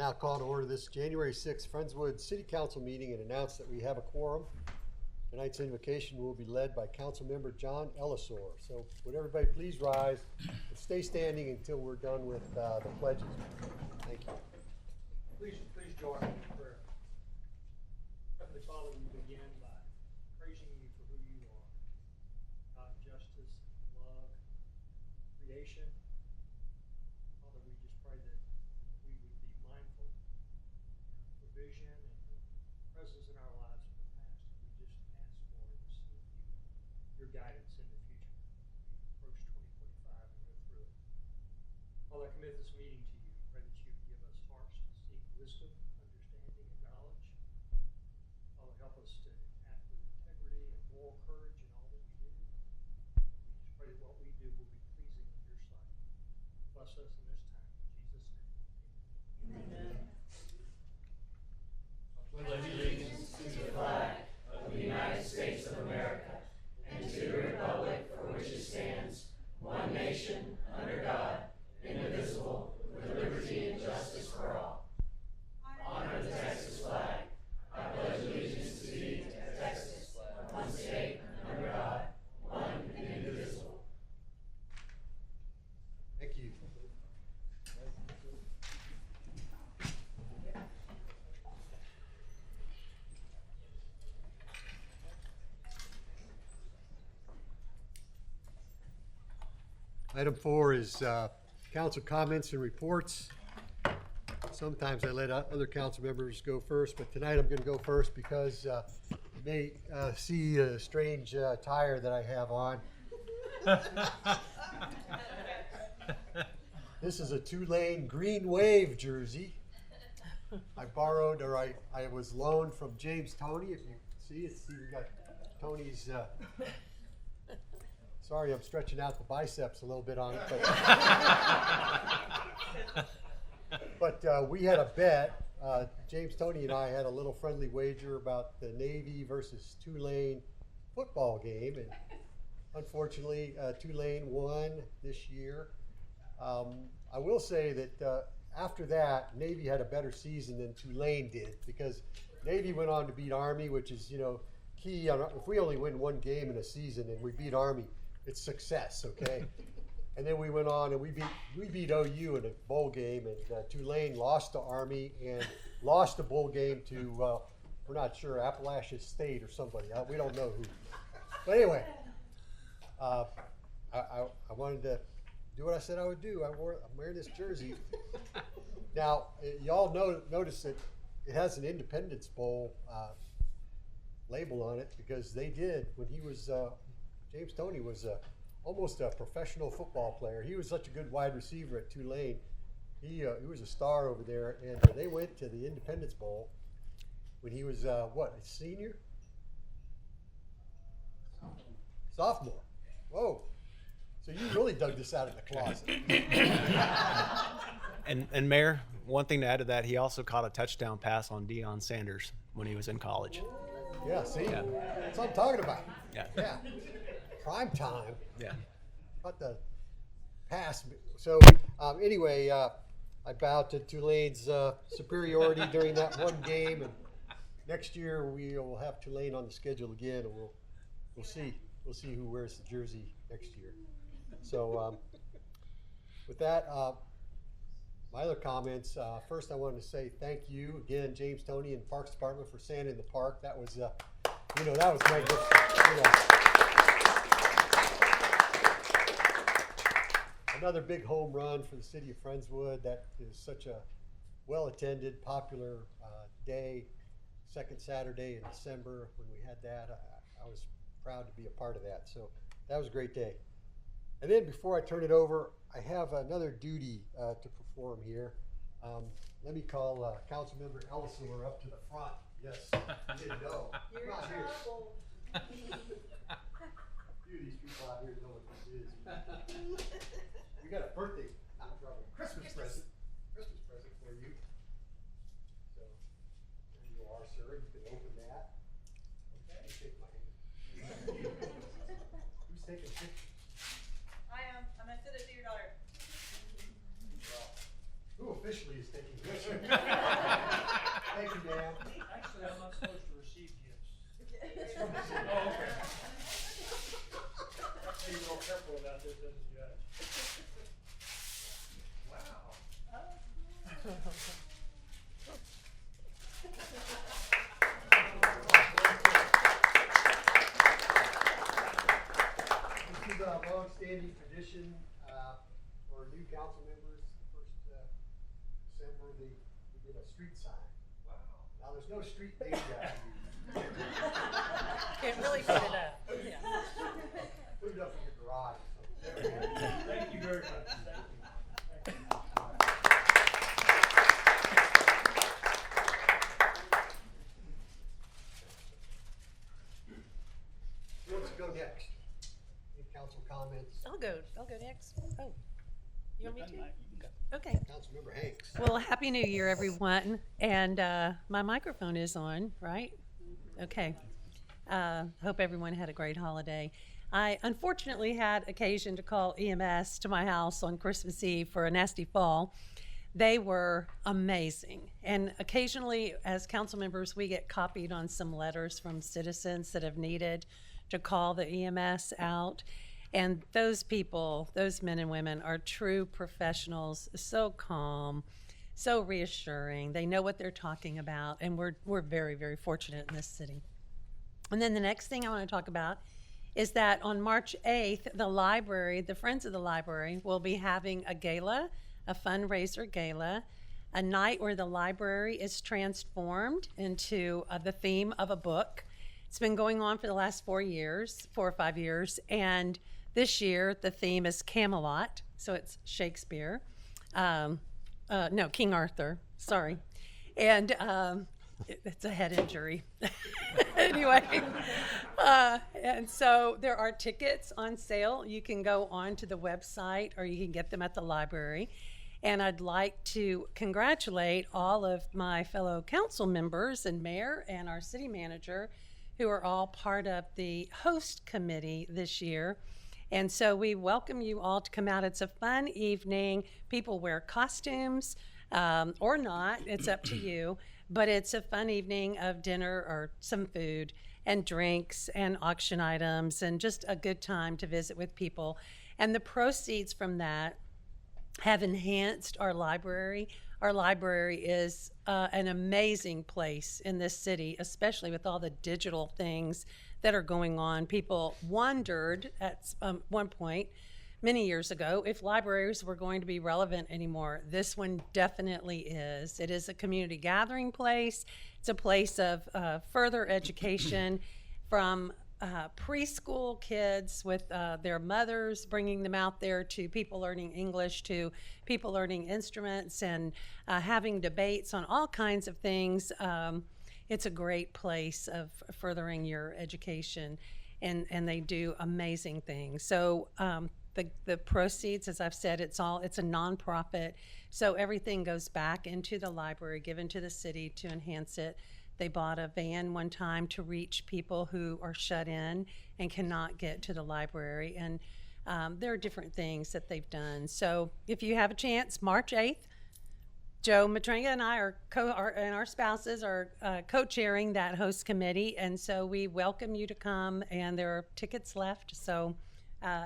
now call to order this January 6th Friendswood City Council meeting and announce that we have a quorum. Tonight's invocation will be led by Council Member John Ellisor. So would everybody please rise and stay standing until we're done with the pledges. Thank you. Please join me in prayer. Heavenly Father, we begin by praising you for who you are. God of justice, love, creation. Father, we just pray that we would be mindful of your provision and your presence in our lives in the past. And we just ask, Lord, to seek your guidance in the future. We approach 2025 and go through it. Father, I commit this meeting to you. Pray that you would give us hearts to seek wisdom, understanding, and knowledge. Father, help us to act with integrity and moral courage in all that we do. We just pray that what we do will be pleasing in your sight. Bless us in this time. In Jesus' name. Amen. Pledge allegiance to the flag of the United States of America and to the republic for which it stands, one nation, under God, indivisible, with liberty and justice for all. Honor the Texas flag. I pledge allegiance to thee, Texas, one state, under God, one and indivisible. Thank you. Item 4 is council comments and reports. Sometimes I let other council members go first, but tonight I'm going to go first because you may see a strange attire that I have on. This is a Tulane Green Wave jersey. I borrowed, or I was loaned from James Toney. If you see it, we got Tony's. Sorry, I'm stretching out the biceps a little bit on it, but we had a bet. James Toney and I had a little friendly wager about the Navy versus Tulane football game, and unfortunately, Tulane won this year. I will say that after that, Navy had a better season than Tulane did because Navy went on to beat Army, which is key. If we only win one game in a season and we beat Army, it's success, okay? And then we went on and we beat OU in a bowl game, and Tulane lost to Army and lost a bowl game to we're not sure, Appalachia State or somebody. We don't know who. But anyway, I wanted to do what I said I would do. I'm wearing this jersey. Now, y'all notice that it has an Independence Bowl label on it because they did when he was. James Toney was almost a professional football player. He was such a good wide receiver at Tulane. He was a star over there, and they went to the Independence Bowl when he was, a senior? Sophomore. Whoa. So you really dug this out of the closet. And Mayor, one thing to add to that, he also caught a touchdown pass on Deion Sanders when he was in college. Yeah, see? Yeah. That's what I'm talking about. Yeah. Prime time. Yeah. About the pass. So anyway, I bowed to Tulane's superiority during that one game, and next year we will have Tulane on the schedule again, and we'll see who wears the jersey next year. So with that, my other comments. First, I wanted to say thank you again, James Toney and Parks Department, for sanding the park. That was that was magnificent. Another big home run for the city of Friendswood. That is such a well-attended, popular day, second Saturday in December when we had that. I was proud to be a part of that. So that was a great day. And then before I turn it over, I have another duty to perform here. Let me call Councilmember Ellisor up to the front. Yes, you didn't know. You're Not in here. trouble. Few of these people out here know what this is. We got a birthday, not trouble, Christmas present for you. So there you are, sir. You can open that. Okay, shake my hand. Who's taking pictures? I am. I'm gonna send it to your daughter. Well, who officially is taking pictures? tradition for new council members. First December, we did a street sign. Wow. Now there's no street named after you. Can't really put it up. Yeah. Put it up in your garage or something. Thank you very much. Thank you. Who wants to go next? Any council comments? I'll go next. Oh, you want me to? You Okay. Councilmember Hanks. Well, Happy New Year, everyone. And my microphone is on, right? Okay. Hope everyone had a great holiday. I unfortunately had occasion to call EMS to my house on Christmas Eve for a nasty fall. They were amazing. And occasionally, as council members, we get copied on some letters from citizens that have needed to call the EMS out. And those people, those men and women, are true professionals, so calm, so reassuring. They know what they're talking about, and we're very, very fortunate in this city. And then the next thing I want to talk about is that on March 8th, the library, the Friends of the Library, will be having a gala, a fundraiser gala, a night where the library is transformed into the theme of a book. It's been going on for the last 4 or 5 years, and this year the theme is Camelot, so it's Shakespeare. No, King Arthur, sorry. And it's a head injury. Anyway, and so there are tickets on sale. You can go on to the website or you can get them at the library. And I'd like to congratulate all of my fellow council members and mayor and our city manager who are all part of the host committee this year. And so we welcome you all to come out. It's a fun evening. People wear costumes or not, it's up to you. But it's a fun evening of dinner or some food and drinks and auction items and just a good time to visit with people. And the proceeds from that have enhanced our library. Our library is an amazing place in this city, especially with all the digital things that are going on. People wondered at one point, many years ago, if libraries were going to be relevant anymore. This one definitely is. It is a community gathering place. It's a place of further education from preschool kids with their mothers, bringing them out there, to people learning English, to people learning instruments and having debates on all kinds of things. It's a great place of furthering your education, and they do amazing things. So the proceeds, as I've said, it's a nonprofit, so everything goes back into the library, given to the city to enhance it. They bought a van one time to reach people who are shut in and cannot get to the library, and there are different things that they've done. So if you have a chance, March 8th, Joe Matrenga and I and our spouses are co-chairing that host committee, and so we welcome you to come, and there are tickets left, so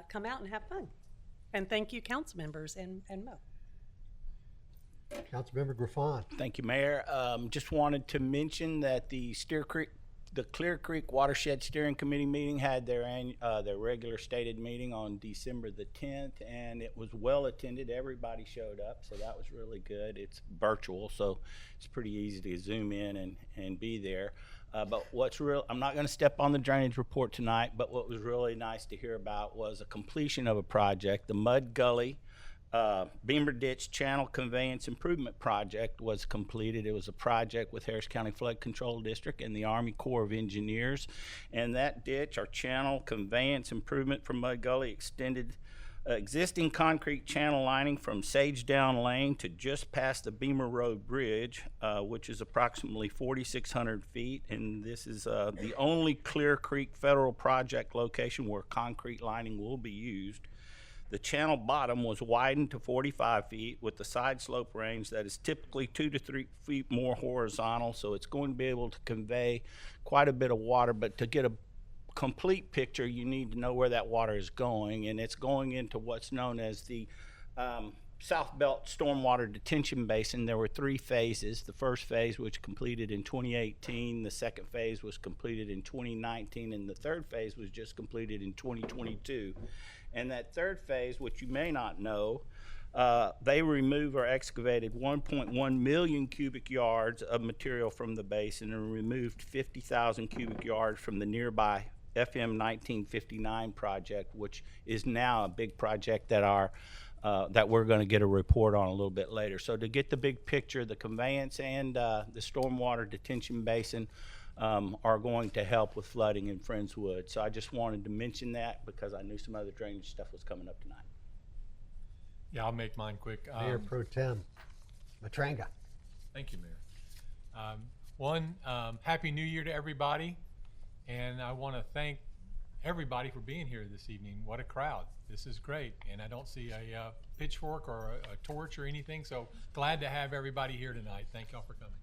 come out and have fun. And thank you, council members and Mo. Councilmember Griffon. Thank you, Mayor. Just wanted to mention that the Clear Creek Watershed Steering Committee meeting had their regular stated meeting on December the 10th, and it was well attended. Everybody showed up, so that was really good. It's virtual, so it's pretty easy to zoom in and be there. But I'm not going to step on the drainage report tonight, but what was really nice to hear about was a completion of a project. The Mud Gully Beamer Ditch Channel Conveyance Improvement Project was completed. It was a project with Harris County Flood Control District and the Army Corps of Engineers. And that ditch, our channel conveyance improvement for Mud Gully, extended existing concrete channel lining from Sage Down Lane to just past the Beamer Road Bridge, which is approximately 4,600 feet. And this is the only Clear Creek federal project location where concrete lining will be used. The channel bottom was widened to 45 feet with the side slope range that is typically 2 to 3 feet more horizontal, so it's going to be able to convey quite a bit of water. But to get a complete picture, you need to know where that water is going, and it's going into what's known as the South Belt Stormwater Detention Basin. There were 3 phases. The first phase was completed in 2018, the second phase was completed in 2019, and the third phase was just completed in 2022. And that third phase, which you may not know, they removed or excavated 1.1 million cubic yards of material from the basin and removed 50,000 cubic yards from the nearby FM 1959 project, which is now a big project that that we're going to get a report on a little bit later. So to get the big picture, the conveyance and the stormwater detention basin are going to help with flooding in Friendswood. So I just wanted to mention that because I knew some other drainage stuff was coming up tonight. Yeah, I'll make mine quick. Mayor Pro Tem Matranga. Thank you, Mayor. Happy New Year to everybody. And I want to thank everybody for being here this evening. What a crowd. This is great. And I don't see a pitchfork or a torch or anything. So glad to have everybody here tonight. Thank y'all for coming.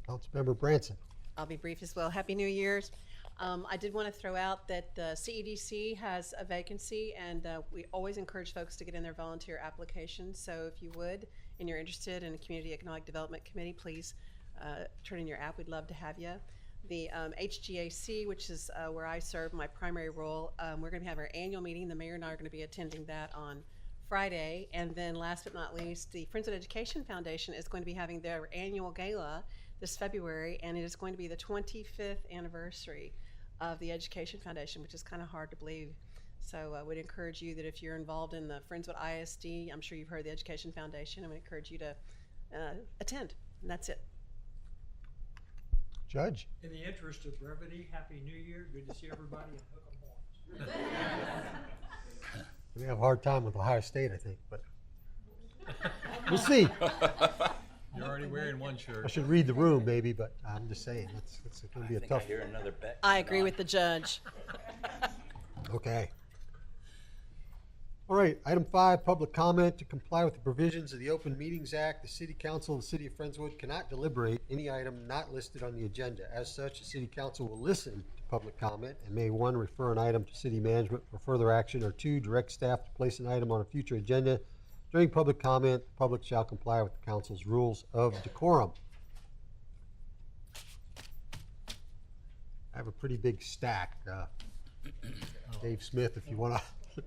Councilmember Branson. I'll be brief as well. Happy New Year's. I did want to throw out that the CEDC has a vacancy, and we always encourage folks to get in their volunteer applications. So if you would, and you're interested in a Community Economic Development Committee, please turn in your app. We'd love to have you. The HGAC, which is where I serve, my primary role, we're going to have our annual meeting. The mayor and I are going to be attending that on Friday. And then last but not least, the Friendswood Education Foundation is going to be having their annual gala this February, and it is going to be the 25th anniversary of the Education Foundation, which is kind of hard to believe. So I would encourage you that if you're involved in the Friendswood ISD, I'm sure you've heard of the Education Foundation, I would encourage you to attend, and that's it. Judge. In the interest of brevity, Happy New Year. Good to see everybody and hook 'em horns. We have a hard time with Ohio State, I think, but we'll see. You're already wearing one I shirt. should read the room maybe, but I'm just saying, it's going to be a tough. hear another bet. I agree with the judge. Okay. All right, item 5, public comment. To comply with the provisions of the Open Meetings Act, the City Council of the City of Friendswood cannot deliberate any item not listed on the agenda. As such, the City Council will listen to public comment and may, 1, refer an item to city management for further action, or 2, direct staff to place an item on a future agenda. During public comment, the public shall comply with the council's rules of decorum. I have a pretty big stack. Dave Smith, if you want to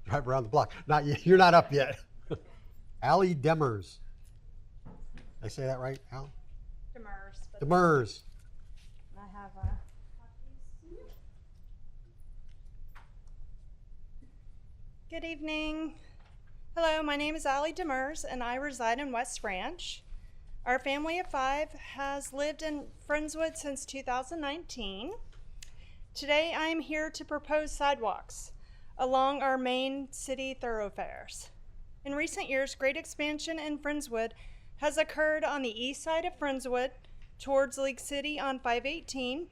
drive around the block. Not yet. You're not up yet. Allie Demers. Did I say that right, Al? Demers. Demers. I have a. Good evening. Hello, my name is Allie Demers, and I reside in West Ranch. Our family of 5 has lived in Friendswood since 2019. Today, I am here to propose sidewalks along our main city thoroughfares. In recent years, great expansion in Friendswood has occurred on the east side of Friendswood towards League City on 518,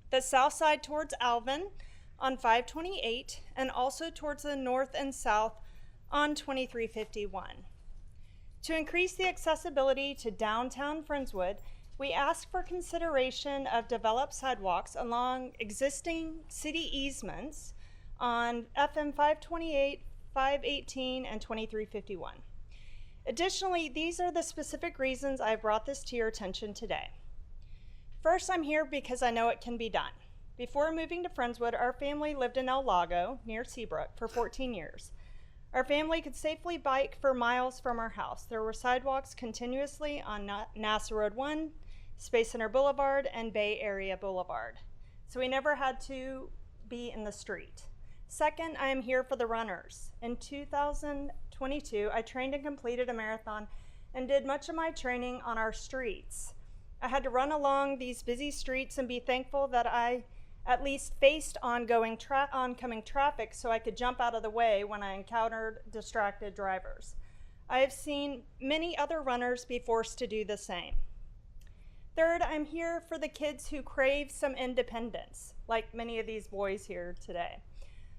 the south side towards Alvin on 528, and also towards the north and south on 2351. To increase the accessibility to downtown Friendswood, we ask for consideration of developed sidewalks along existing city easements on FM 528, 518, and 2351. Additionally, these are the specific reasons I brought this to your attention today. First, I'm here because I know it can be done. Before moving to Friendswood, our family lived in El Lago, near Seabrook, for 14 years. Our family could safely bike for miles from our house. There were sidewalks continuously on NASA Road 1, Space Center Boulevard, and Bay Area Boulevard. So we never had to be in the street. Second, I am here for the runners. In 2022, I trained and completed a marathon and did much of my training on our streets. I had to run along these busy streets and be thankful that I at least faced oncoming traffic so I could jump out of the way when I encountered distracted drivers. I have seen many other runners be forced to do the same. Third, I'm here for the kids who crave some independence, like many of these boys here today.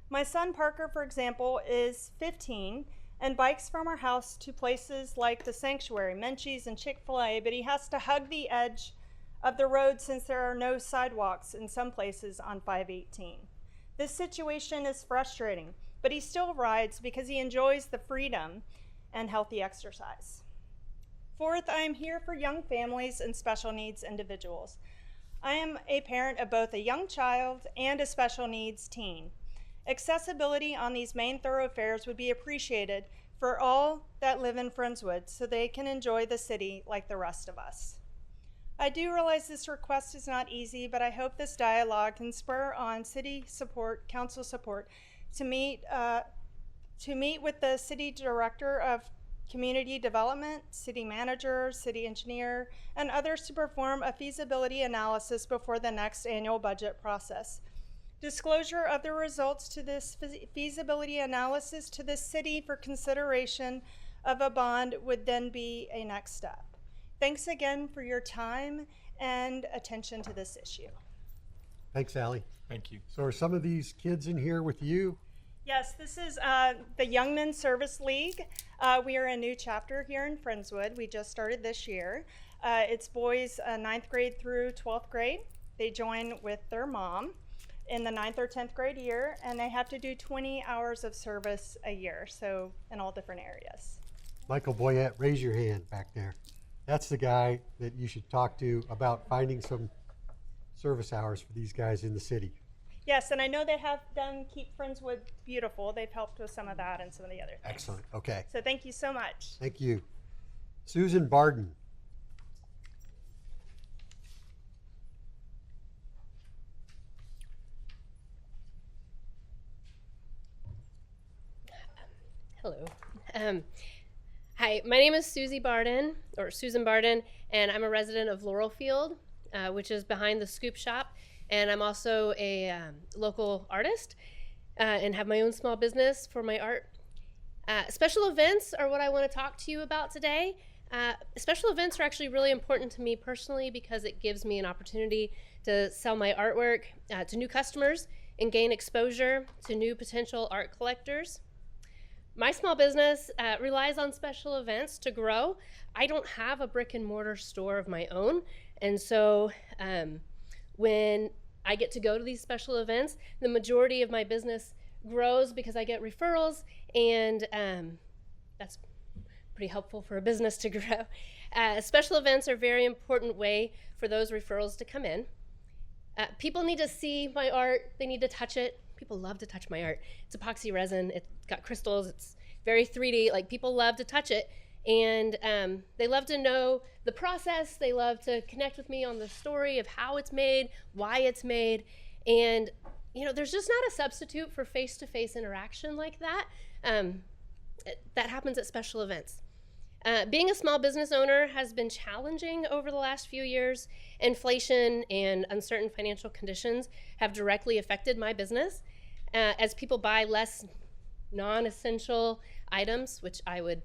My son Parker, for example, is 15 and bikes from our house to places like the Sanctuary, Menchie's, and Chick-fil-A, but he has to hug the edge of the road since there are no sidewalks in some places on 518. This situation is frustrating, but he still rides because he enjoys the freedom and healthy exercise. Fourth, I am here for young families and special needs individuals. I am a parent of both a young child and a special needs teen. Accessibility on these main thoroughfares would be appreciated for all that live in Friendswood so they can enjoy the city like the rest of us. I do realize this request is not easy, but I hope this dialogue can spur on city support, council support, to meet with the city director of community development, city manager, city engineer, and others to perform a feasibility analysis before the next annual budget process. Disclosure of the results to this feasibility analysis to the city for consideration of a bond would then be a next step. Thanks again for your time and attention to this issue. Thanks, Allie. Thank you. So are some of these kids in here with you? Yes, this is the Young Men's Service League. We are a new chapter here in Friendswood. We just started this year. It's boys 9th grade through 12th grade. They join with their mom in the 9th or 10th grade year, and they have to do 20 hours of service a year, so in all different areas. Michael Boyette, raise your hand back there. That's the guy that you should talk to about finding some service hours for these guys in the city. Yes, and I know they have done Keep Friendswood Beautiful. They've helped with some of that and some of the other things. Excellent. Okay. So thank you so much. Thank you. Susan Barden. Hello. Hi, my name is Susan Barden, and I'm a resident of Laurelfield, which is behind the Scoop Shop. And I'm also a local artist and have my own small business for my art. Special events are what I want to talk to you about today. Special events are actually really important to me personally because it gives me an opportunity to sell my artwork to new customers and gain exposure to new potential art collectors. My small business relies on special events to grow. I don't have a brick and mortar store of my own, and so when I get to go to these special events, the majority of my business grows because I get referrals, and that's pretty helpful for a business to grow. Special events are a very important way for those referrals to come in. People need to see my art, they need to touch it. People love to touch my art. It's epoxy resin, it's got crystals, it's very 3D, like people love to touch it. And they love to know the process, they love to connect with me on the story of how it's made, why it's made. And you know, there's just not a substitute for face-to-face interaction like that. That happens at special events. Being a small business owner has been challenging over the last few years. Inflation and uncertain financial conditions have directly affected my business as people buy less non-essential items, which I would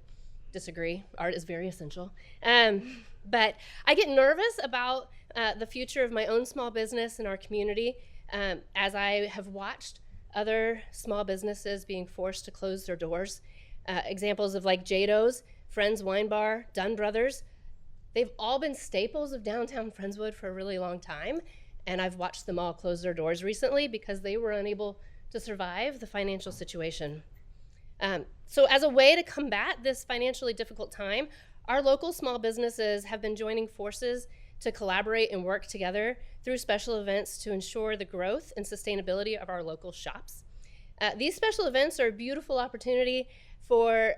disagree. Art is very essential. But I get nervous about the future of my own small business in our community as I have watched other small businesses being forced to close their doors. Examples of like Jado's, Friends Wine Bar, Dunn Brothers, they've all been staples of downtown Friendswood for a really long time, and I've watched them all close their doors recently because they were unable to survive the financial situation. So as a way to combat this financially difficult time, our local small businesses have been joining forces to collaborate and work together through special events to ensure the growth and sustainability of our local shops. These special events are a beautiful opportunity for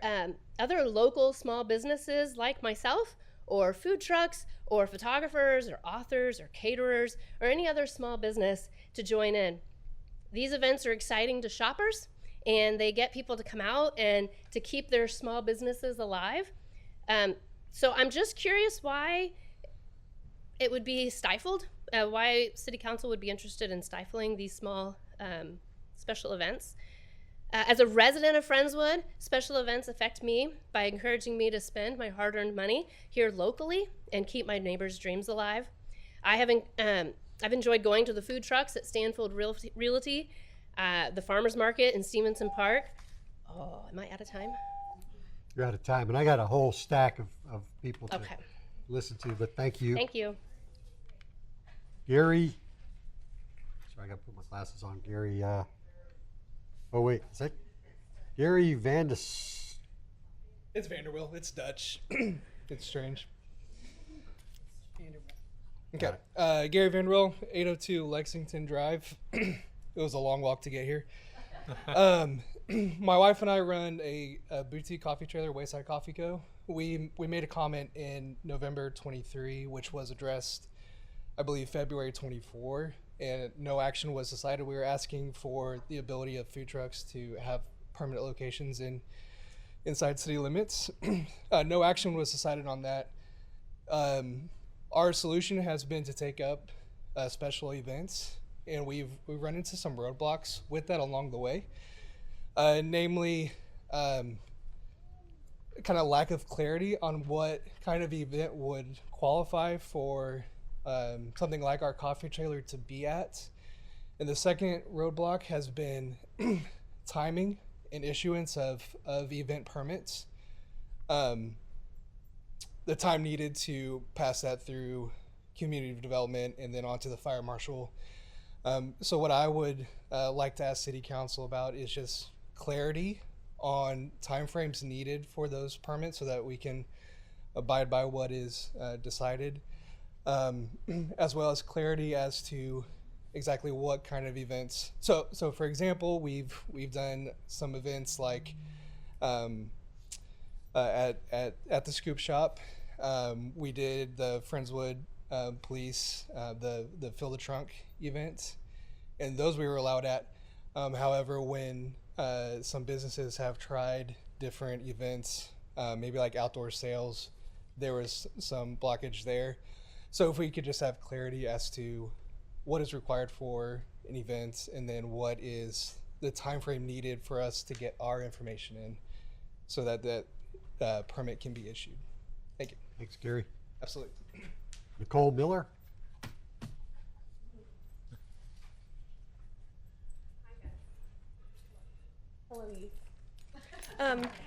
other local small businesses like myself, or food trucks, or photographers, or authors, or caterers, or any other small business to join in. These events are exciting to shoppers, and they get people to come out and to keep their small businesses alive. So I'm just curious why it would be stifled, why City Council would be interested in stifling these small special events. As a resident of Friendswood, special events affect me by encouraging me to spend my hard-earned money here locally and keep my neighbors' dreams alive. I've enjoyed going to the food trucks at Stanfield Realty, the farmers market in Stevenson Park. Oh, am I out of time? You're out of time, and I got a whole stack of people to Okay. listen to, but thank you. Thank you. Gary, sorry, I gotta put my glasses on. Gary, oh wait, is that Gary Vandis? It's Vanderwill. It's Dutch. It's strange. Okay. Gary Vanderwill, 802 Lexington Drive. It was a long walk to get here. My wife and I run a boutique coffee trailer, Wayside Coffee Co. We made a comment in November 23, which was addressed, I believe, February 24, and no action was decided. We were asking for the ability of food trucks to have permanent locations inside city limits. No action was decided on that. Our solution has been to take up special events, and we've run into some roadblocks with that along the way. Namely, kind of lack of clarity on what kind of event would qualify for something like our coffee trailer to be at. And the second roadblock has been timing and issuance of event permits. The time needed to pass that through community development and then onto the fire marshal. So what I would like to ask City Council about is just clarity on timeframes needed for those permits so that we can abide by what is decided, as well as clarity as to exactly what kind of events. So for example, we've done some events like at the Scoop Shop. We did the Friendswood police, the Fill the Trunk event, and those we were allowed at. However, when some businesses have tried different events, maybe like outdoor sales, there was some blockage there. So if we could just have clarity as to what is required for an event and then what is the time frame needed for us to get our information in so that that permit can be issued. Thank you. Thanks, Gary. Absolutely. Nicole Miller. Hello, youth.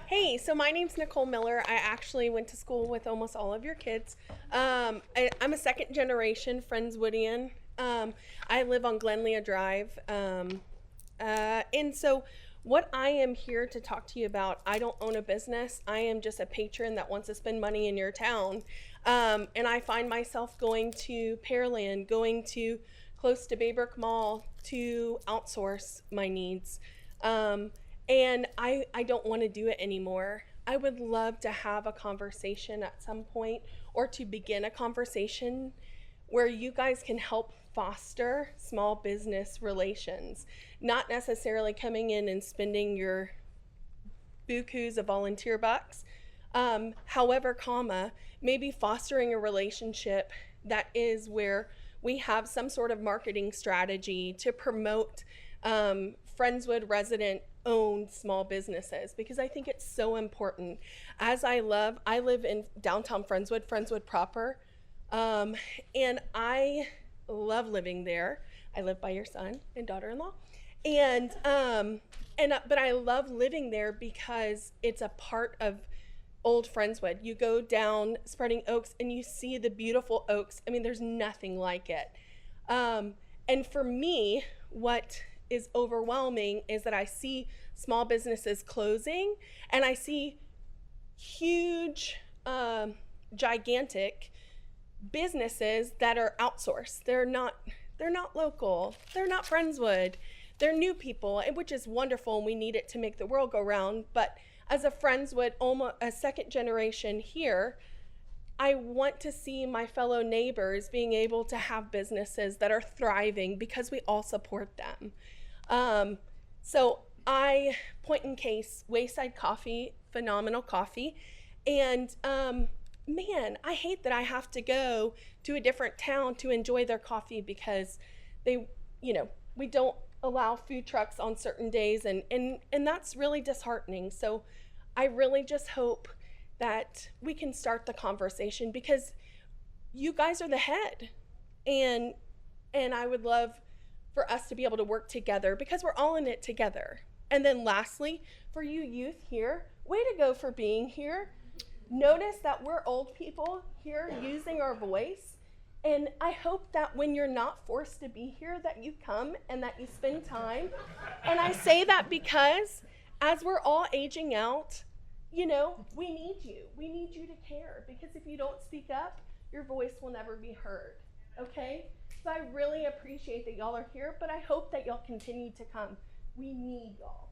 Hey, so my name's Nicole Miller. I actually went to school with almost all of your kids. I'm a second generation Friendswoodian. I live on Glenlea Drive. And so what I am here to talk to you about, I don't own a business. I am just a patron that wants to spend money in your town. And I find myself going to Pearland, going to close to Baybrook Mall to outsource my needs. And I don't want to do it anymore. I would love to have a conversation at some point or to begin a conversation where you guys can help foster small business relations, not necessarily coming in and spending your bukus of volunteer bucks. However, maybe fostering a relationship that is where we have some sort of marketing strategy to promote Friendswood resident owned small businesses, because I think it's so important. As I live in downtown Friendswood proper, and I love living there. I live by your son and daughter-in-law, but I love living there because it's a part of old Friendswood. You go down Spreading Oaks and you see the beautiful oaks. I mean, there's nothing like it. And for me, what is overwhelming is that I see small businesses closing, and I see huge, gigantic businesses that are outsourced. They're not local. They're not Friendswood. They're new people, which is wonderful, and we need it to make the world go round. But as a Friendswood, almost a second generation here, I want to see my fellow neighbors being able to have businesses that are thriving because we all support them. So I point in case Wayside Coffee, phenomenal coffee. And man, I hate that I have to go to a different town to enjoy their coffee because we don't allow food trucks on certain days, and that's really disheartening. So I really just hope that we can start the conversation because you guys are the head, and I would love for us to be able to work together because we're all in it together. And then lastly, for you youth here, way to go for being here. Notice that we're old people here using our voice, and I hope that when you're not forced to be here that you come and that you spend time. And I say that because as we're all aging out, we need you. We need you to care, because if you don't speak up, your voice will never be heard, okay? So I really appreciate that y'all are here, but I hope that y'all continue to come. We need y'all.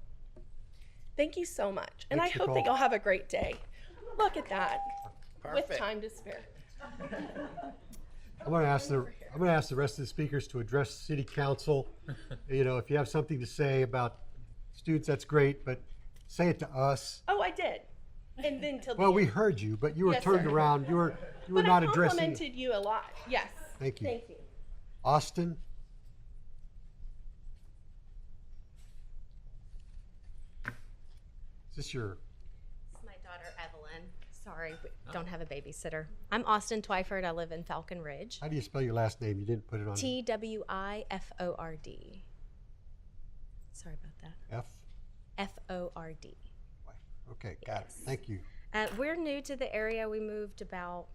Thank you so much. And Thanks, I hope that Nicole. y'all have a great day. Look at that. With Perfect. time to spare. I'm going to ask the rest of the speakers to address city council. You know, if you have something to say about students, that's great, but say it to us. Oh, I did. And then till Well, the we end. heard you, but you were Yes, turned sir. around. You were But not I addressing. complimented you a lot. Yes. Thank you. Thank you. Austin. Is this your? This is my daughter, Evelyn. Sorry, we don't have a babysitter. I'm Austin Twyford. I live in Falcon Ridge. How do you spell your last name? You didn't put it on. Twiford. Sorry about that. Ford. Okay, got it. Thank you. We're new to the area. We moved about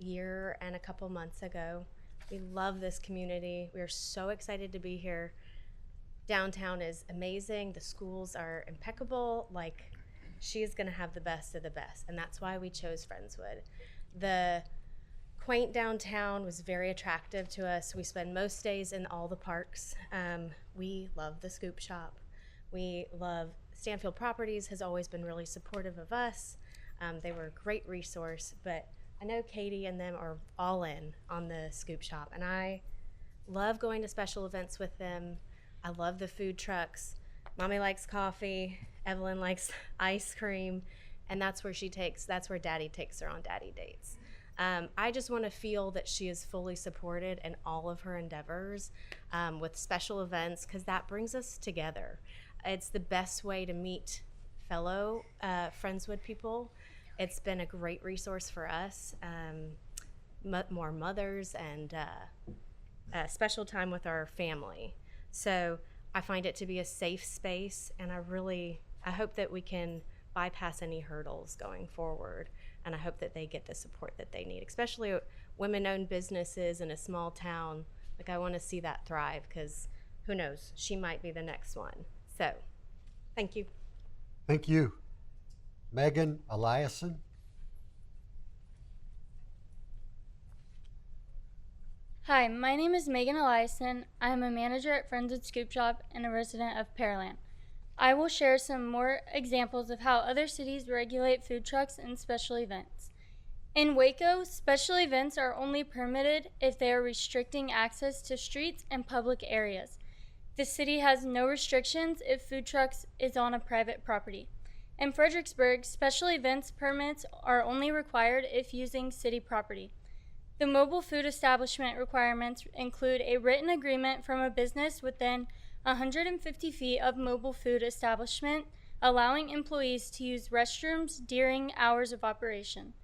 a year and a couple months ago. We love this community. We're so excited to be here. Downtown is amazing. The schools are impeccable. Like, she is going to have the best of the best, and that's why we chose Friendswood. The quaint downtown was very attractive to us. We spend most days in all the parks. We love the Scoop Shop. We love Stanfield Properties has always been really supportive of us. They were a great resource, but I know Katie and them are all in on the Scoop Shop, and I love going to special events with them. I love the food trucks. Mommy likes coffee. Evelyn likes ice cream, and that's where Daddy takes her on daddy dates. I just want to feel that she is fully supported in all of her endeavors with special events, because that brings us together. It's the best way to meet fellow Friendswood people. It's been a great resource for us, more mothers, and a special time with our family. So I find it to be a safe space, and I hope that we can bypass any hurdles going forward, and I hope that they get the support that they need, especially women-owned businesses in a small town. Like, I want to see that thrive, because who knows, she might be the next one. So, thank you. Thank you. Megan Eliason. Hi, my name is Megan Eliason. I am a manager at Friendswood Scoop Shop and a resident of Pearland. I will share some more examples of how other cities regulate food trucks and special events. In Waco, special events are only permitted if they are restricting access to streets and public areas. The city has no restrictions if food trucks is on a private property. In Fredericksburg, special events permits are only required if using city property. The mobile food establishment requirements include a written agreement from a business within 150 feet of mobile food establishment, allowing employees to use restrooms during hours of operation.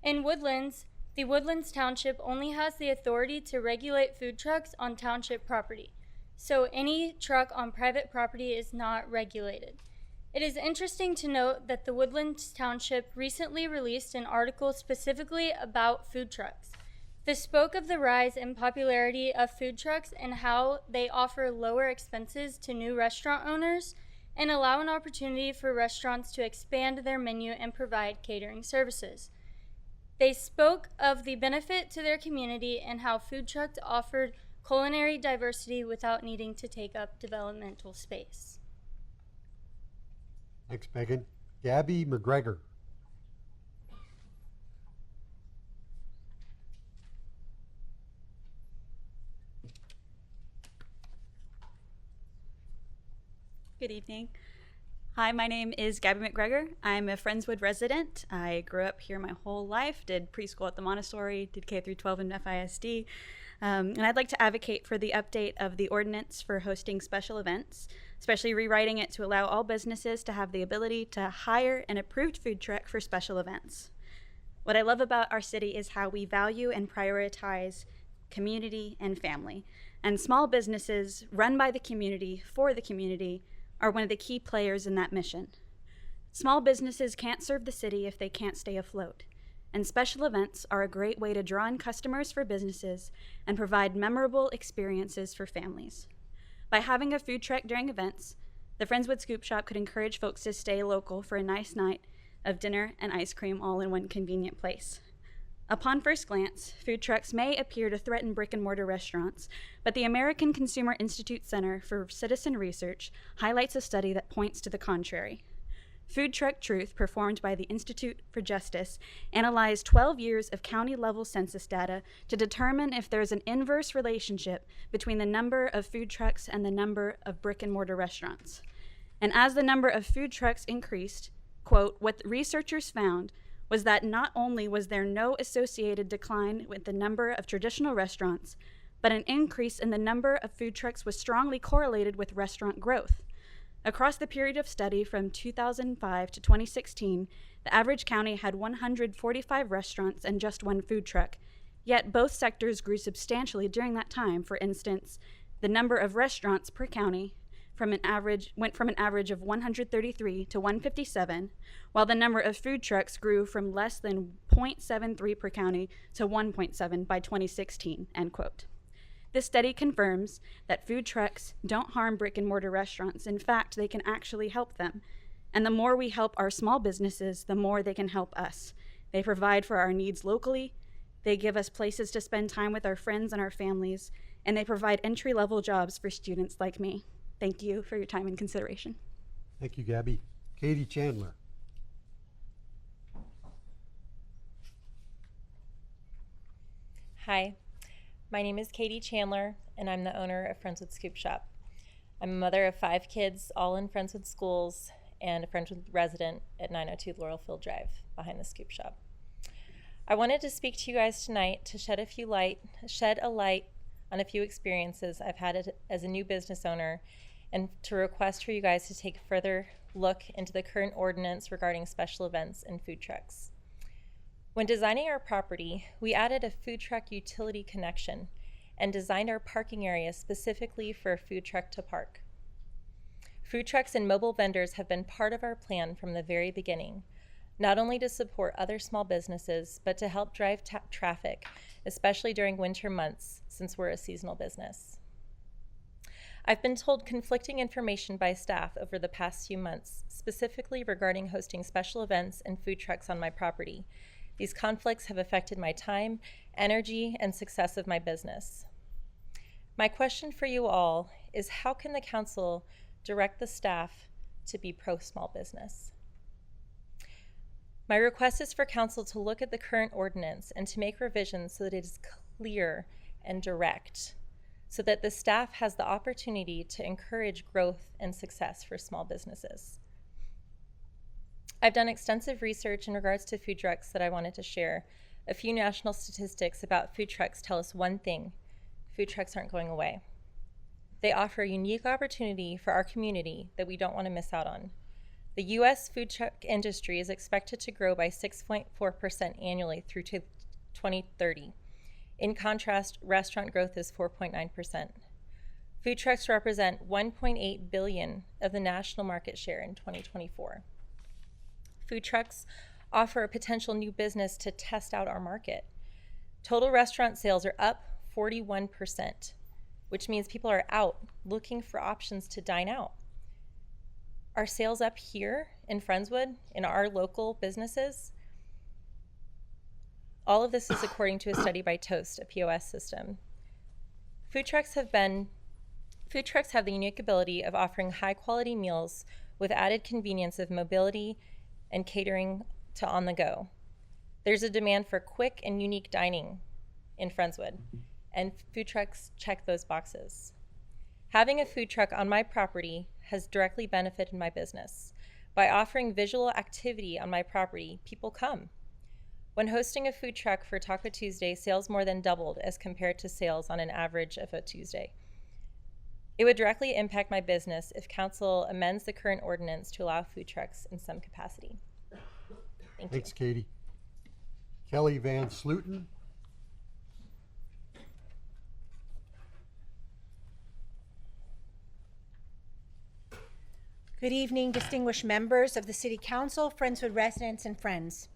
In Woodlands, the Woodlands Township only has the authority to regulate food trucks on township property, so any truck on private property is not regulated. It is interesting to note that the Woodlands Township recently released an article specifically about food trucks. This spoke of the rise in popularity of food trucks and how they offer lower expenses to new restaurant owners and allow an opportunity for restaurants to expand their menu and provide catering services. They spoke of the benefit to their community and how food trucks offered culinary diversity without needing to take up developmental space. Thanks, Megan. Gabby McGregor. Good evening. Hi, my name is Gabby McGregor. I'm a Friendswood resident. I grew up here my whole life, did preschool at the Montessori, did K-12 in FISD, and I'd like to advocate for the update of the ordinance for hosting special events, especially rewriting it to allow all businesses to have the ability to hire an approved food truck for special events. What I love about our city is how we value and prioritize community and family, and small businesses run by the community for the community are one of the key players in that mission. Small businesses can't serve the city if they can't stay afloat, and special events are a great way to draw in customers for businesses and provide memorable experiences for families. By having a food truck during events, the Friendswood Scoop Shop could encourage folks to stay local for a nice night of dinner and ice cream all in one convenient place. Upon first glance, food trucks may appear to threaten brick-and-mortar restaurants, but the American Consumer Institute Center for Citizen Research highlights a study that points to the contrary. Food Truck Truth, performed by the Institute for Justice, analyzed 12 years of county-level census data to determine if there's an inverse relationship between the number of food trucks and the number of brick-and-mortar restaurants. And as the number of food trucks increased, quote, what the researchers found was that not only was there no associated decline with the number of traditional restaurants, but an increase in the number of food trucks was strongly correlated with restaurant growth. Across the period of study from 2005 to 2016, the average county had 145 restaurants and just one food truck, yet both sectors grew substantially during that time. For instance, the number of restaurants per county went from an average of 133 to 157, while the number of food trucks grew from less than 0.73 per county to 1.7 by 2016, end quote. This study confirms that food trucks don't harm brick and mortar restaurants. In fact, they can actually help them. And the more we help our small businesses, the more they can help us. They provide for our needs locally, they give us places to spend time with our friends and our families, and they provide entry-level jobs for students like me. Thank you for your time and consideration. Thank you, Gabby. Katie Chandler. Hi, my name is Katie Chandler, and I'm the owner of Friendswood Scoop Shop. I'm a mother of 5 kids, all in Friendswood schools, and a Friendswood resident at 902 Laurelfield Drive, behind the Scoop Shop. I wanted to speak to you guys tonight to shed a light on a few experiences I've had as a new business owner, and to request for you guys to take a further look into the current ordinance regarding special events and food trucks. When designing our property, we added a food truck utility connection and designed our parking area specifically for a food truck to park. Food trucks and mobile vendors have been part of our plan from the very beginning, not only to support other small businesses, but to help drive traffic, especially during winter months, since we're a seasonal business. I've been told conflicting information by staff over the past few months, specifically regarding hosting special events and food trucks on my property. These conflicts have affected my time, energy, and success of my business. My question for you all is, how can the council direct the staff to be pro-small business? My request is for council to look at the current ordinance and to make revisions so that it is clear and direct, so that the staff has the opportunity to encourage growth and success for small businesses. I've done extensive research in regards to food trucks that I wanted to share. A few national statistics about food trucks tell us one thing: food trucks aren't going away. They offer a unique opportunity for our community that we don't want to miss out on. The U.S. food truck industry is expected to grow by 6.4% annually through to 2030. In contrast, restaurant growth is 4.9%. Food trucks represent $1.8 billion of the national market share in 2024. Food trucks offer a potential new business to test out our market. Total restaurant sales are up 41%, which means people are out looking for options to dine out. Are sales up here in Friendswood, in our local businesses? All of this is according to a study by Toast, a POS system. Food trucks have the unique ability of offering high quality meals with added convenience of mobility and catering to on the go. There's a demand for quick and unique dining in Friendswood, and food trucks check those boxes. Having a food truck on my property has directly benefited my business. By offering visual activity on my property, people come. When hosting a food truck for Taco Tuesday, sales more than doubled as compared to sales on an average of a Tuesday. It would directly impact my business if council amends the current ordinance to allow food trucks in some capacity. Thanks, Katie. Kelly Van Sluten. Good evening, distinguished members of the City Council, Friendswood residents, and friends.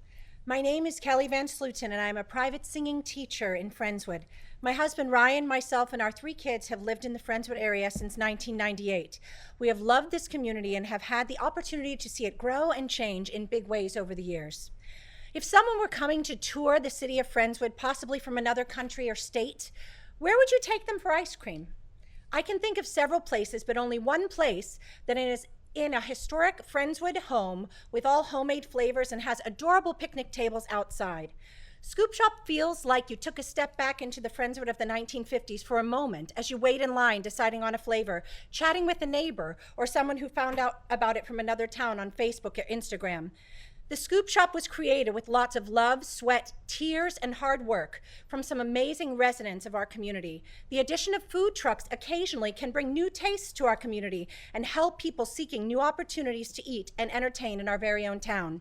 My name is Kelly Van Sluten, and I'm a private singing teacher in Friendswood. My husband Ryan, myself, and our 3 kids have lived in the Friendswood area since 1998. We have loved this community and have had the opportunity to see it grow and change in big ways over the years. If someone were coming to tour the city of Friendswood, possibly from another country or state, where would you take them for ice cream? I can think of several places, but only one place that is in a historic Friendswood home with all homemade flavors and has adorable picnic tables outside. Scoop Shop feels like you took a step back into the Friendswood of the 1950s for a moment as you wait in line deciding on a flavor, chatting with a neighbor or someone who found out about it from another town on Facebook or Instagram. The Scoop Shop was created with lots of love, sweat, tears, and hard work from some amazing residents of our community. The addition of food trucks occasionally can bring new tastes to our community and help people seeking new opportunities to eat and entertain in our very own town.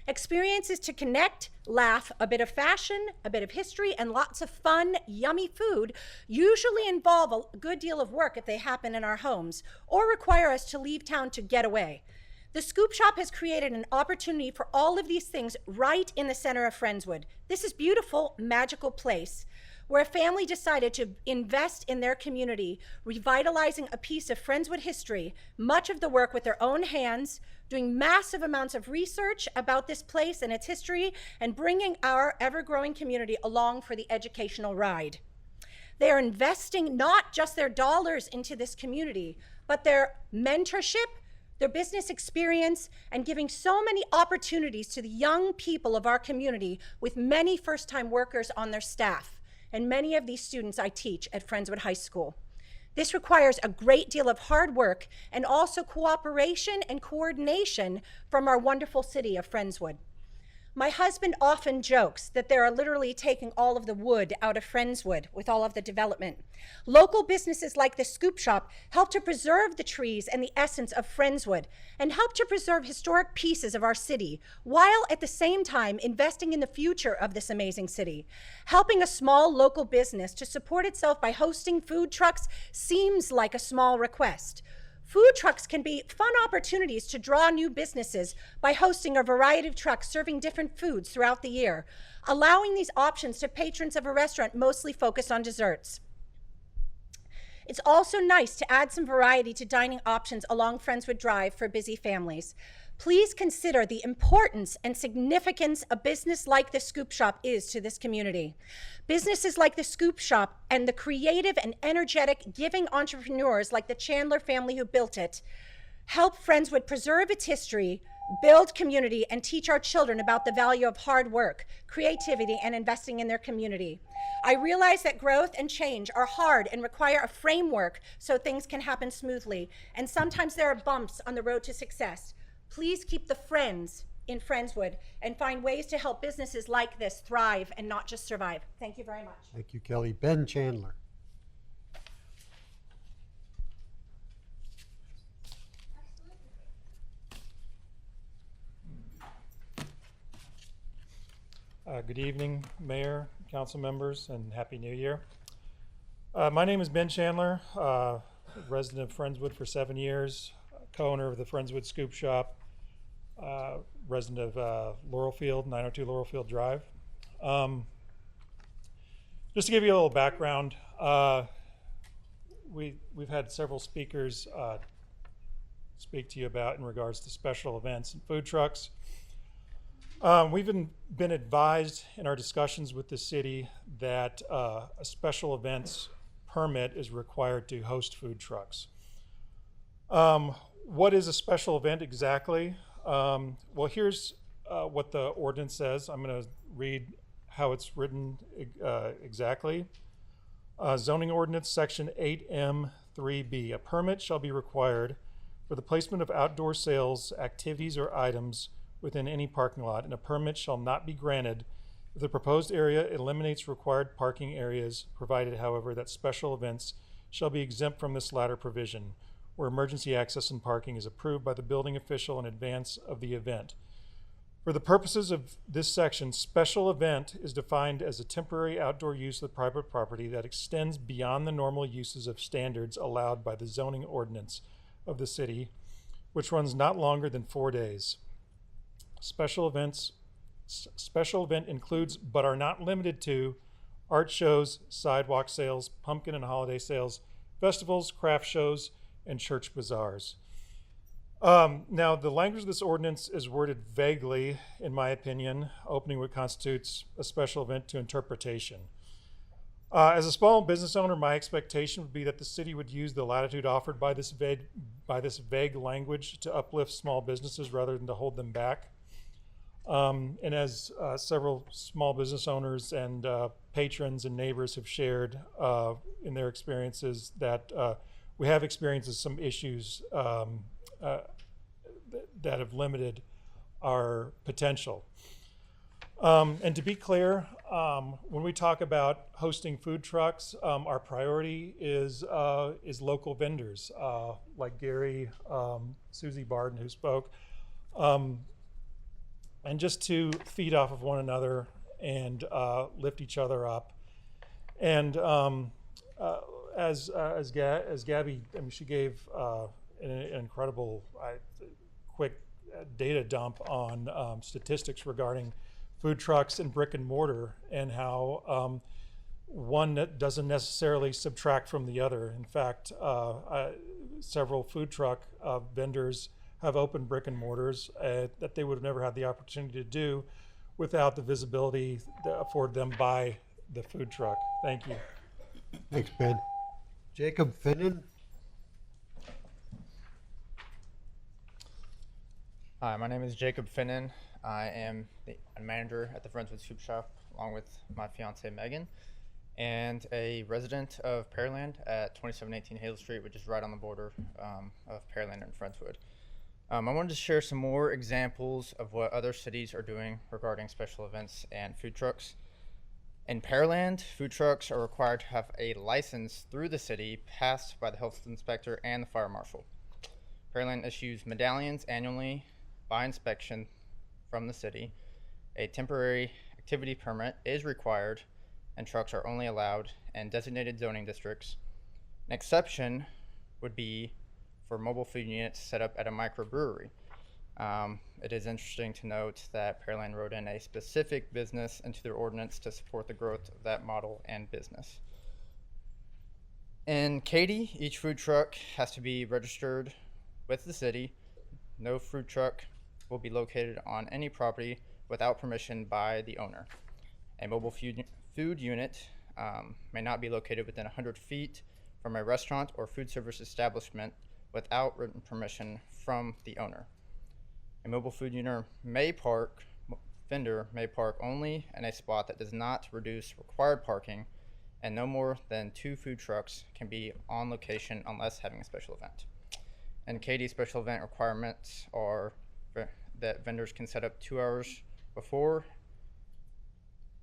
Experiences to connect, laugh, a bit of fashion, a bit of history, and lots of fun, yummy food usually involve a good deal of work if they happen in our homes or require us to leave town to get away. The Scoop Shop has created an opportunity for all of these things right in the center of Friendswood. This is beautiful, magical place where a family decided to invest in their community, revitalizing a piece of Friendswood history, much of the work with their own hands, doing massive amounts of research about this place and its history, and bringing our ever-growing community along for the educational ride. They are investing not just their dollars into this community, but their mentorship, their business experience, and giving so many opportunities to the young people of our community with many first-time workers on their staff. And many of these students I teach at Friendswood High School. This requires a great deal of hard work and also cooperation and coordination from our wonderful city of Friendswood. My husband often jokes that they are literally taking all of the wood out of Friendswood with all of the development. Local businesses like the Scoop Shop help to preserve the trees and the essence of Friendswood and help to preserve historic pieces of our city, while at the same time investing in the future of this amazing city. Helping a small local business to support itself by hosting food trucks seems like a small request. Food trucks can be fun opportunities to draw new businesses by hosting a variety of trucks serving different foods throughout the year, allowing these options to patrons of a restaurant mostly focused on desserts. It's also nice to add some variety to dining options along Friendswood Drive for busy families. Please consider the importance and significance a business like the Scoop Shop is to this community. Businesses like the Scoop Shop and the creative and energetic giving entrepreneurs like the Chandler family who built it help Friendswood preserve its history, build community, and teach our children about the value of hard work, creativity, and investing in their community. I realize that growth and change are hard and require a framework so things can happen smoothly, and sometimes there are bumps on the road to success. Please keep the friends in Friendswood and find ways to help businesses like this thrive and not just survive. Thank you very much. Thank you, Kelly. Ben Chandler. Good evening, Mayor, Council members, and Happy New Year. My name is Ben Chandler, resident of Friendswood for 7 years, co-owner of the Friendswood Scoop Shop, resident of Laurelfield, 902 Laurelfield Drive. Just to give you a little background, we've had several speakers speak to you about in regards to special events and food trucks. We've been advised in our discussions with the city that a special events permit is required to host food trucks. What is a special event exactly? Well, here's what the ordinance says. I'm going to read how it's written exactly. Zoning ordinance section 8M3B. A permit shall be required for the placement of outdoor sales, activities, or items within any parking lot, and a permit shall not be granted if the proposed area eliminates required parking areas, provided, however, that special events shall be exempt from this latter provision, where emergency access and parking is approved by the building official in advance of the event. For the purposes of this section, special event is defined as a temporary outdoor use of private property that extends beyond the normal uses of standards allowed by the zoning ordinance of the city, which runs not longer than 4 days. Special event includes, but are not limited to, art shows, sidewalk sales, pumpkin and holiday sales, festivals, craft shows, and church bazaars. Now, the language of this ordinance is worded vaguely, in my opinion, opening what constitutes a special event to interpretation. As a small business owner, my expectation would be that the city would use the latitude offered by this vague language to uplift small businesses rather than to hold them back. And as several small business owners and patrons and neighbors have shared in their experiences, that we have experienced some issues that have limited our potential. And to be clear, when we talk about hosting food trucks, our priority is local vendors, like Gary, Susie Barden, who spoke, and just to feed off of one another and lift each other up. And as Gabby, I mean, she gave an incredible, quick data dump on statistics regarding food trucks and brick and mortar, and how one that doesn't necessarily subtract from the other. In fact, several food truck vendors have opened brick and mortars that they would have never had the opportunity to do without the visibility afforded them by the food truck. Thank you. Thanks, Ben. Jacob Finnan. Hi, my name is Jacob Finnan. I am the manager at the Friendswood Scoop Shop, along with my fiance Megan, and a resident of Pearland at 2718 Hale Street, which is right on the border of Pearland and Friendswood. I wanted to share some more examples of what other cities are doing regarding special events and food trucks. In Pearland, food trucks are required to have a license through the city passed by the health inspector and the fire marshal. Pearland issues medallions annually by inspection from the city. A temporary activity permit is required, and trucks are only allowed in designated zoning districts. An exception would be for mobile food units set up at a microbrewery. It is interesting to note that Pearland wrote in a specific business into their ordinance to support the growth of that model and business. In Katy, each food truck has to be registered with the city. No food truck will be located on any property without permission by the owner. A mobile food unit may not be located within 100 feet from a restaurant or food service establishment without written permission from the owner. A mobile food vendor may park only in a spot that does not reduce required parking, and no more than 2 food trucks can be on location unless having a special event. And Katy special event requirements are that vendors can set up 2 hours before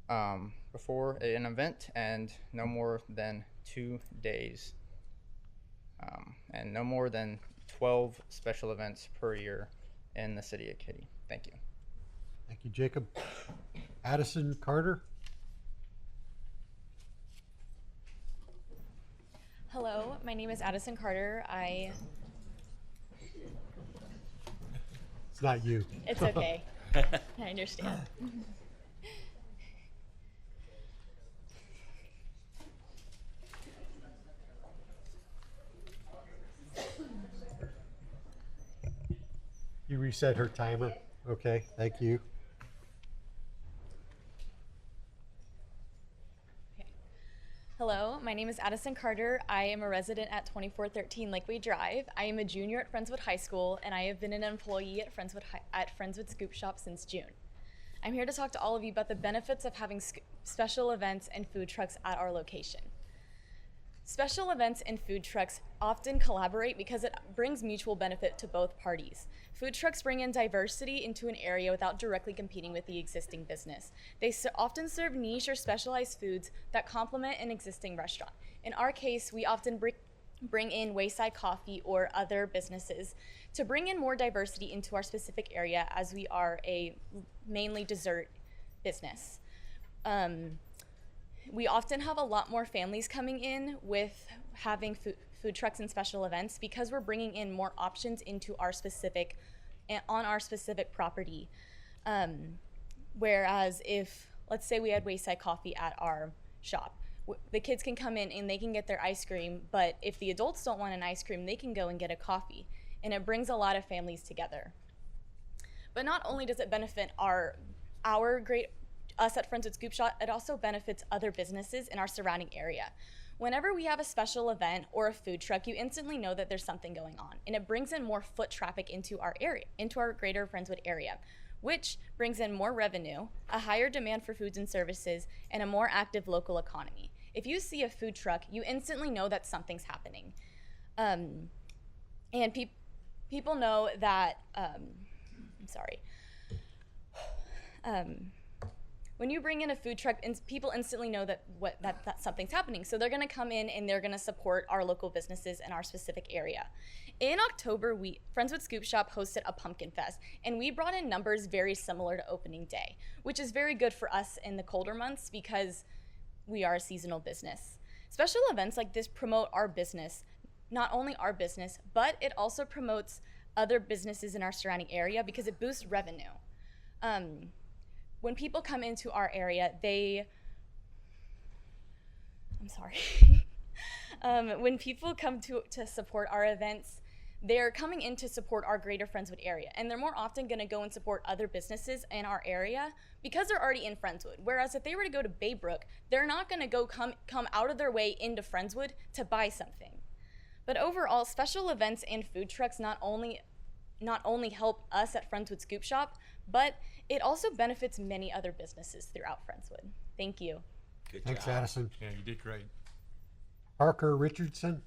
an event, and no more than 2 days, and no more than 12 special events per year in the city of Katy. Thank you. Thank you, Jacob. Addison Carter. Hello, my name is Addison Carter. It's not you. It's okay. I understand. You reset her timer. Okay, thank you. Hello, my name is Addison Carter. I am a resident at 2413 Lakeway Drive. I am a junior at Friendswood High School, and I have been an employee at Friendswood Scoop Shop since June. I'm here to talk to all of you about the benefits of having special events and food trucks at our location. Special events and food trucks often collaborate because it brings mutual benefit to both parties. Food trucks bring in diversity into an area without directly competing with the existing business. They often serve niche or specialized foods that complement an existing restaurant. In our case, we often bring in Wayside Coffee or other businesses to bring in more diversity into our specific area, as we are a mainly dessert business. We often have a lot more families coming in with having food trucks and special events because we're bringing in more options into our specific property. Whereas if, let's say we had Wayside Coffee at our shop, the kids can come in and they can get their ice cream, but if the adults don't want an ice cream, they can go and get a coffee. and it brings a lot of families together. But not only does it benefit us at Friendswood Scoop Shop, it also benefits other businesses in our surrounding area. Whenever we have a special event or a food truck, you instantly know that there's something going on, and it brings in more foot traffic into our area, into our greater Friendswood area, which brings in more revenue, a higher demand for foods and services, and a more active local economy. If you see a food truck, you instantly know that something's happening. And people know that, when you bring in a food truck, people instantly know that something's happening. So they're gonna come in and they're gonna support our local businesses in our specific area. In October, Friendswood Scoop Shop hosted a pumpkin fest, and we brought in numbers very similar to opening day, which is very good for us in the colder months because we are a seasonal business. Special events like this promote our business, not only our business, but it also promotes other businesses in our surrounding area because it boosts revenue. When people come into our area, when people come to support our events, they're coming in to support our greater Friendswood area, and they're more often gonna go and support other businesses in our area because they're already in Friendswood. Whereas if they were to go to Baybrook, they're not gonna come out of their way into Friendswood to buy something. But overall, special events and food trucks not only help us at Friendswood Scoop Shop, but it also benefits many other businesses throughout Friendswood. Thank you. Good Thanks, job. Addison. Yeah, you did great. Parker Richardson.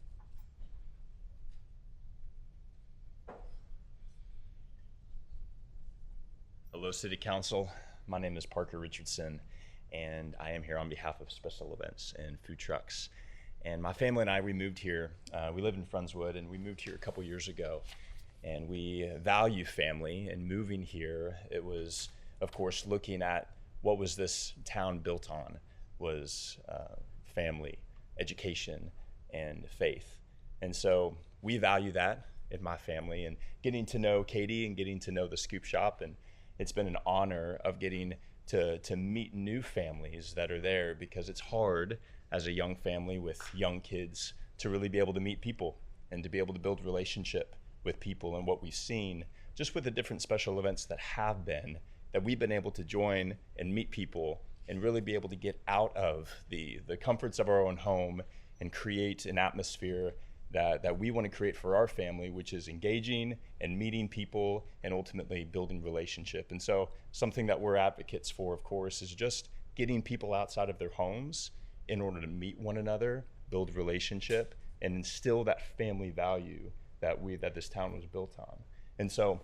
Hello, City Council. My name is Parker Richardson, and I am here on behalf of special events and food trucks. And my family and I, we moved here. We live in Friendswood, and we moved here a couple years ago. And we value family, and moving here, it was, of course, looking at what was this town built on was family, education, and faith. And so we value that in my family, and getting to know Katie and getting to know the Scoop Shop, and it's been an honor of getting to meet new families that are there, because it's hard as a young family with young kids to really be able to meet people and to be able to build relationship with people. And what we've seen just with the different special events that have been, that we've been able to join and meet people and really be able to get out of the comforts of our own home and create an atmosphere that we want to create for our family, which is engaging and meeting people and ultimately building relationship. And so something that we're advocates for, of course, is just getting people outside of their homes in order to meet one another, build relationship, and instill that family value that this town was built on. And so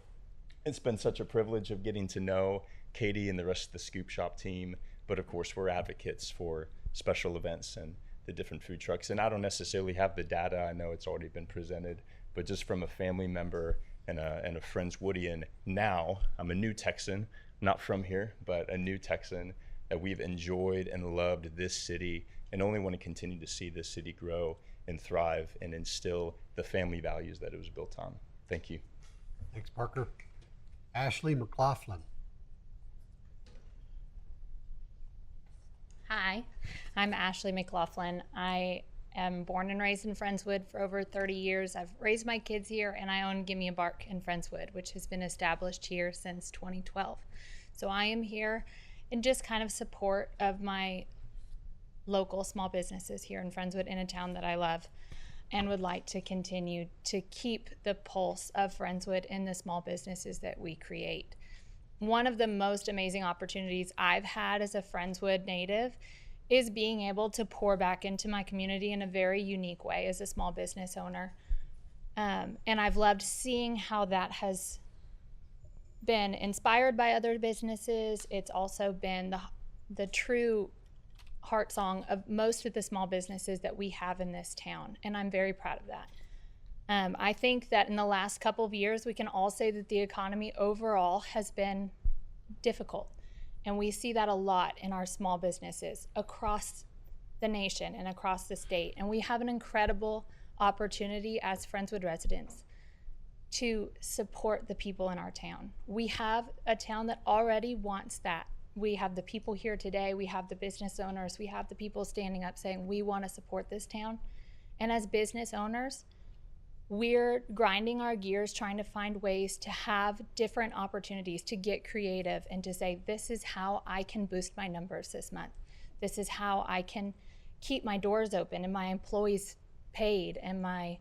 it's been such a privilege of getting to know Katie and the rest of the Scoop Shop team, but of course we're advocates for special events and the different food trucks. And I don't necessarily have the data, I know it's already been presented, but just from a family member and a Friendswoodian now, I'm a new Texan, not from here, but a new Texan, that we've enjoyed and loved this city and only want to continue to see this city grow and thrive and instill the family values that it was built on. Thank you. Thanks, Parker. Ashley McLaughlin. Hi, I'm Ashley McLaughlin. I am born and raised in Friendswood for over 30 years. I've raised my kids here, and I own Gimme a Bark in Friendswood, which has been established here since 2012. So I am here in just kind of support of my local small businesses here in Friendswood, in a town that I love, and would like to continue to keep the pulse of Friendswood in the small businesses that we create. One of the most amazing opportunities I've had as a Friendswood native is being able to pour back into my community in a very unique way as a small business owner. And I've loved seeing how that has been inspired by other businesses. It's also been the true heart song of most of the small businesses that we have in this town, and I'm very proud of that. I think that in the last couple of years, we can all say that the economy overall has been difficult, and we see that a lot in our small businesses across the nation and across the state, and we have an incredible opportunity as Friendswood residents to support the people in our town. We have a town that already wants that. We have the people here today, we have the business owners, we have the people standing up saying we want to support this town. And as business owners, we're grinding our gears trying to find ways to have different opportunities to get creative and to say, this is how I can boost my numbers this month. This is how I can keep my doors open and my employees paid and my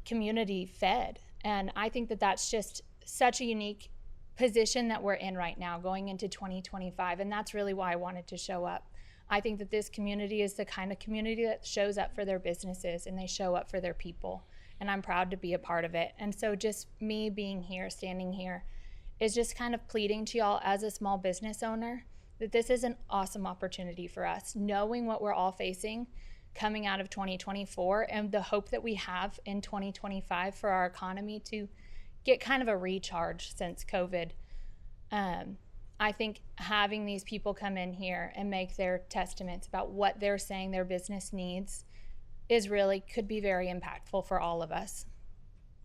community fed. And I think that that's just such a unique position that we're in right now going into 2025. And that's really why I wanted to show up. I think that this community is the kind of community that shows up for their businesses and they show up for their people. And I'm proud to be a part of it. And so just me being here, standing here, is just kind of pleading to y'all as a small business owner that this is an awesome opportunity for us, knowing what we're all facing coming out of 2024 and the hope that we have in 2025 for our economy to get kind of a recharge since COVID. I think having these people come in here and make their testaments about what they're saying their business needs could be very impactful for all of us.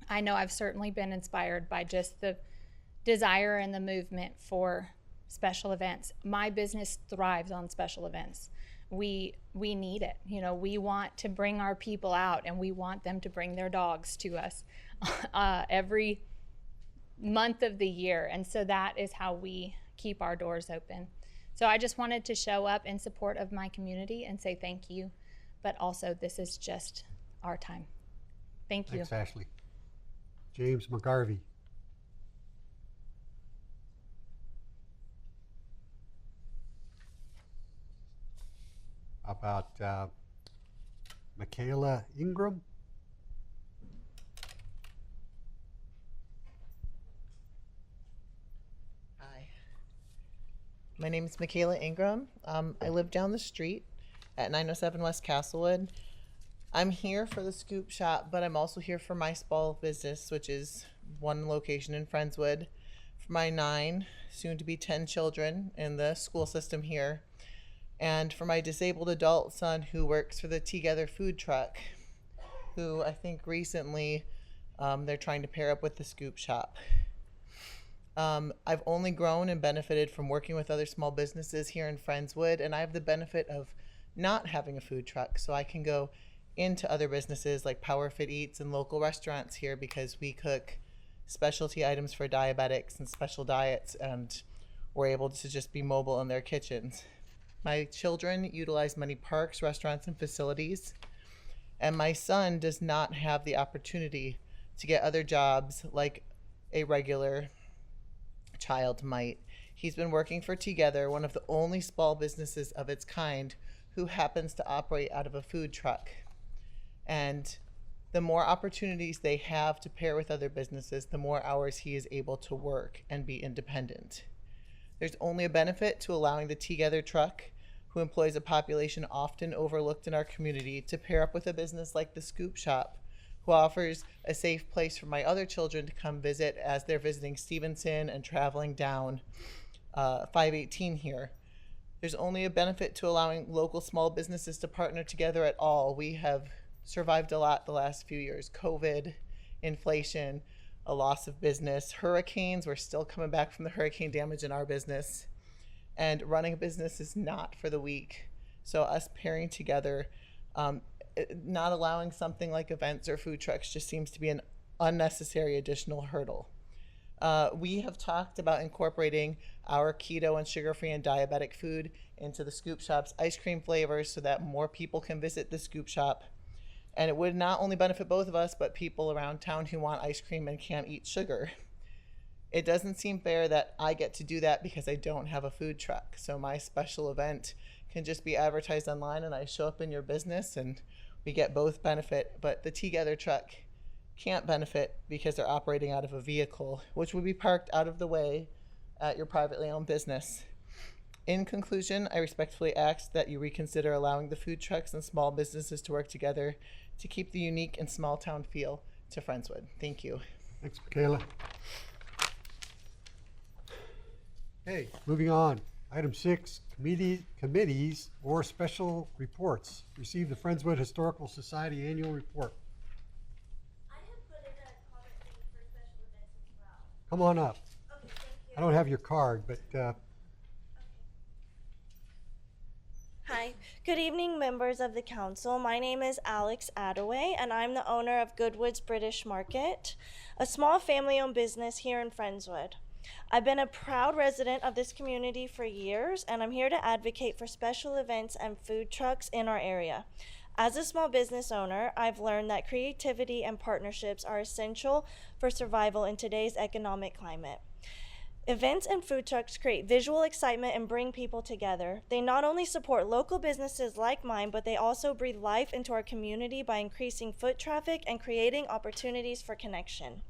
I know I've certainly been inspired by just the desire and the movement for special events. My business thrives on special events. We need it. We want to bring our people out and we want them to bring their dogs to us every month of the year. And so that is how we keep our doors open. So I just wanted to show up in support of my community and say thank you, but also this is just our time. Thank you. Thanks, Ashley. James McGarvey. How about Michaela Ingram? Hi. My name is Michaela Ingram. I live down the street at 907 West Castlewood. I'm here for the Scoop Shop, but I'm also here for my small business, which is one location in Friendswood, for my 9, soon to be 10 children in the school system here, and for my disabled adult son who works for the Together food truck, who I think recently they're trying to pair up with the Scoop Shop. I've only grown and benefited from working with other small businesses here in Friendswood, and I have the benefit of not having a food truck, so I can go into other businesses like Power Fit Eats and local restaurants here because we cook specialty items for diabetics and special diets, and we're able to just be mobile in their kitchens. My children utilize many parks, restaurants, and facilities, and my son does not have the opportunity to get other jobs like a regular child might. He's been working for Together, one of the only small businesses of its kind who happens to operate out of a food truck. And the more opportunities they have to pair with other businesses, the more hours he is able to work and be independent. There's only a benefit to allowing the Together truck, who employs a population often overlooked in our community, to pair up with a business like the Scoop Shop, who offers a safe place for my other children to come visit as they're visiting Stevenson and traveling down 518 here. There's only a benefit to allowing local small businesses to partner together at all. We have survived a lot the last few years. COVID, inflation, a loss of business, hurricanes. We're still coming back from the hurricane damage in our business. And running a business is not for the weak. So us pairing together, not allowing something like events or food trucks just seems to be an unnecessary additional hurdle. We have talked about incorporating our keto and sugar-free and diabetic food into the Scoop Shop's ice cream flavors so that more people can visit the Scoop Shop. And it would not only benefit both of us, but people around town who want ice cream and can't eat sugar. It doesn't seem fair that I get to do that because I don't have a food truck. So my special event can just be advertised online and I show up in your business and we get both benefit. But the Together truck can't benefit because they're operating out of a vehicle, which would be parked out of the way at your privately owned business. In conclusion, I respectfully ask that you reconsider allowing the food trucks and small businesses to work together to keep the unique and small town feel to Friendswood. Thank you. Thanks, Michaela. Okay, moving on. Item 6, committees or special reports. Receive the Friendswood Historical Society Annual Report. I have put in a comment thing for special events as well. Come on up. Okay, thank you. I don't have your card, but Hi, Good evening, members of the council. My name is Alex Attaway, and I'm the owner of Goodwood's British Market, a small family-owned business here in Friendswood. I've been a proud resident of this community for years, and I'm here to advocate for special events and food trucks in our area. As a small business owner, I've learned that creativity and partnerships are essential for survival in today's economic climate. Events and food trucks create visual excitement and bring people together. They not only support local businesses like mine, but they also breathe life into our community by increasing foot traffic and creating opportunities for connection.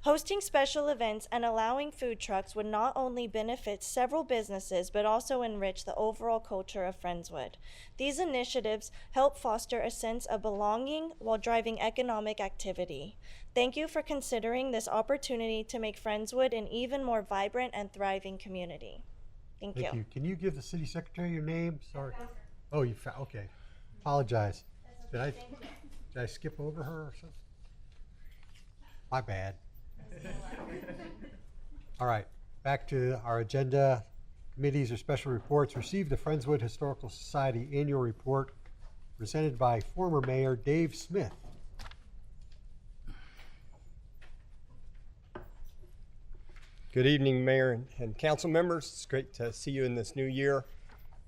Hosting special events and allowing food trucks would not only benefit several businesses, but also enrich the overall culture of Friendswood. These initiatives help foster a sense of belonging while driving economic activity. Thank you for considering this opportunity to make Friendswood an even more vibrant and thriving community. Thank you. Can you give the city secretary your name? Sorry. Oh, you found, okay. Apologize. Did I skip over her or something? My bad. All right, back to our agenda. Committees or special reports. Receive the Friendswood Historical Society annual report presented by former Mayor Dave Smith. Good evening, Mayor and council members. It's great to see you in this new year.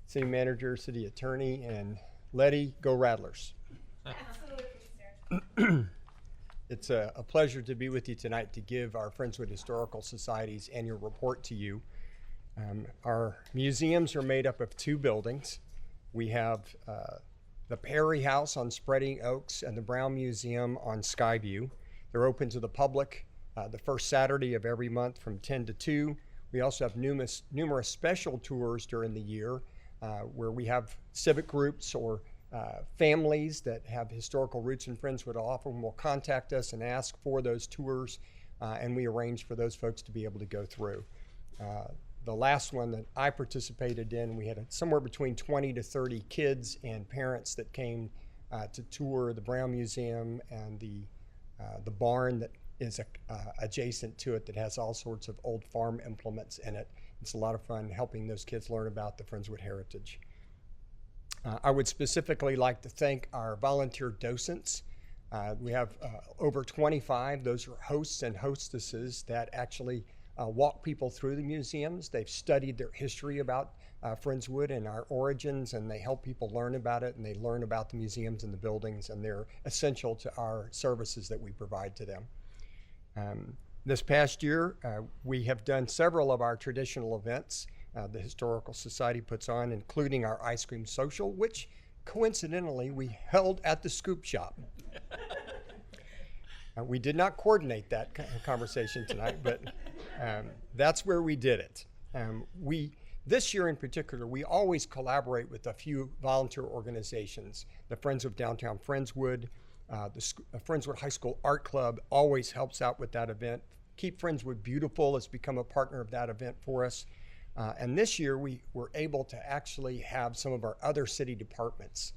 City Manager, City Attorney, and Letty, go Rattlers. It's a pleasure to be with you tonight to give our Friendswood Historical Society's annual report to you. Our museums are made up of two buildings. We have the Perry House on Spreading Oaks and the Brown Museum on Skyview. They're open to the public the first Saturday of every month from 10 to 2. We also have numerous special tours during the year where we have civic groups or families that have historical roots in Friendswood often will contact us and ask for those tours, and we arrange for those folks to be able to go through. The last one that I participated in, we had somewhere between 20 to 30 kids and parents that came to tour the Brown Museum and the barn that is adjacent to it that has all sorts of old farm implements in it. It's a lot of fun helping those kids learn about the Friendswood heritage. I would specifically like to thank our volunteer docents. We have over 25. Those are hosts and hostesses that actually walk people through the museums. They've studied their history about Friendswood and our origins, and they help people learn about it, and they learn about the museums and the buildings, and they're essential to our services that we provide to them. This past year, we have done several of our traditional events the Historical Society puts on, including our ice cream social, which coincidentally we held at the Scoop Shop. We did not coordinate that conversation tonight, but that's where we did it. This year in particular, we always collaborate with a few volunteer organizations. The Friends of Downtown Friendswood, the Friendswood High School Art Club always helps out with that event. Keep Friendswood Beautiful has become a partner of that event for us. And this year we were able to actually have some of our other city departments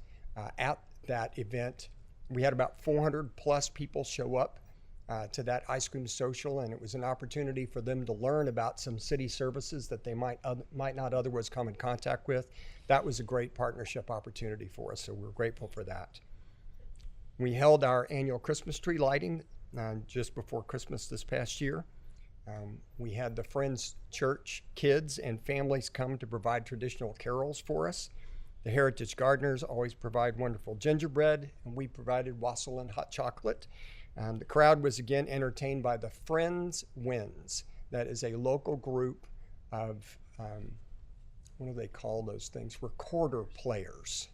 at that event. We had about 400 plus people show up to that ice cream social, and it was an opportunity for them to learn about some city services that they might not otherwise come in contact with. That was a great partnership opportunity for us, so we're grateful for that. We held our annual Christmas tree lighting just before Christmas this past year. We had the Friends Church kids and families come to provide traditional carols for us. The Heritage Gardeners always provide wonderful gingerbread, and we provided wassail and hot chocolate. The crowd was again entertained by the Friends Winds. That is a local group of, what do they call those things? Recorder players.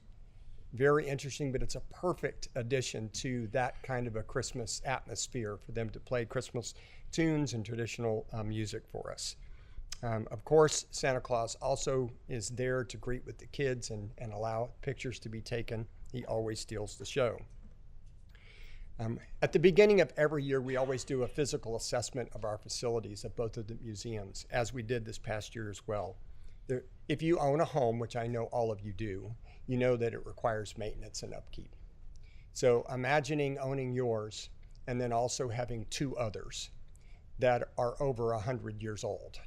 Very interesting, but it's a perfect addition to that kind of a Christmas atmosphere for them to play Christmas tunes and traditional music for us. Of course, Santa Claus also is there to greet with the kids and allow pictures to be taken. He always steals the show. At the beginning of every year, we always do a physical assessment of our facilities at both of the museums, as we did this past year as well. If you own a home, which I know all of you do, you know that it requires maintenance and upkeep. So imagining owning yours and then also having two others that are over 100 years old.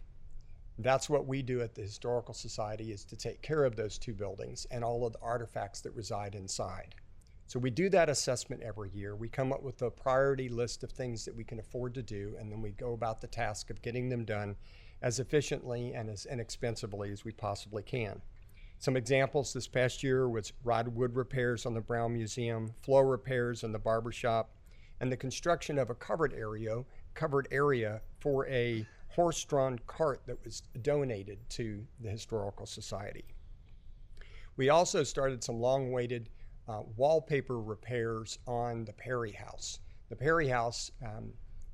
That's what we do at the Historical Society, is to take care of those two buildings and all of the artifacts that reside inside. So we do that assessment every year. We come up with a priority list of things that we can afford to do, and then we go about the task of getting them done as efficiently and as inexpensively as we possibly can. Some examples this past year was rod wood repairs on the Brown Museum, floor repairs in the barber shop, and the construction of a covered area for a horse-drawn cart that was donated to the Historical Society. We also started some long-awaited wallpaper repairs on the Perry House. The Perry House,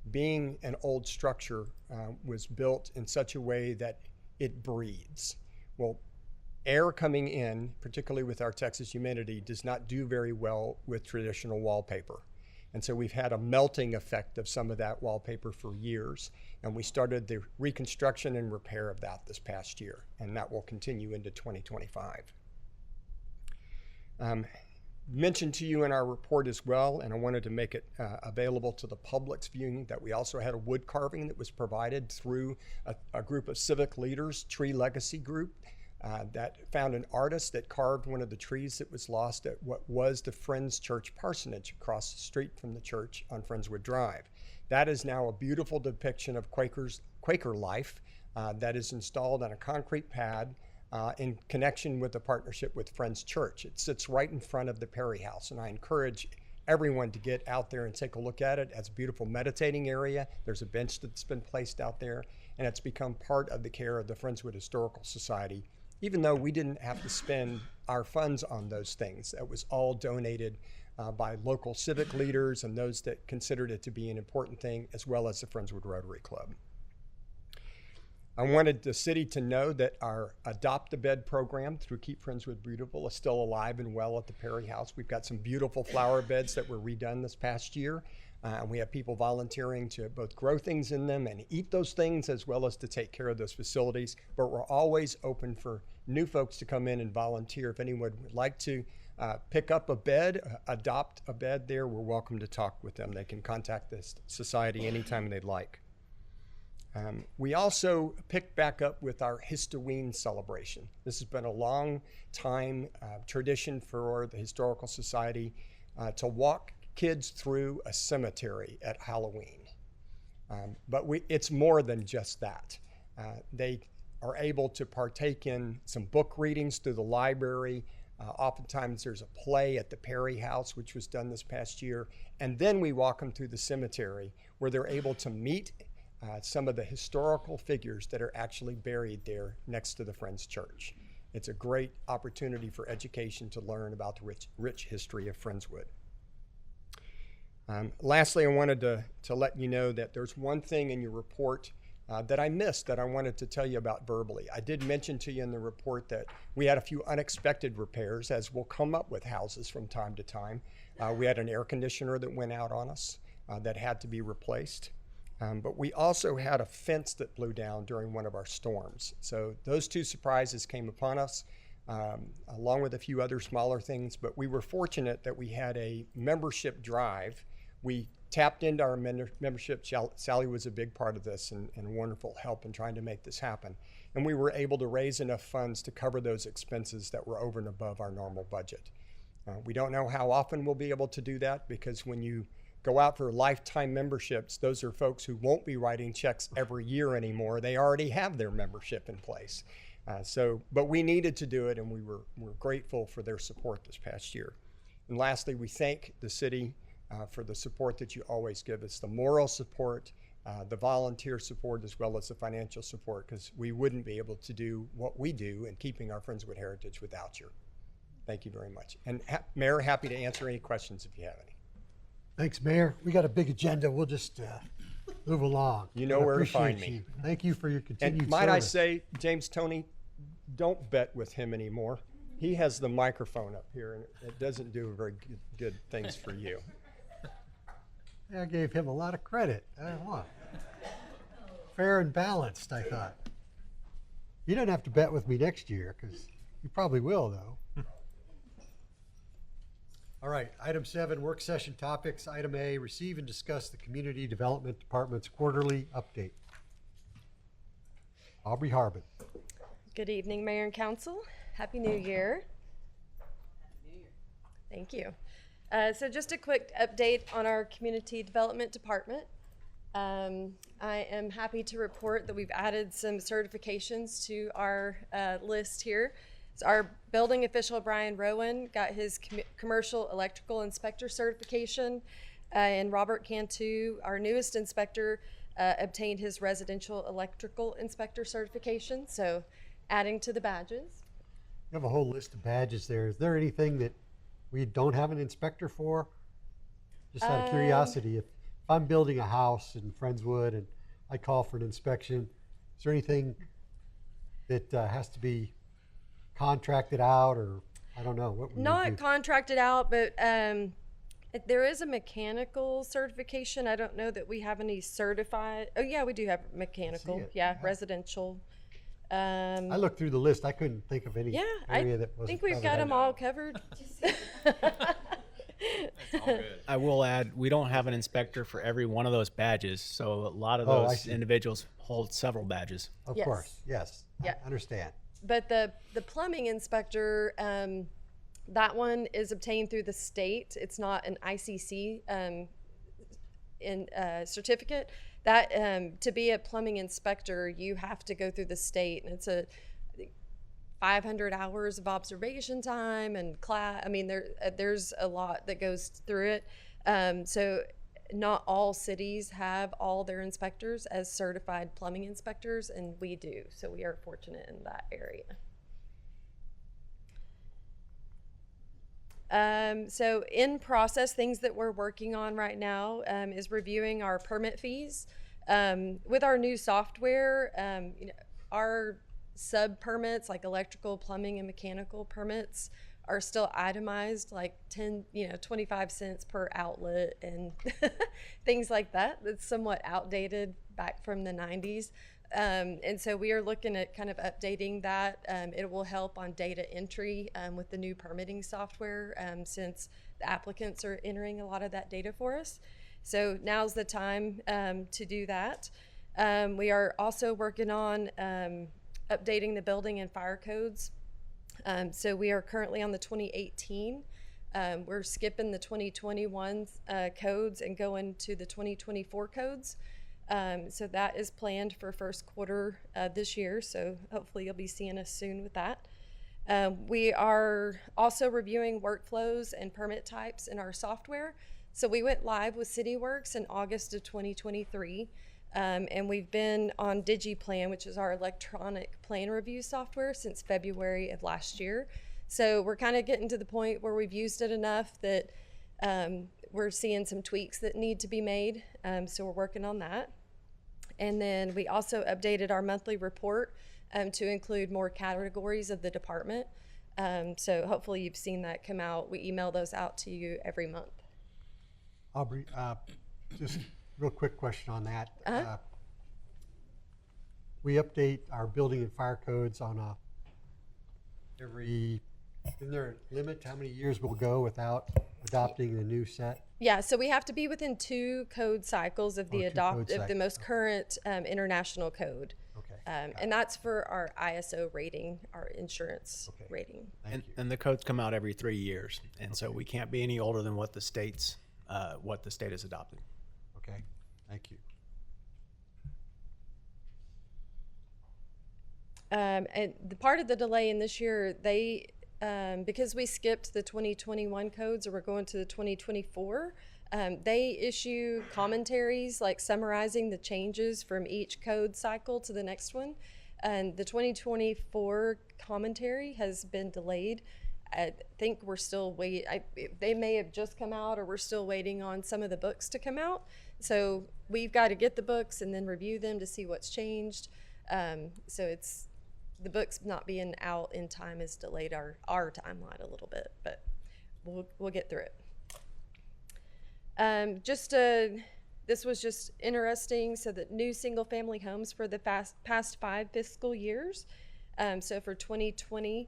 being an old structure, was built in such a way that it breathes. Well, air coming in, particularly with our Texas humidity, does not do very well with traditional wallpaper. And so we've had a melting effect of some of that wallpaper for years, and we started the reconstruction and repair of that this past year, and that will continue into 2025. Mentioned to you in our report as well, and I wanted to make it available to the public's viewing, that we also had a wood carving that was provided through a group of civic leaders, Tree Legacy Group, that found an artist that carved one of the trees that was lost at what was the Friends Church parsonage across the street from the church on Friendswood Drive. That is now a beautiful depiction of Quaker life that is installed on a concrete pad in connection with a partnership with Friends Church. It sits right in front of the Perry House, and I encourage everyone to get out there and take a look at it. It's a beautiful meditating area. There's a bench that's been placed out there, and it's become part of the care of the Friendswood Historical Society, even though we didn't have to spend our funds on those things. It was all donated by local civic leaders and those that considered it to be an important thing, as well as the Friendswood Rotary Club. I wanted the city to know that our Adopt-A-Bed program through Keep Friendswood Beautiful is still alive and well at the Perry House. We've got some beautiful flower beds that were redone this past year. We have people volunteering to both grow things in them and eat those things, as well as to take care of those facilities. But we're always open for new folks to come in and volunteer. If anyone would like to pick up a bed, adopt a bed there, we're welcome to talk with them. They can contact the society anytime they'd like. We also picked back up with our Histoween celebration. This has been a long time tradition for the Historical Society to walk kids through a cemetery at Halloween. But it's more than just that. They are able to partake in some book readings through the library. Oftentimes there's a play at the Perry House, which was done this past year. And then we walk them through the cemetery, where they're able to meet some of the historical figures that are actually buried there next to the Friends Church. It's a great opportunity for education to learn about the rich history of Friendswood. Lastly, I wanted to let you know that there's one thing in your report that I missed that I wanted to tell you about verbally. I did mention to you in the report that we had a few unexpected repairs, as will come up with houses from time to time. We had an air conditioner that went out on us that had to be replaced. But we also had a fence that blew down during one of our storms. So those two surprises came upon us, along with a few other smaller things. But we were fortunate that we had a membership drive. We tapped into our membership. Sally was a big part of this and wonderful help in trying to make this happen. And we were able to raise enough funds to cover those expenses that were over and above our normal budget. We don't know how often we'll be able to do that, because when you go out for lifetime memberships, those are folks who won't be writing checks every year anymore. They already have their membership in place. But we needed to do it, and we're grateful for their support this past year. And lastly, we thank the city for the support that you always give us, the moral support, the volunteer support, as well as the financial support, because we wouldn't be able to do what we do in keeping our Friendswood heritage without you. Thank you very much. And Mayor, happy to answer any questions if you have any. Thanks, Mayor. We got a big agenda. We'll just move along. You know where to find me. You. Thank you for your continued and might I service. say, James Toney, don't bet with him anymore. He has the microphone up here, and it doesn't do very good things for you. I gave him a lot of credit. Fair and balanced, I thought. You don't have to bet with me next year, because you probably will, though. All right, item 7, work session topics. Item A, receive and discuss the Community Development Department's quarterly update. Aubrey Harbin. Good evening, Mayor and Council. Happy New Year. Thank you. So just a quick update on our Community Development Department. I am happy to report that we've added some certifications to our list here. So our building official, Brian Rowan, got his commercial electrical inspector certification, and Robert Cantu, our newest inspector, obtained his residential electrical inspector certification. So adding to the badges. You have a whole list of badges there. Is there anything that we don't have an inspector for? Just out of curiosity, if I'm building a house in Friendswood and I call for an inspection, is there anything that has to be contracted out, or I don't know what? Not contracted out, but there is a mechanical certification. I don't know that we have any certified. Oh yeah, we do have mechanical. Yeah, residential. I looked through the list. I couldn't think of any area that wasn't. I think we've got them all covered. I will add, we don't have an inspector for every one of those badges, so a lot of those individuals hold several badges. Of course, yes. Yeah. I understand. But the plumbing inspector, that one is obtained through the state. It's not an ICC certificate. That to be a plumbing inspector, you have to go through the state, and it's 500 hours of observation time and class. I mean, there's a lot that goes through it. So not all cities have all their inspectors as certified plumbing inspectors, and we do. So we are fortunate in that area. So in process, things that we're working on right now is reviewing our permit fees. With our new software, our sub permits like electrical, plumbing, and mechanical permits are still itemized, like 25 cents per outlet and things like that. That's somewhat outdated back from the 90s. And so we are looking at kind of updating that. It will help on data entry with the new permitting software, since the applicants are entering a lot of that data for us. So now's the time to do that. We are also working on updating the building and fire codes. So we are currently on the 2018. We're skipping the 2021 codes and going to the 2024 codes. So that is planned for first quarter this year. So hopefully you'll be seeing us soon with that. We are also reviewing workflows and permit types in our software. So we went live with CityWorks in August of 2023. And we've been on DigiPlan, which is our electronic plan review software, since February of last year. So we're kind of getting to the point where we've used it enough that we're seeing some tweaks that need to be made. So we're working on that. And then we also updated our monthly report to include more categories of the department. So hopefully you've seen that come out. We email those out to you every month. Aubrey, just real quick question on that. We update our building and fire codes on isn't there a limit to how many years we'll go without adopting the new set? Yeah, so we have to be within 2 code cycles of the the most current international code. Okay. And that's for our ISO rating, our insurance rating. And the codes come out every 3 years, and so we can't be any older than what the state has adopted. Okay, thank you. And the part of the delay in this year, because we skipped the 2021 codes and we're going to the 2024, they issue commentaries like summarizing the changes from each code cycle to the next one. And the 2024 commentary has been delayed. I think we're still waiting. They may have just come out, or we're still waiting on some of the books to come out. So we've got to get the books and then review them to see what's changed. So the books not being out in time has delayed our timeline a little bit, but we'll get through it. This was just interesting. So the new single family homes for the past 5 fiscal years. So for 2020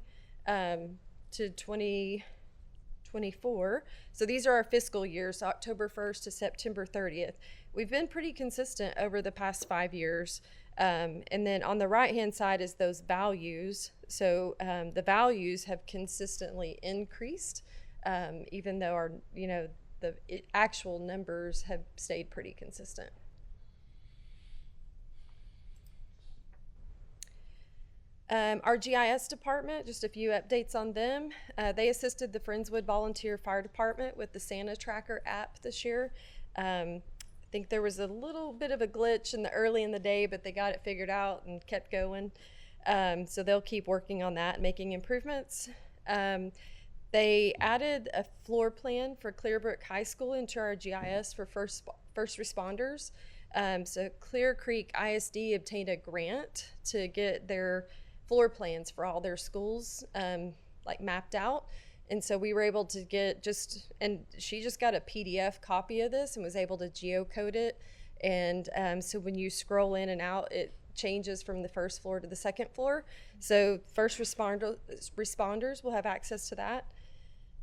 to 2024. So these are our fiscal years, October 1st to September 30th. We've been pretty consistent over the past 5 years. And then on the right-hand side is those values. So the values have consistently increased, even though our, the actual numbers have stayed pretty consistent. Our GIS department, just a few updates on them. They assisted the Friendswood Volunteer Fire Department with the Santa Tracker app this year. I think there was a little bit of a glitch early in the day, but they got it figured out and kept going. So they'll keep working on that, making improvements. They added a floor plan for Clearbrook High School into our GIS for first responders. So Clear Creek ISD obtained a grant to get their floor plans for all their schools like mapped out. And so we were able to get and she just got a PDF copy of this and was able to geocode it. And so when you scroll in and out, it changes from the first floor to the second floor. So first responders will have access to that.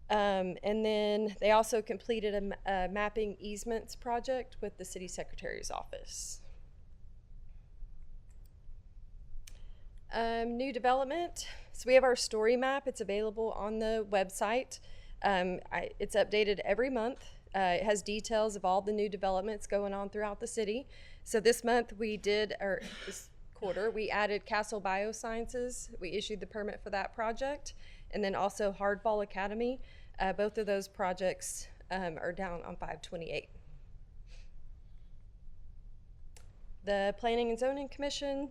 And then they also completed a mapping easements project with the city secretary's office. New development. So we have our story map. It's available on the website. It's updated every month. It has details of all the new developments going on throughout the city. So this month this quarter, we added Castle Biosciences. We issued the permit for that project. And then also Hardball Academy. Both of those projects are down on 528. The Planning and Zoning Commission,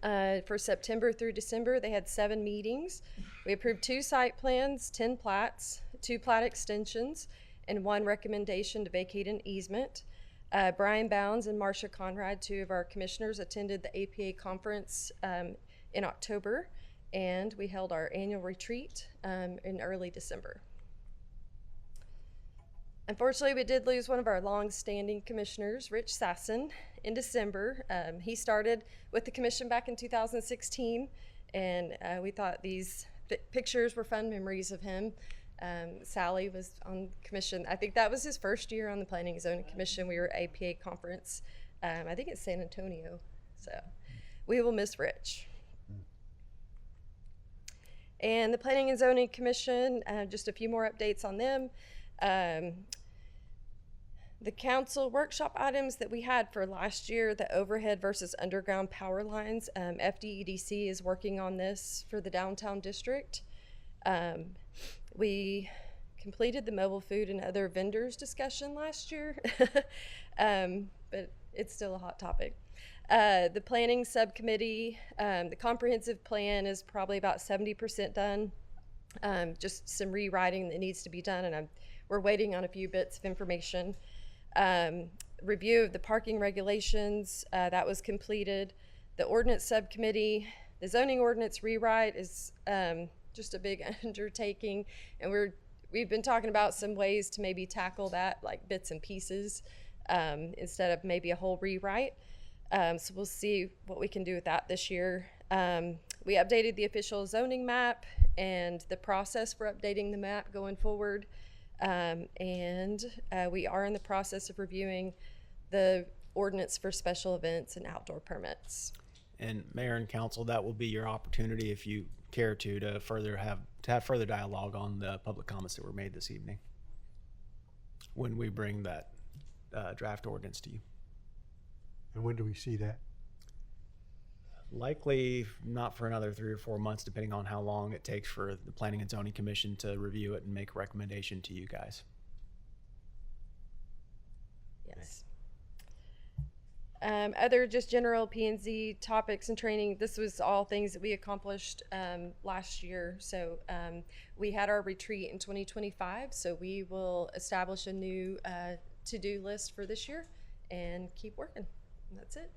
for September through December, they had 7 meetings. We approved 2 site plans, 10 plats, 2 plat extensions, and 1 recommendation to vacate an easement. Brian Bounds and Marcia Conrad, 2 of our commissioners, attended the APA conference in October, and we held our annual retreat in early December. Unfortunately, we did lose one of our long-standing commissioners, Rich Sasson, in December. He started with the commission back in 2016, and we thought these pictures were fun memories of him. Sally was on commission. I think that was his first year on the Planning and Zoning Commission. We were at APA conference. I think it's San Antonio. So we will miss Rich. And the Planning and Zoning Commission, just a few more updates on them. The council workshop items that we had for last year, the overhead versus underground power lines, FDEDC is working on this for the downtown district. We completed the mobile food and other vendors discussion last year, but it's still a hot topic. The planning subcommittee, the comprehensive plan is probably about 70% done. Just some rewriting that needs to be done, and we're waiting on a few bits of information. Review of the parking regulations, that was completed. The ordinance subcommittee, the zoning ordinance rewrite is just a big undertaking, and we've been talking about some ways to maybe tackle that, like bits and pieces, instead of maybe a whole rewrite. So we'll see what we can do with that this year. We updated the official zoning map and the process for updating the map going forward. And we are in the process of reviewing the ordinance for special events and outdoor permits. And Mayor and Council, that will be your opportunity, if you care to have further dialogue on the public comments that were made this evening when we bring that draft ordinance to you. And when do we see that? Likely not for another 3 or 4 months, depending on how long it takes for the Planning and Zoning Commission to review it and make a recommendation to you guys. Yes. Other just general P&Z topics and training, this was all things that we accomplished last year. So we had our retreat in 2025, so we will establish a new to-do list for this year and keep working. And that's it.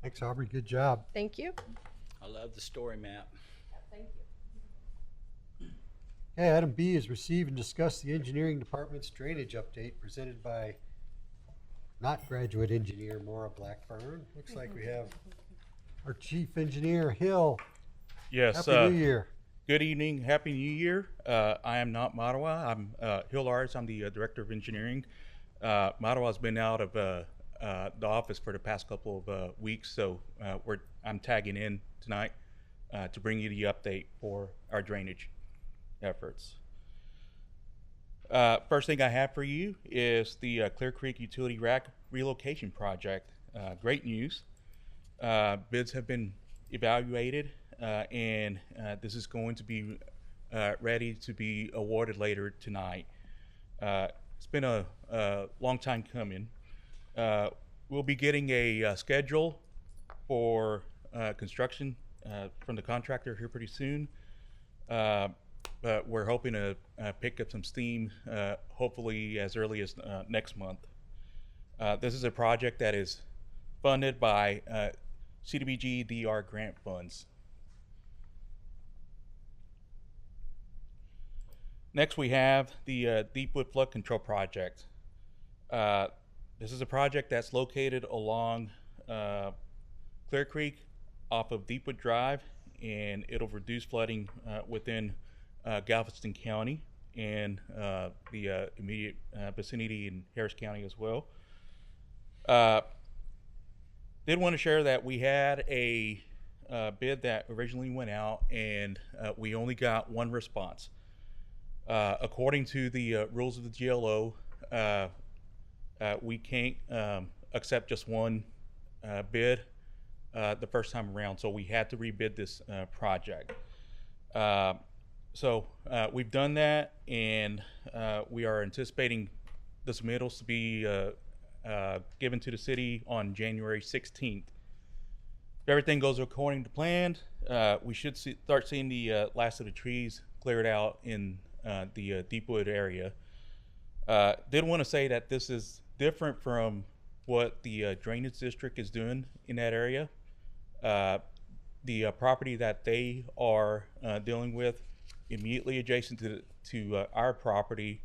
Thanks, Aubrey. Good job. Thank you. I love the story map. Thank you. Okay, item B is receive and discuss the engineering department's drainage update presented by not graduate engineer Maura Blackburn. Looks like we have our chief engineer Hill. Yes. Happy New Year. Good evening. Happy New Year. I am not Madawa. I'm Hill Ars. I'm the director of engineering. Madawa's been out of the office for the past couple of weeks, so I'm tagging in tonight to bring you the update for our drainage efforts. First thing I have for you is the Clear Creek Utility Rack relocation project. Great news. Bids have been evaluated, and this is going to be ready to be awarded later tonight. It's been a long time coming. We'll be getting a schedule for construction from the contractor here pretty soon. But we're hoping to pick up some steam hopefully as early as next month. This is a project that is funded by CDBG DR grant funds. Next, we have the Deepwood Flood Control Project. This is a project that's located along Clear Creek off of Deepwood Drive, and it'll reduce flooding within Galveston County and the immediate vicinity in Harris County as well. Did want to share that we had a bid that originally went out, and we only got one response. According to the rules of the GLO, we can't accept just one bid the first time around, so we had to rebid this project. So we've done that, and we are anticipating the submittals to be given to the city on January 16th. If everything goes according to plan, we should start seeing the last of the trees cleared out in the Deepwood area. Did want to say that this is different from what the drainage district is doing in that area. The property that they are dealing with immediately adjacent to our property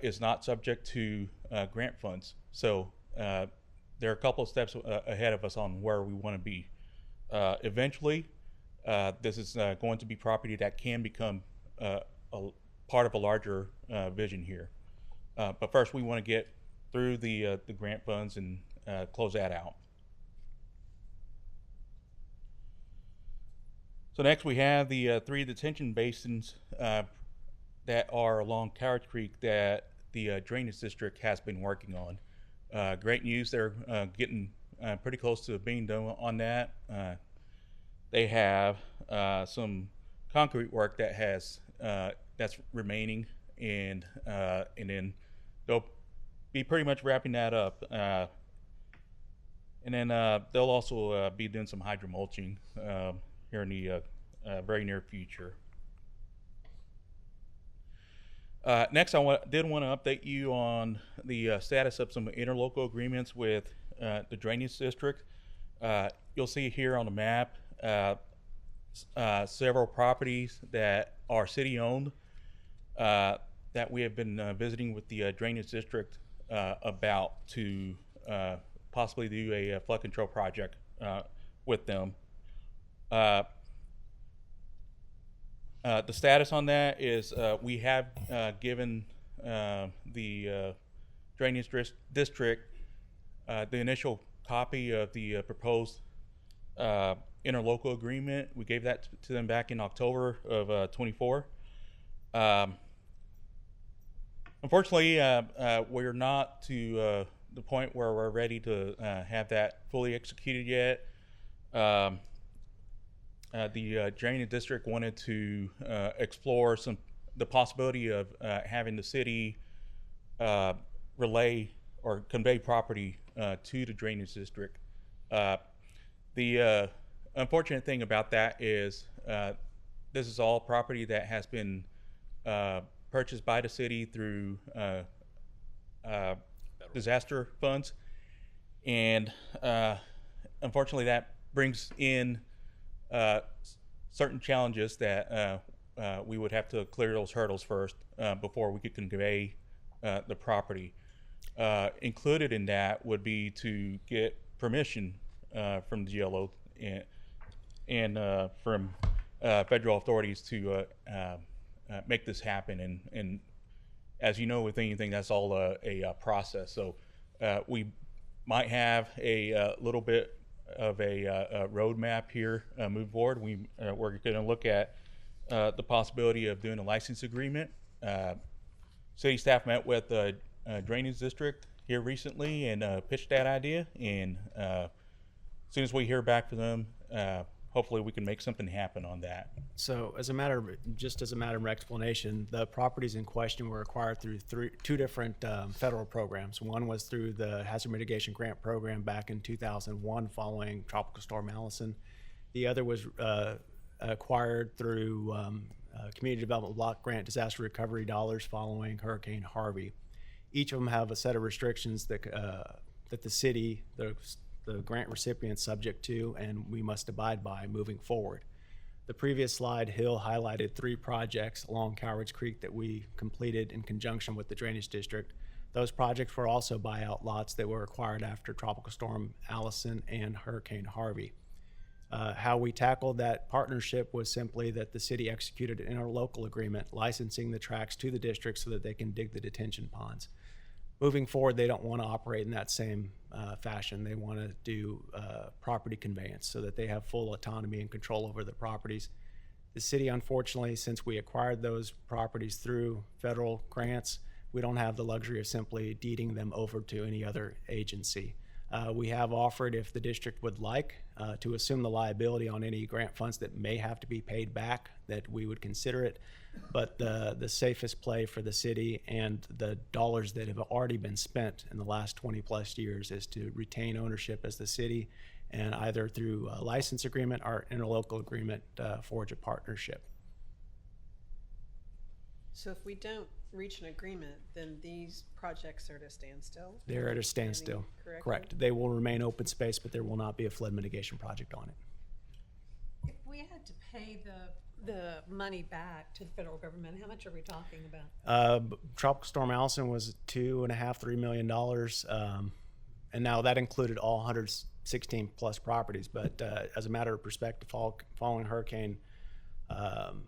is not subject to grant funds. So there are a couple of steps ahead of us on where we want to be. Eventually, this is going to be property that can become a part of a larger vision here. But first, we want to get through the grant funds and close that out. So next, we have the 3 detention basins that are along Carriage Creek that the drainage district has been working on. Great news, they're getting pretty close to being done on that. They have some concrete work that has that's remaining, and then they'll be pretty much wrapping that up. And then they'll also be doing some hydromulching here in the very near future. Next, I did want to update you on the status of some interlocal agreements with the drainage district. You'll see here on the map several properties that are city-owned that we have been visiting with the drainage district about to possibly do a flood control project with them. The status on that is we have given the drainage district the initial copy of the proposed interlocal agreement. We gave that to them back in October of 24. Unfortunately, we're not to the point where we're ready to have that fully executed yet. The drainage district wanted to explore the possibility of having the city relay or convey property to the drainage district. The unfortunate thing about that is this is all property that has been purchased by the city through disaster funds, and unfortunately that brings in certain challenges that we would have to clear those hurdles first before we could convey the property. Included in that would be to get permission from the GLO and from federal authorities to make this happen. And as you know, with anything, that's all a process. So we might have a little bit of a roadmap here move forward. We're going to look at the possibility of doing a license agreement. City staff met with the drainage district here recently and pitched that idea. And as soon as we hear back from them, hopefully we can make something happen on that. So as a matter of explanation, the properties in question were acquired through two different federal programs. One was through the Hazard Mitigation Grant Program back in 2001 following Tropical Storm Allison. The other was acquired through Community Development Block Grant Disaster Recovery dollars following Hurricane Harvey. Each of them have a set of restrictions that the city, the grant recipient's subject to, and we must abide by moving forward. The previous slide, Hill highlighted 3 projects along Cowridge Creek that we completed in conjunction with the Drainage District. Those projects were also buyout lots that were acquired after Tropical Storm Allison and Hurricane Harvey. How we tackled that partnership was simply that the city executed an interlocal agreement licensing the tracks to the district so that they can dig the detention ponds. Moving forward, they don't want to operate in that same fashion. They want to do property conveyance so that they have full autonomy and control over the properties. The city, unfortunately, since we acquired those properties through federal grants, we don't have the luxury of simply deeding them over to any other agency. We have offered, if the district would like, to assume the liability on any grant funds that may have to be paid back, that we would consider it. But the safest play for the city and the dollars that have already been spent in the last 20 plus years is to retain ownership as the city, and either through a license agreement or interlocal agreement forge a partnership. So if we don't reach an agreement, then these projects are at a standstill? They're at a standstill. Correct. They will remain open space, but there will not be a flood mitigation project on it. If we had to pay the money back to the federal government, how much are we talking about? Tropical Storm Allison was $2.5–3 million, and now that included all 116 plus properties. But as a matter of perspective, following Hurricane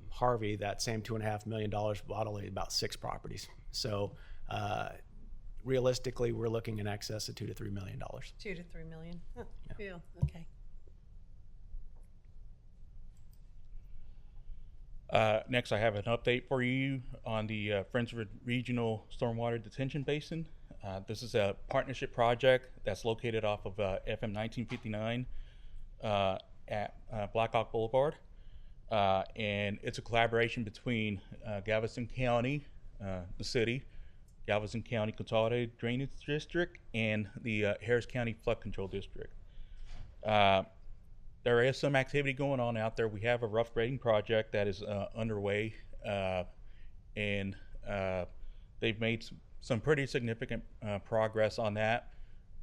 Harvey, that same $2.5 million bought only about 6 properties. So realistically, we're looking in excess of $2 to $3 million. $2 to $3 million. Huh. Yeah. Okay. Next, I have an update for you on the Friendswood Regional Stormwater Detention Basin. This is a partnership project that's located off of FM 1959 at Blackhawk Boulevard. And it's a collaboration between Galveston County, the city, Galveston County Consolidated Drainage District, and the Harris County Flood Control District. There is some activity going on out there. We have a rough grading project that is underway, and they've made some pretty significant progress on that.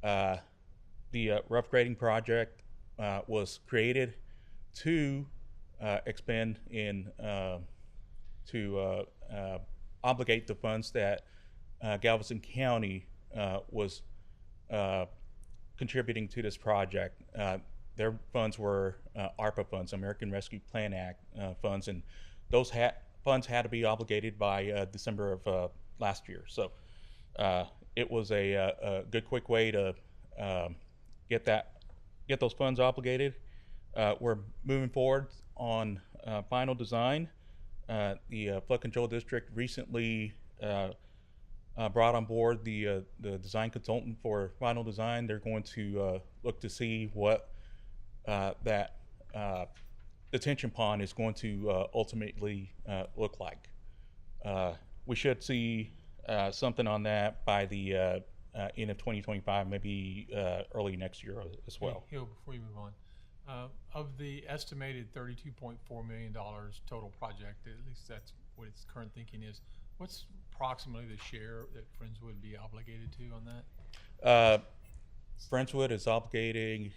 The rough grading project was created to expend in to obligate the funds that Galveston County was contributing to this project. Their funds were ARPA funds, American Rescue Plan Act funds, and those funds had to be obligated by December of last year. So it was a good, quick way to get those funds obligated. We're moving forward on final design. The Flood Control District recently brought on board the design consultant for final design. They're going to look to see what that detention pond is going to ultimately look like. We should see something on that by the end of 2025, maybe early next year as well. Hey, Hill, before you move on, of the estimated $32.4 million total project, at least that's what its current thinking is, what's approximately the share that Friendswood would be obligated to on that? Friendswood is obligating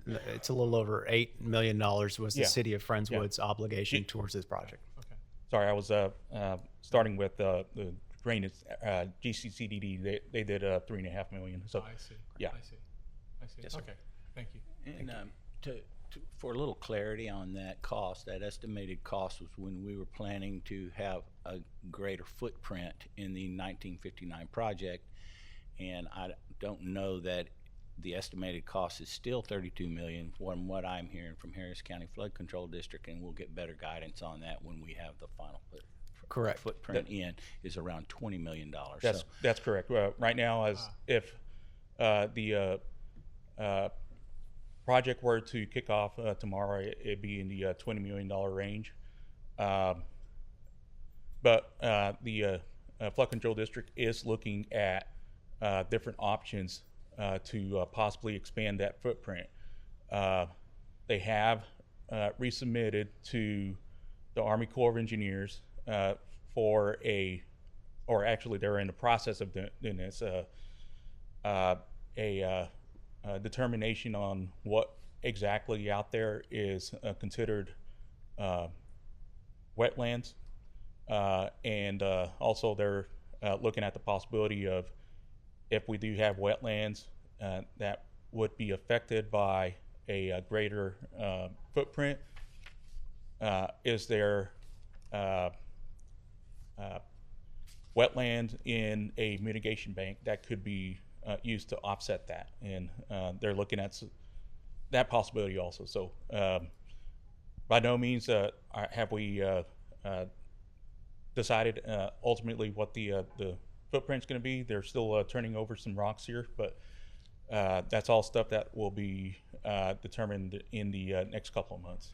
it's a little over $8 million was the city of Friendswood's obligation towards this project. Okay. Sorry, I was starting with the drainage GCCDD. They did $3.5 million. So I see. Yeah. I see. Yes, okay. Thank you. And for a little clarity on that cost, that estimated cost was when we were planning to have a greater footprint in the 1959 project. and I don't know that the estimated cost is still $32 million from what I'm hearing from Harris County Flood Control District, and we'll get better guidance on that when we have the final Correct. footprint is around $20 million. That's correct. Right now, if the project were to kick off tomorrow, it'd be in the $20 million range. But the Flood Control District is looking at different options to possibly expand that footprint. They have resubmitted to the Army Corps of Engineers for or actually they're in the process of doing this, determination on what exactly out there is considered wetlands, and also they're looking at the possibility of, if we do have wetlands that would be affected by a greater footprint, is there wetland in a mitigation bank that could be used to offset that, and they're looking at that possibility also. So by no means have we decided ultimately what the footprint's going to be. They're still turning over some rocks here, but that's all stuff that will be determined in the next couple of months.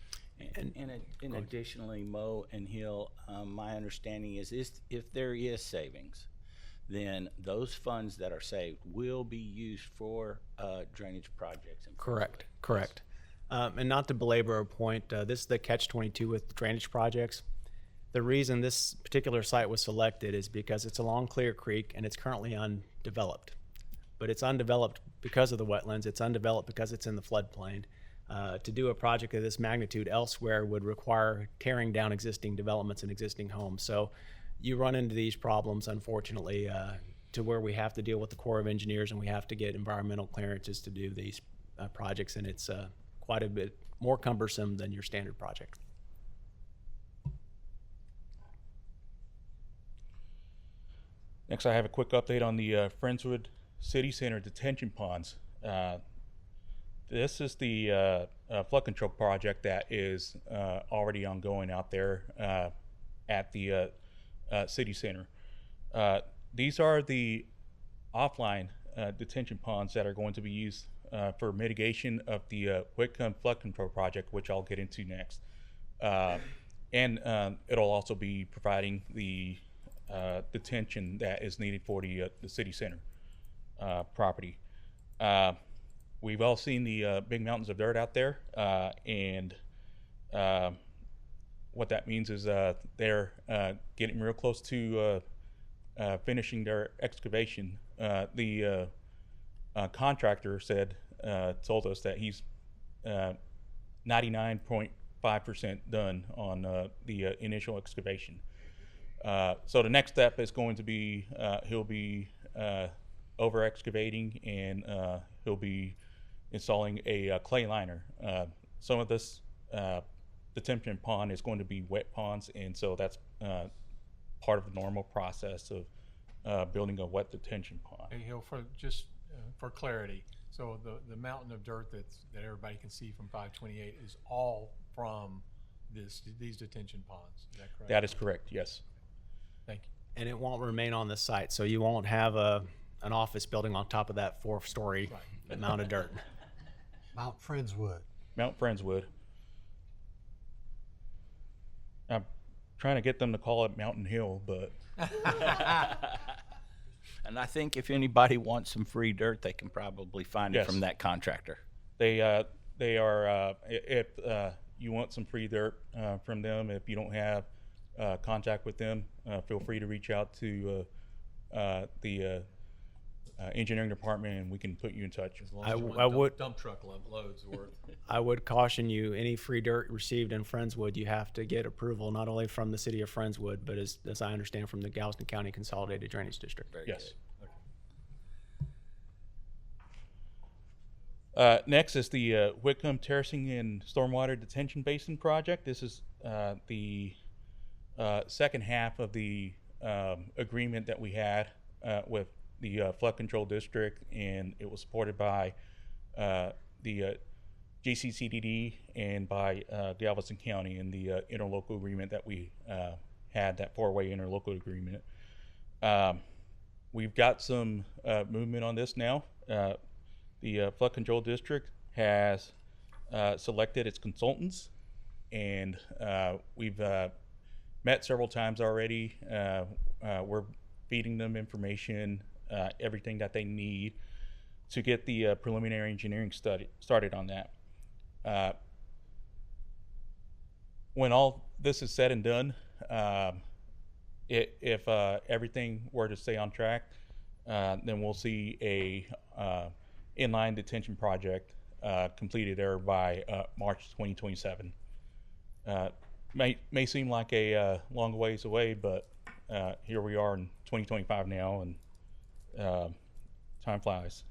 And additionally, Mo and Hill, my understanding is if there is savings, then those funds that are saved will be used for drainage projects. Correct. And not to belabor a point, this is the catch-22 with drainage projects. The reason this particular site was selected is because it's along Clear Creek and it's currently undeveloped. But it's undeveloped because of the wetlands. It's undeveloped because it's in the floodplain. To do a project of this magnitude elsewhere would require tearing down existing developments and existing homes. So you run into these problems, unfortunately, to where we have to deal with the Corps of Engineers and we have to get environmental clearances to do these projects, and it's quite a bit more cumbersome than your standard project. Next, I have a quick update on the Friendswood City Center detention ponds. This is the flood control project that is already ongoing out there at the city center. These are the offline detention ponds that are going to be used for mitigation of the Whitcomb flood control project, which I'll get into next. And it'll also be providing the detention that is needed for the city center property. We've all seen the big mountains of dirt out there, and what that means is they're getting real close to finishing their excavation. The contractor told us that he's 99.5% done on the initial excavation. So the next step is going to be he'll be over excavating, and he'll be installing a clay liner. Some of this detention pond is going to be wet ponds, and so that's part of the normal process of building a wet detention pond. Hey, Hill, for clarity, so the mountain of dirt that everybody can see from 528 is all from these detention ponds. Is that correct? That is correct. Yes. Thank you. And it won't remain on the site, so you won't have an office building on top of that 4-story mound of dirt. Mount Friendswood. Mount Friendswood. I'm trying to get them to call it Mountain Hill, but and I think if anybody wants some free dirt, they can probably find it from that contractor. They are if you want some free dirt from them, if you don't have contact with them, feel free to reach out to the engineering department, and we can put you in touch. As long as you want dump truck loads worth. I would caution you, any free dirt received in Friendswood, you have to get approval not only from the city of Friendswood, but as I understand, from the Galveston County Consolidated Drainage District. Very yes. Good. Next is the Whitcomb Terracing and Stormwater Detention Basin project. This is the second half of the agreement that we had with the flood control district, and it was supported by the GCCDD and by Galveston County in the interlocal agreement that we had, that four-way interlocal agreement. We've got some movement on this now. The flood control district has selected its consultants, and we've met several times already. We're feeding them information, everything that they need to get the preliminary engineering study started on that. When all this is said and done, if everything were to stay on track, then we'll see a inline detention project completed there by March 2027. May seem like a long ways away, but here we are in 2025 now, and time flies.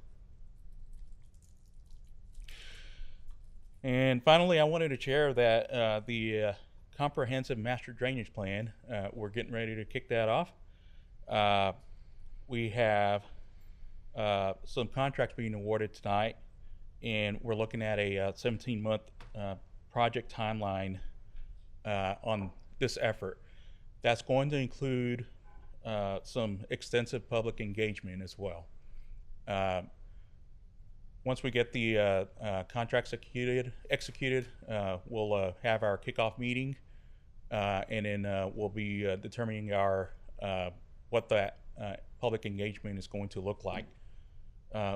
And finally, I wanted to share that the comprehensive master drainage plan, we're getting ready to kick that off. We have some contracts being awarded tonight, and we're looking at a 17-month project timeline on this effort. That's going to include some extensive public engagement as well. Once we get the contracts executed, we'll have our kickoff meeting, and then we'll be determining our what that public engagement is going to look like.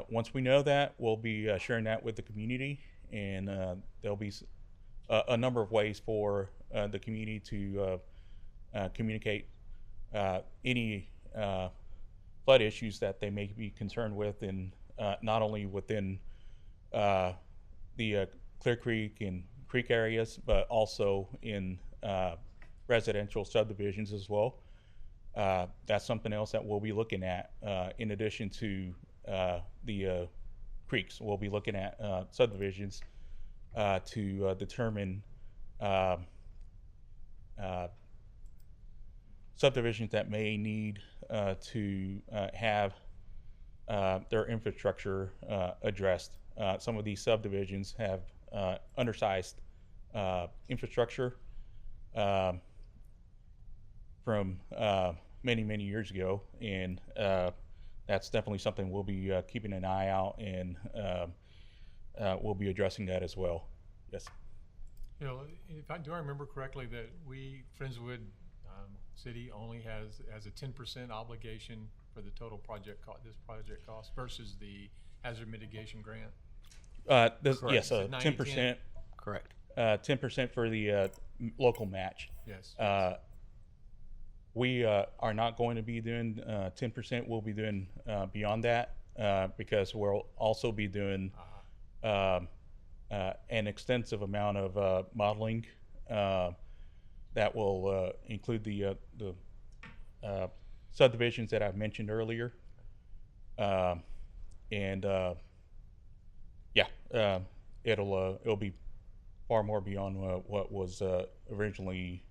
Once we know that, we'll be sharing that with the community, and there'll be a number of ways for the community to communicate any flood issues that they may be concerned with, in not only within the Clear Creek and Creek areas, but also in residential subdivisions as well. That's something else that we'll be looking at in addition to the creeks. We'll be looking at subdivisions to determine subdivisions that may need to have their infrastructure addressed. Some of these subdivisions have undersized infrastructure from many years ago, and that's definitely something we'll be keeping an eye out, and we'll be addressing that as well. Yes. You know, do I remember correctly that Friendswood City only has a 10% obligation for the total project this project cost versus the hazard mitigation grant? Yes, 10%. Correct. 10% for the local match. Yes. We are not going to be doing 10%. We'll be doing beyond that because we'll also be doing an extensive amount of modeling that will include the subdivisions that I've mentioned earlier, and it'll be far more beyond what was originally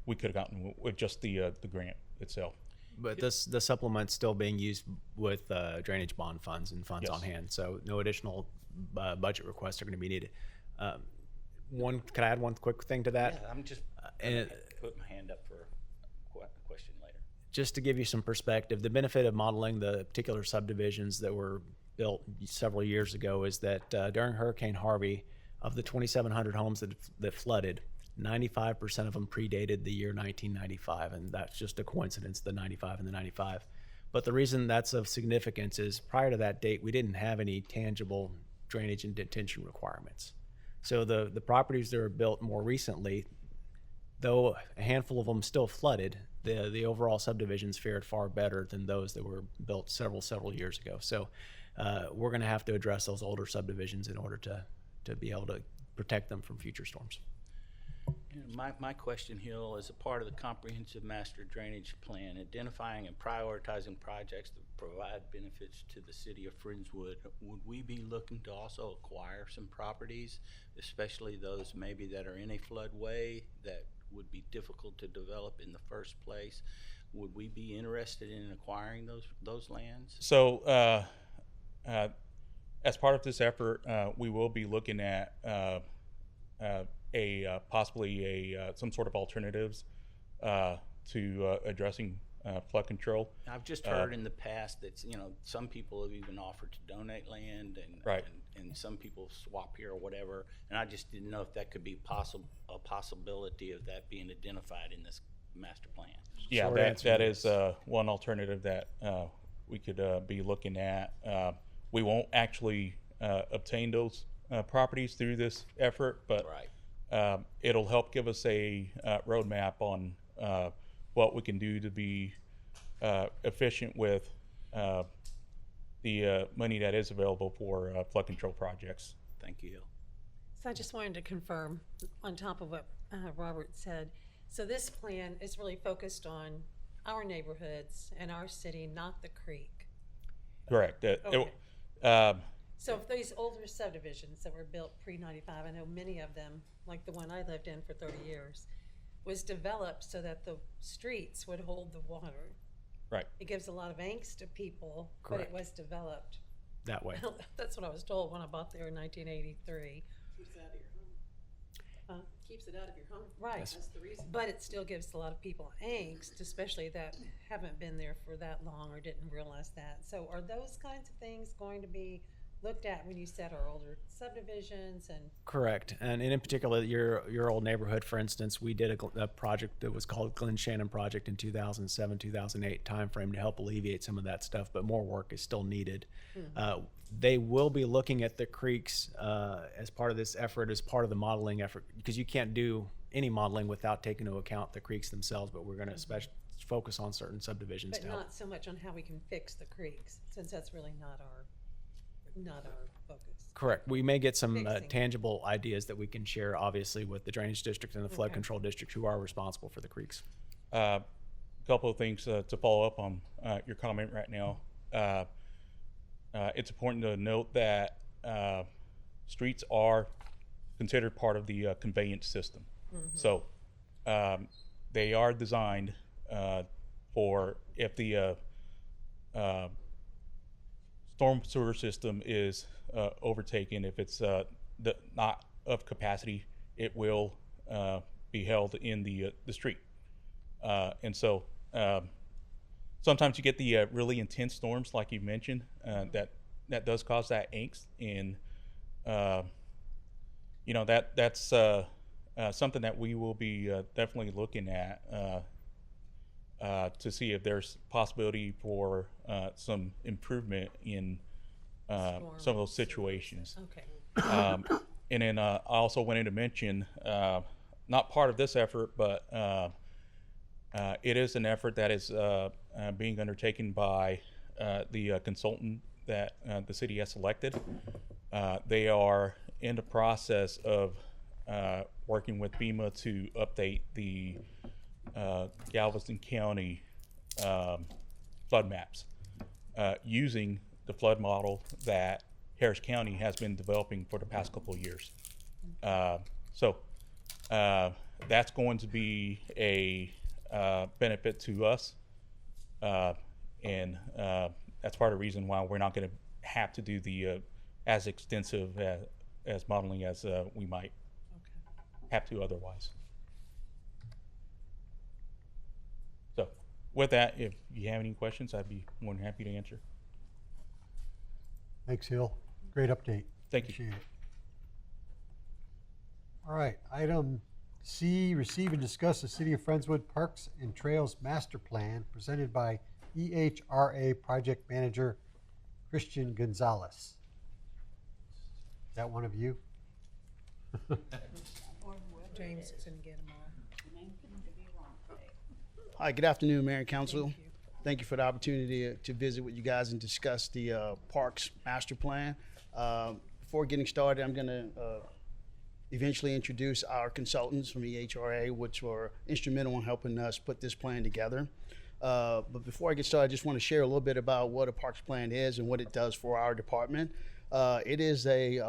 we could have gotten with just the grant itself. But the supplement's still being used with drainage bond funds and funds on hand, so no additional budget requests are going to be needed. Can I add one quick thing to that? Yeah, I'm just put my hand up for a question later. Just to give you some perspective, the benefit of modeling the particular subdivisions that were built several years ago is that during Hurricane Harvey, of the 2,700 homes that flooded, 95% of them predated the year 1995, and that's just a coincidence, the 95 and the 95. But the reason that's of significance is prior to that date, we didn't have any tangible drainage and detention requirements. So the properties that were built more recently, though a handful of them still flooded, the overall subdivisions fared far better than those that were built several years ago. So we're going to have to address those older subdivisions in order to be able to protect them from future storms. My question, Hill, is a part of the comprehensive master drainage plan, identifying and prioritizing projects that provide benefits to the city of Friendswood. Would we be looking to also acquire some properties, especially those maybe that are in a floodway that would be difficult to develop in the first place? would we be interested in acquiring those lands? So, as part of this effort, we will be looking at possibly some sort of alternatives to addressing flood control. I've just heard in the past that some people have even offered to donate land, and some people swap here or whatever. And I just didn't know if that could be a possibility of that being identified in this master plan. Yeah, that is one alternative that we could be looking at. We won't actually obtain those properties through this effort, but it'll help give us a roadmap on what we can do to be efficient with the money that is available for flood control projects. Thank you. So I just wanted to confirm on top of what Robert said. So this plan is really focused on our neighborhoods and our city, not the creek. Correct. Okay. So if these older subdivisions that were built pre-95, I know many of them, like the one I lived in for 30 years, was developed so that the streets would hold the water. Right. It gives a lot of angst to people, Correct. but it was developed that way. That's what I was told when I bought there in 1983. Keeps it out of your home. Keeps it out of your home. Right. That's the reason. But it still gives a lot of people angst, especially that haven't been there for that long or didn't realize that. So are those kinds of things going to be looked at when you set our older subdivisions and? Correct. And in particular, your old neighborhood, for instance, we did a project that was called Glen Shannon Project in 2007, 2008 timeframe to help alleviate some of that stuff, but more work is still needed. They will be looking at the creeks as part of this effort, as part of the modeling effort, because you can't do any modeling without taking into account the creeks themselves, but we're going to focus on certain subdivisions But to help. not so much on how we can fix the creeks, since that's really not our focus. Correct. We may get some Fixing. tangible ideas that we can share, obviously, with the drainage district and the flood Okay. control district, who are responsible for the creeks. A couple of things to follow up on your comment right now. It's important to note that streets are considered part of the conveyance system. So they are designed for if the storm sewer system is overtaken, if it's not of capacity, it will be held in the street. And so sometimes you get the really intense storms, like you mentioned, that does cause that angst, and that's something that we will be definitely looking at to see if there's possibility for some improvement in some of those situations. Okay. And then I also wanted to mention, not part of this effort, but it is an effort that is being undertaken by the consultant that the city has selected. They are in the process of working with FEMA to update the Galveston County flood maps using the flood model that Harris County has been developing for the past couple of years. So that's going to be a benefit to us, and that's part of the reason why we're not going to have to do the as extensive as modeling as we might have to otherwise. So with that, if you have any questions, I'd be more than happy to answer. Thanks, Hill. Great update. Thank you. Appreciate it. All right, item C, receive and discuss the City of Friendswood Parks and Trails Master Plan presented by EHRA Project Manager Christian Gonzalez. Is that one of you? James couldn't get them all. Hi, good afternoon, Mayor and Council. Thank you for the opportunity to visit with you guys and discuss the Parks Master Plan. Before getting started, I'm going to eventually introduce our consultants from EHRA, which were instrumental in helping us put this plan together. But before I get started, I just want to share a little bit about what a Parks Plan is and what it does for our department. It is a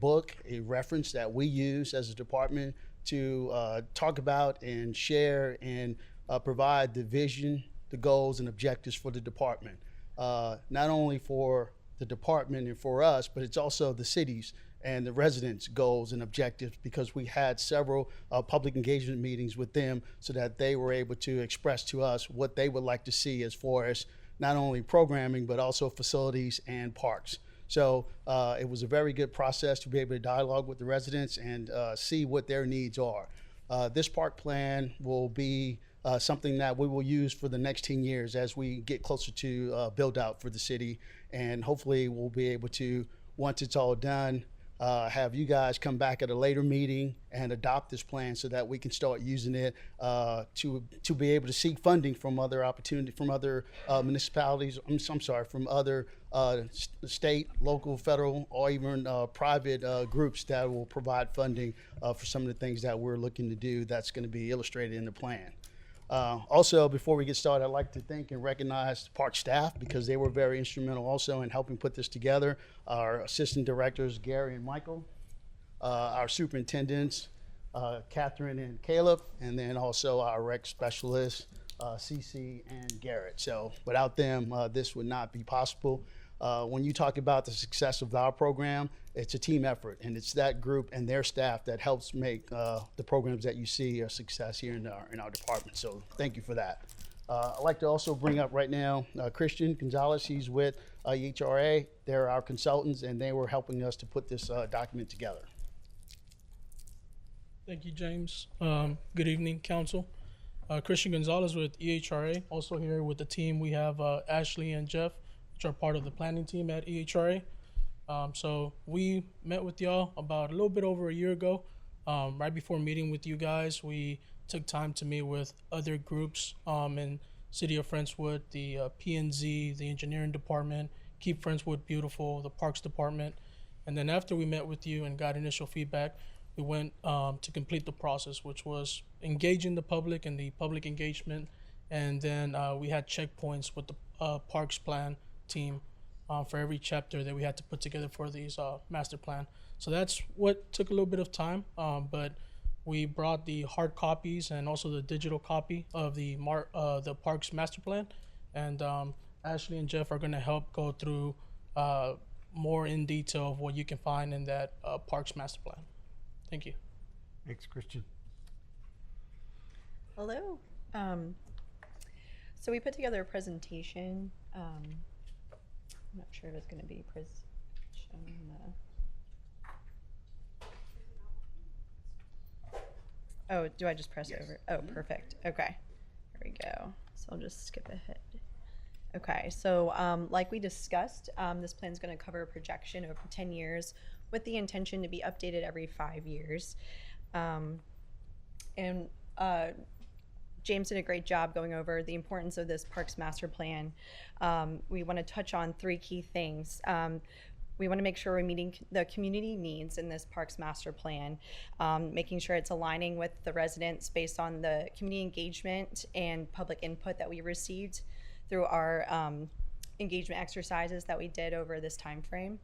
book, a reference that we use as a department to talk about and share and provide the vision, the goals, and objectives for the department. Not only for the department and for us, but it's also the city's and the residents' goals and objectives, because we had several public engagement meetings with them so that they were able to express to us what they would like to see as far as not only programming, but also facilities and parks. So it was a very good process to be able to dialogue with the residents and see what their needs are. This park plan will be something that we will use for the next 10 years as we get closer to build out for the city. And hopefully we'll be able to, once it's all done, have you guys come back at a later meeting and adopt this plan so that we can start using it to be able to seek funding from other municipalities. I'm sorry, from other state, local, federal, or even private groups that will provide funding for some of the things that we're looking to do. That's going to be illustrated in the plan. Also, before we get started, I'd like to thank and recognize the park staff, because they were very instrumental also in helping put this together. Our assistant directors, Gary and Michael, our superintendents, Catherine and Caleb, and then also our rec specialists, Cece and Garrett. So without them, this would not be possible. When you talk about the success of our program, it's a team effort, and it's that group and their staff that helps make the programs that you see a success here in our department. So thank you for that. I'd like to also bring up right now Christian Gonzalez. He's with EHRA. They're our consultants, and they were helping us to put this document together. Thank you, James. Good evening, Council. Christian Gonzalez with EHRA. Also here with the team, we have Ashley and Jeff, which are part of the planning team at EHRA. So we met with y'all about a little bit over a year ago. Right before meeting with you guys, we took time to meet with other groups in City of Friendswood, the P&Z, the engineering department, Keep Friendswood Beautiful, the Parks Department. And then after we met with you and got initial feedback, we went to complete the process, which was engaging the public and the public engagement. And then we had checkpoints with the Parks Plan team for every chapter that we had to put together for these master plan. So that's what took a little bit of time, but we brought the hard copies and also the digital copy of the Parks master plan. And Ashley and Jeff are going to help go through more in detail of what you can find in that Parks master plan. Thank you. Thanks, Christian. Hello. So we put together a presentation. I'm not sure if it's going to be showing the. Oh, do I just press over? Oh, perfect. Okay. There we go. So I'll just skip ahead. Okay. So like we discussed, this plan is going to cover a projection over 10 years with the intention to be updated every 5 years. James did a great job going over the importance of this Parks Master Plan. We want to touch on 3 key things. We want to make sure we're meeting the community needs in this Parks Master Plan, making sure it's aligning with the residents based on the community engagement and public input that we received through our engagement exercises that we did over this time frame.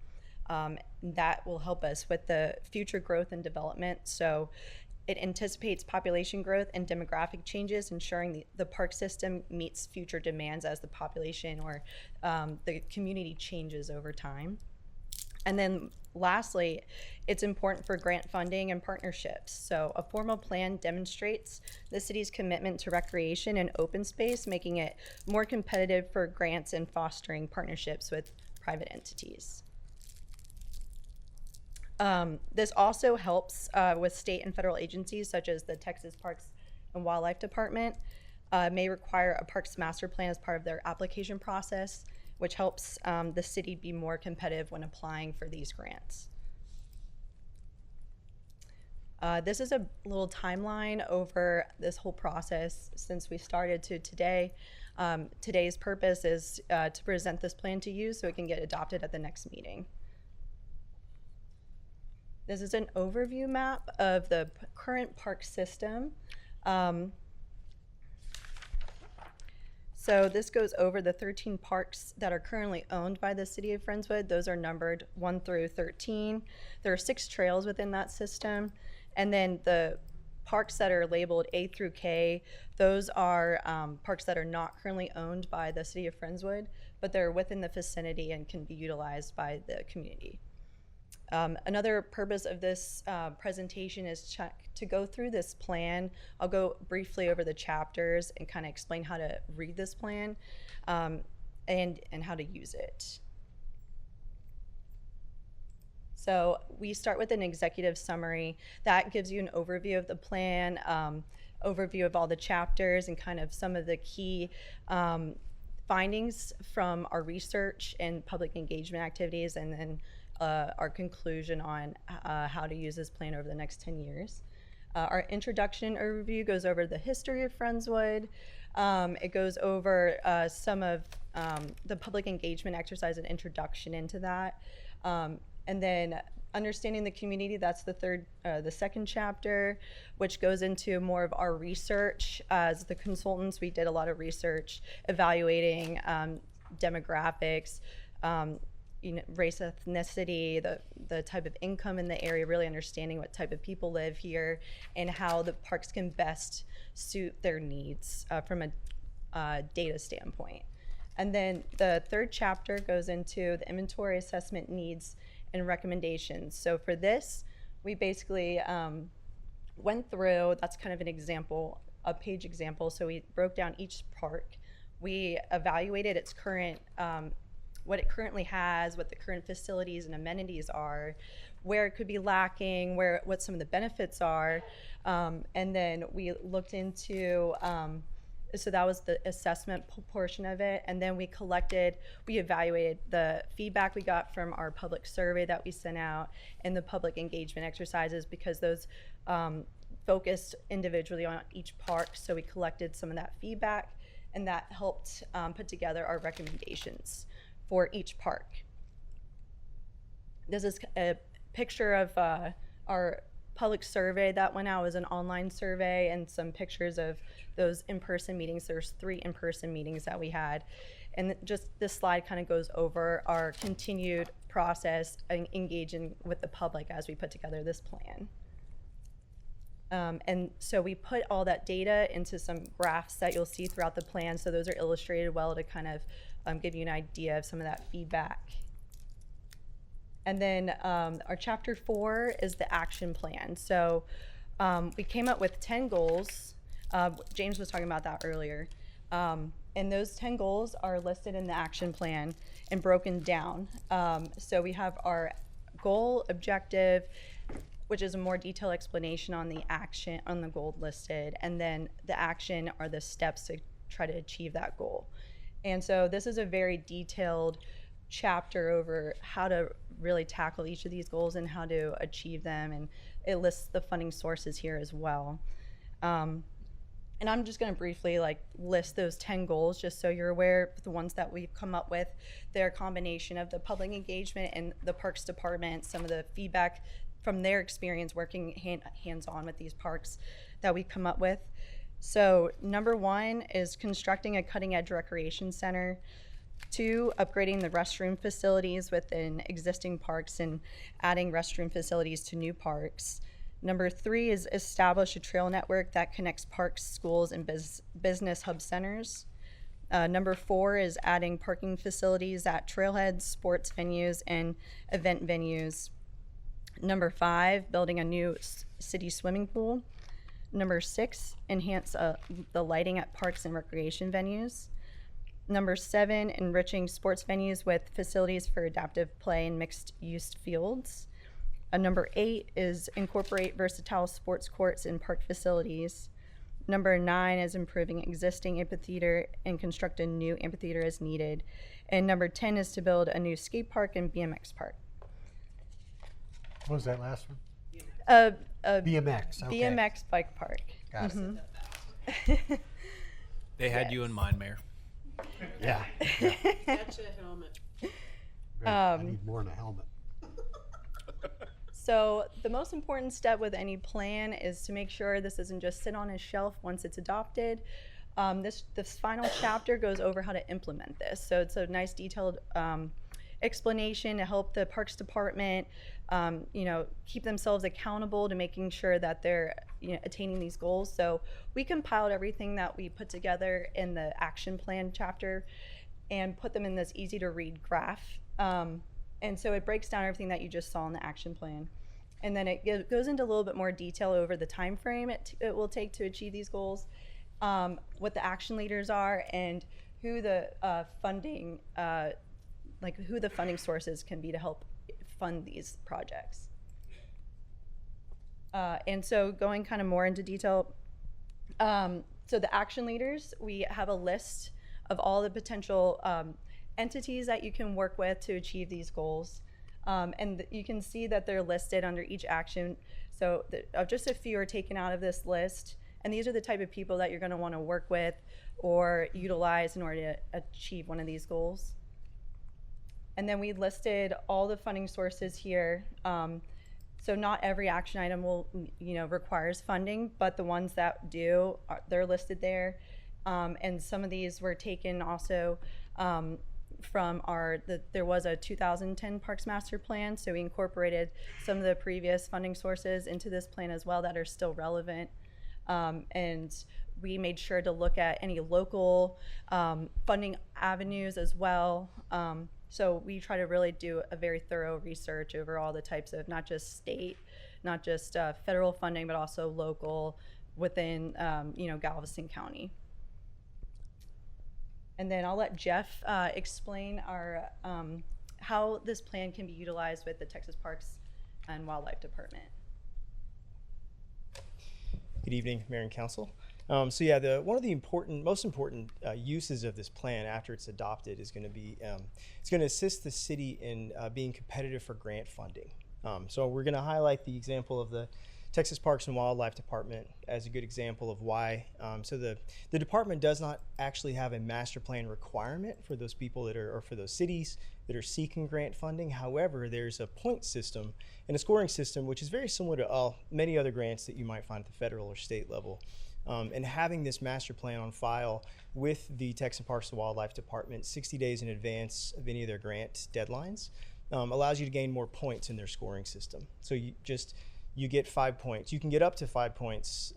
That will help us with the future growth and development. So it anticipates population growth and demographic changes, ensuring the park system meets future demands as the population or the community changes over time. And then lastly, it's important for grant funding and partnerships. So a formal plan demonstrates the city's commitment to recreation and open space, making it more competitive for grants and fostering partnerships with private entities. This also helps with state and federal agencies such as the Texas Parks and Wildlife Department may require a Parks Master Plan as part of their application process, which helps the city be more competitive when applying for these grants. This is a little timeline over this whole process since we started to today. Today's purpose is to present this plan to you so it can get adopted at the next meeting. This is an overview map of the current park system. So this goes over the 13 parks that are currently owned by the City of Friendswood. Those are numbered 1 through 13. There are 6 trails within that system. And then the parks that are labeled A through K, those are parks that are not currently owned by the city of Friendswood, but they're within the vicinity and can be utilized by the community. Another purpose of this presentation is to go through this plan. I'll go briefly over the chapters and kind of explain how to read this plan and how to use it. So we start with an executive summary that gives you an overview of the plan, overview of all the chapters, and kind of some of the key findings from our research and public engagement activities, and then our conclusion on how to use this plan over the next 10 years. Our introduction overview goes over the history of Friendswood. It goes over some of the public engagement exercise and introduction into that. And then understanding the community, that's the second chapter, which goes into more of our research. As the consultants, we did a lot of research evaluating demographics, race, ethnicity, the type of income in the area, really understanding what type of people live here and how the parks can best suit their needs from a data standpoint. And then the third chapter goes into the inventory assessment needs and recommendations. So for this, we basically went through, that's kind of an example, a page example. So we broke down each park. We evaluated its current, what it currently has, what the current facilities and amenities are, where it could be lacking, what some of the benefits are. And then we looked into, so that was the assessment portion of it. And then we evaluated the feedback we got from our public survey that we sent out and the public engagement exercises, because those focused individually on each park. So we collected some of that feedback, and that helped put together our recommendations for each park. This is a picture of our public survey that went out. It was an online survey, and some pictures of those in-person meetings. There's 3 in-person meetings that we had. And just this slide kind of goes over our continued process and engaging with the public as we put together this plan. And so we put all that data into some graphs that you'll see throughout the plan. So those are illustrated well to kind of give you an idea of some of that feedback. And then our chapter 4 is the action plan. So we came up with 10 goals. James was talking about that earlier. And those 10 goals are listed in the action plan and broken down. So we have our goal, objective, which is a more detailed explanation on the action, on the goal listed, and then the action are the steps to try to achieve that goal. And so this is a very detailed chapter over how to really tackle each of these goals and how to achieve them, and it lists the funding sources here as well. And I'm just going to briefly list those 10 goals just so you're aware. The ones that we've come up with, they're a combination of the public engagement and the Parks Department, some of the feedback from their experience working hands-on with these parks that we come up with. So number 1 is constructing a cutting-edge recreation center. 2, upgrading the restroom facilities within existing parks and adding restroom facilities to new parks. Number 3 is establish a trail network that connects parks, schools, and business hub centers. Number 4 is adding parking facilities at trailheads, sports venues, and event venues. Number 5, building a new city swimming pool. Number 6, enhance the lighting at parks and recreation venues. Number 7, enriching sports venues with facilities for adaptive play and mixed-use fields. Number 8 is incorporate versatile sports courts in park facilities. Number 9 is improving existing amphitheater and construct a new amphitheater as needed. And number 10 is to build a new skate park and BMX park. What was that last one? BMX. Okay. BMX bike park. Got it. They had you in mind, Mayor. Yeah. Gotcha helmet. I need more than a helmet. So the most important step with any plan is to make sure this doesn't just sit on a shelf once it's adopted. This final chapter goes over how to implement this. So it's a nice detailed explanation to help the Parks Department, keep themselves accountable to making sure that they're attaining these goals. So we compiled everything that we put together in the action plan chapter and put them in this easy to read graph. And so it breaks down everything that you just saw in the action plan. And then it goes into a little bit more detail over the time frame it will take to achieve these goals, what the action leaders are, and who the funding sources can be to help fund these projects. And so going kind of more into detail, so the action leaders, we have a list of all the potential entities that you can work with to achieve these goals. And you can see that they're listed under each action. So just a few are taken out of this list. And these are the type of people that you're going to want to work with or utilize in order to achieve one of these goals. And then we listed all the funding sources here. So not every action item will, requires funding, but the ones that do, they're listed there. And some of these were taken also from there was a 2010 Parks Master Plan, so we incorporated some of the previous funding sources into this plan as well that are still relevant. And we made sure to look at any local funding avenues as well. So we try to really do a very thorough research over all the types of not just state, not just federal funding, but also local within Galveston County. And then I'll let Jeff explain our how this plan can be utilized with the Texas Parks and Wildlife Department. Good evening, Mayor and Council. So yeah, one of the most important uses of this plan after it's adopted is going to be, it's going to assist the city in being competitive for grant funding. So we're going to highlight the example of the Texas Parks and Wildlife Department as a good example of why. So the department does not actually have a master plan requirement for those people or for those cities that are seeking grant funding. However, there's a point system and a scoring system which is very similar to many other grants that you might find at the federal or state level. And having this master plan on file with the Texas Parks and Wildlife Department 60 days in advance of any of their grant deadlines allows you to gain more points in their scoring system. So you get 5 points. You can get up to 5 points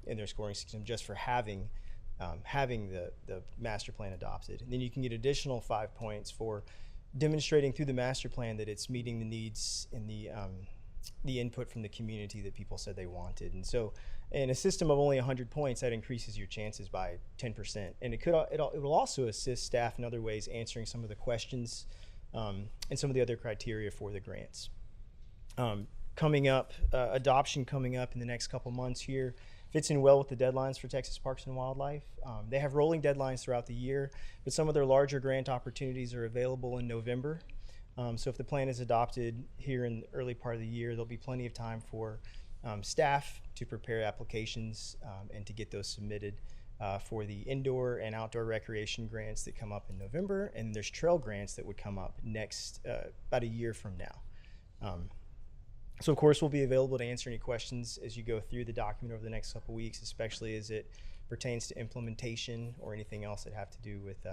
in their scoring system just for having the master plan adopted. And then you can get additional 5 points for demonstrating through the master plan that it's meeting the needs and the input from the community that people said they wanted. And so in a system of only 100 points, that increases your chances by 10%. And it will also assist staff in other ways answering some of the questions and some of the other criteria for the grants. Coming up, adoption coming up in the next couple months here fits in well with the deadlines for Texas Parks and Wildlife. They have rolling deadlines throughout the year, but some of their larger grant opportunities are available in November. So if the plan is adopted here in the early part of the year, there'll be plenty of time for staff to prepare applications and to get those submitted for the indoor and outdoor recreation grants that come up in November. And there's trail grants that would come up next, about a year from now. So of course we'll be available to answer any questions as you go through the document over the next couple weeks, especially as it pertains to implementation or anything else that have to do with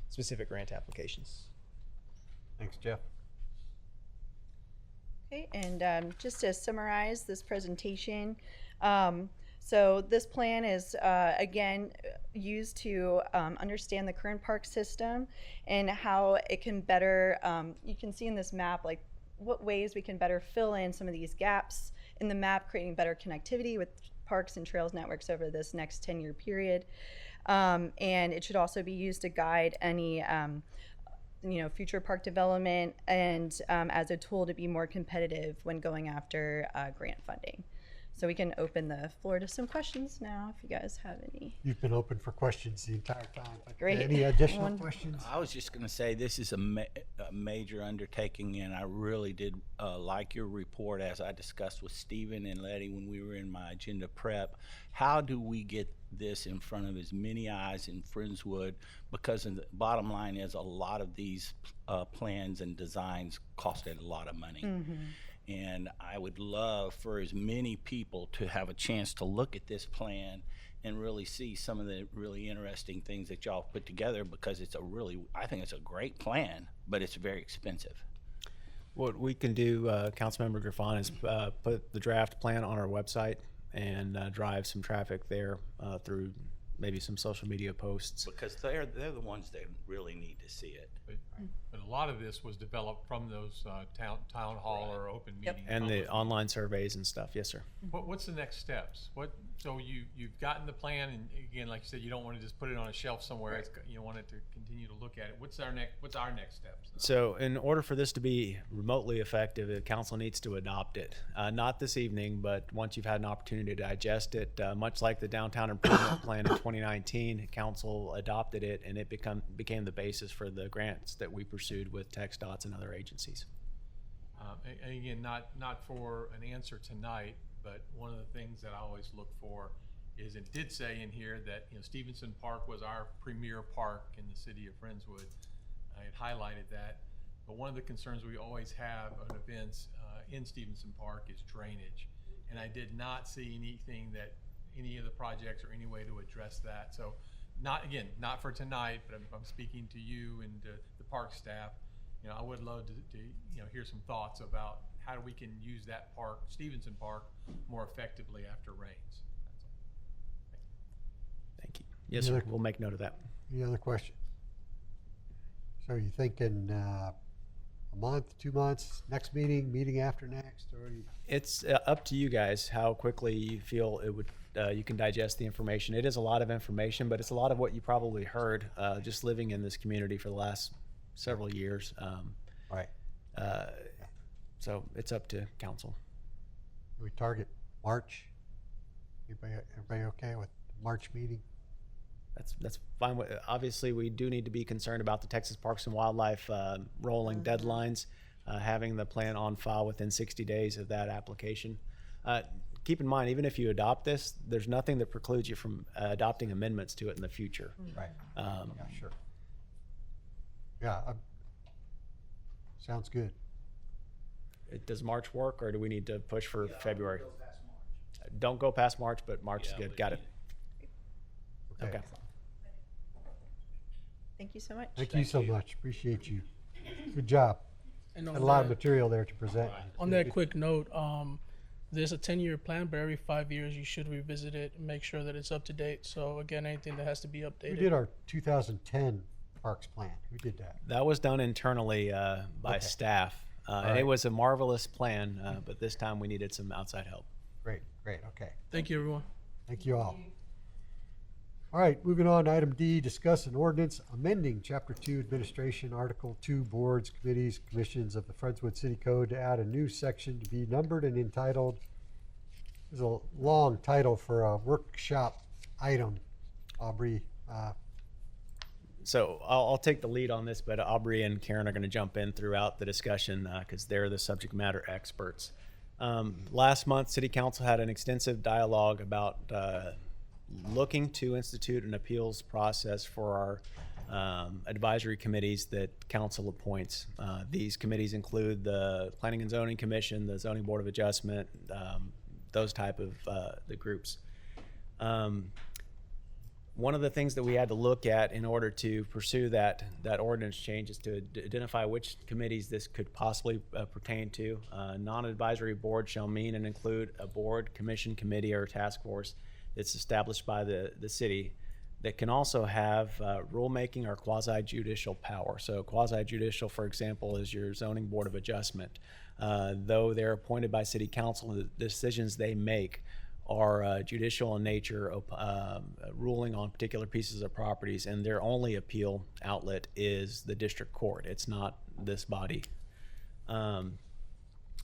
specific grant applications. Thanks, Jeff. Okay, and just to summarize this presentation, so this plan is again used to understand the current park system and how it can better, you can see in this map like what ways we can better fill in some of these gaps in the map, creating better connectivity with parks and trails networks over this next 10-year period. And it should also be used to guide any future park development and as a tool to be more competitive when going after grant funding. So we can open the floor to some questions now if you guys have any. You've been open for questions the entire time. But Great. Any additional questions? I was just going to say this is a major undertaking, and I really did like your report as I discussed with Stephen and Letty when we were in my agenda prep. How do we get this in front of as many eyes in Friendswood? Because the bottom line is a lot of these plans and designs costed a lot of money. Mm-hmm. And I would love for as many people to have a chance to look at this plan and really see some of the really interesting things that y'all put together, because I think it's a great plan, but it's very expensive. What we can do, Councilmember Griffon, is put the draft plan on our website and drive some traffic there through maybe some social media posts. Because they're the ones that really need to see it. But a lot of this was developed from those town hall or open meeting. And the online surveys and stuff, yes, sir. What's the next steps? So you've gotten the plan, and again, like you said, you don't want to just put it on a shelf somewhere. Right. You want it to continue to look at it. What's our next steps? So in order for this to be remotely effective, the council needs to adopt it. Not this evening, but once you've had an opportunity to digest it, much like the downtown improvement plan in 2019, council adopted it, and it became the basis for the grants that we pursued with TxDOTs and other agencies. And again, not for an answer tonight, but one of the things that I always look for is, it did say in here that Stevenson Park was our premier park in the city of Friendswood. I had highlighted that, but one of the concerns we always have on events in Stevenson Park is drainage, and I did not see anything that any of the projects or any way to address that. So not for tonight, but I'm speaking to you and the park staff. I would love to hear some thoughts about how we can use that park, Stevenson Park, more effectively after rains. Thank you. Yes, sir. We'll make note of that. Any other questions? So are you thinking a month, 2 months, next meeting after next, or It's up to you guys how quickly you feel it would you can digest the information. It is a lot of information, but it's a lot of what you probably heard just living in this community for the last several years. Right. So it's up to council. we target March? Everybody okay with the March meeting? That's fine. Obviously, we do need to be concerned about the Texas Parks and Wildlife rolling deadlines, having the plan on file within 60 days of that application. Keep in mind, even if you adopt this, there's nothing that precludes you from adopting amendments to it in the future. Right. Yeah, sure. Yeah. Sounds good. Does March work, or do we need to push for February? Don't go past March, but March is good. Got it. Okay. Thank you so much. Thank you so much. Appreciate you. Good job. And Had a lot of material there to present. On that quick note, there's a 10-year plan, but every 5 years you should revisit it and make sure that it's up to date. So again, anything that has to be updated. We did our 2010 Parks Plan. Who did that? That was done internally by staff. And it was a marvelous plan, but this time we needed some outside help. Great, okay. Thank you, everyone. Thank you all. All right, moving on, item D, discuss an ordinance amending Chapter 2 Administration, Article 2 Boards, Committees, Commissions of the Friendswood City Code to add a new section to be numbered and entitled. There's a long title for a workshop item, Aubrey. So I'll take the lead on this, but Aubrey and Karen are going to jump in throughout the discussion because they're the subject matter experts. Last month, City Council had an extensive dialogue about looking to institute an appeals process for our advisory committees that council appoints. These committees include the Planning and Zoning Commission, the Zoning Board of Adjustment, those type of the groups. One of the things that we had to look at in order to pursue that ordinance change is to identify which committees this could possibly pertain to. Non-advisory board shall mean and include a board, commission, committee, or task force that's established by the city that can also have rulemaking or quasi-judicial power. So quasi-judicial, for example, is your zoning board of adjustment. Though they're appointed by city council, the decisions they make are judicial in nature, ruling on particular pieces of properties, and their only appeal outlet is the district court. It's not this body.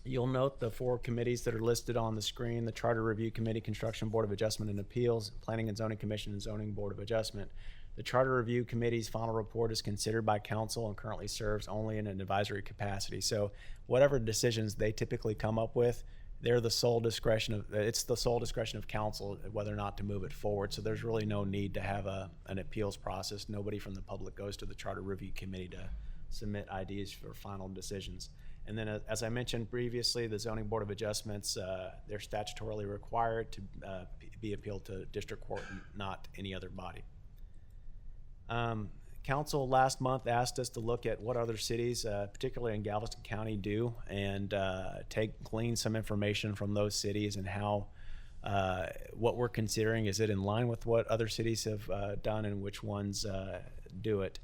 You'll note the 4 committees that are listed on the screen: the Charter Review Committee, Construction Board of Adjustment and Appeals, Planning and Zoning Commission, and Zoning Board of Adjustment. The Charter Review Committee's final report is considered by council and currently serves only in an advisory capacity. So whatever decisions they typically come up with, it's the sole discretion of council whether or not to move it forward. So there's really no need to have an appeals process. Nobody from the public goes to the Charter Review Committee to submit ideas for final decisions. And then, as I mentioned previously, the Zoning Board of Adjustments, they're statutorily required to be appealed to district court, and not any other body. Council last month asked us to look at what other cities, particularly in Galveston County, do, and glean some information from those cities and how what we're considering, is it in line with what other cities have done and which ones do it.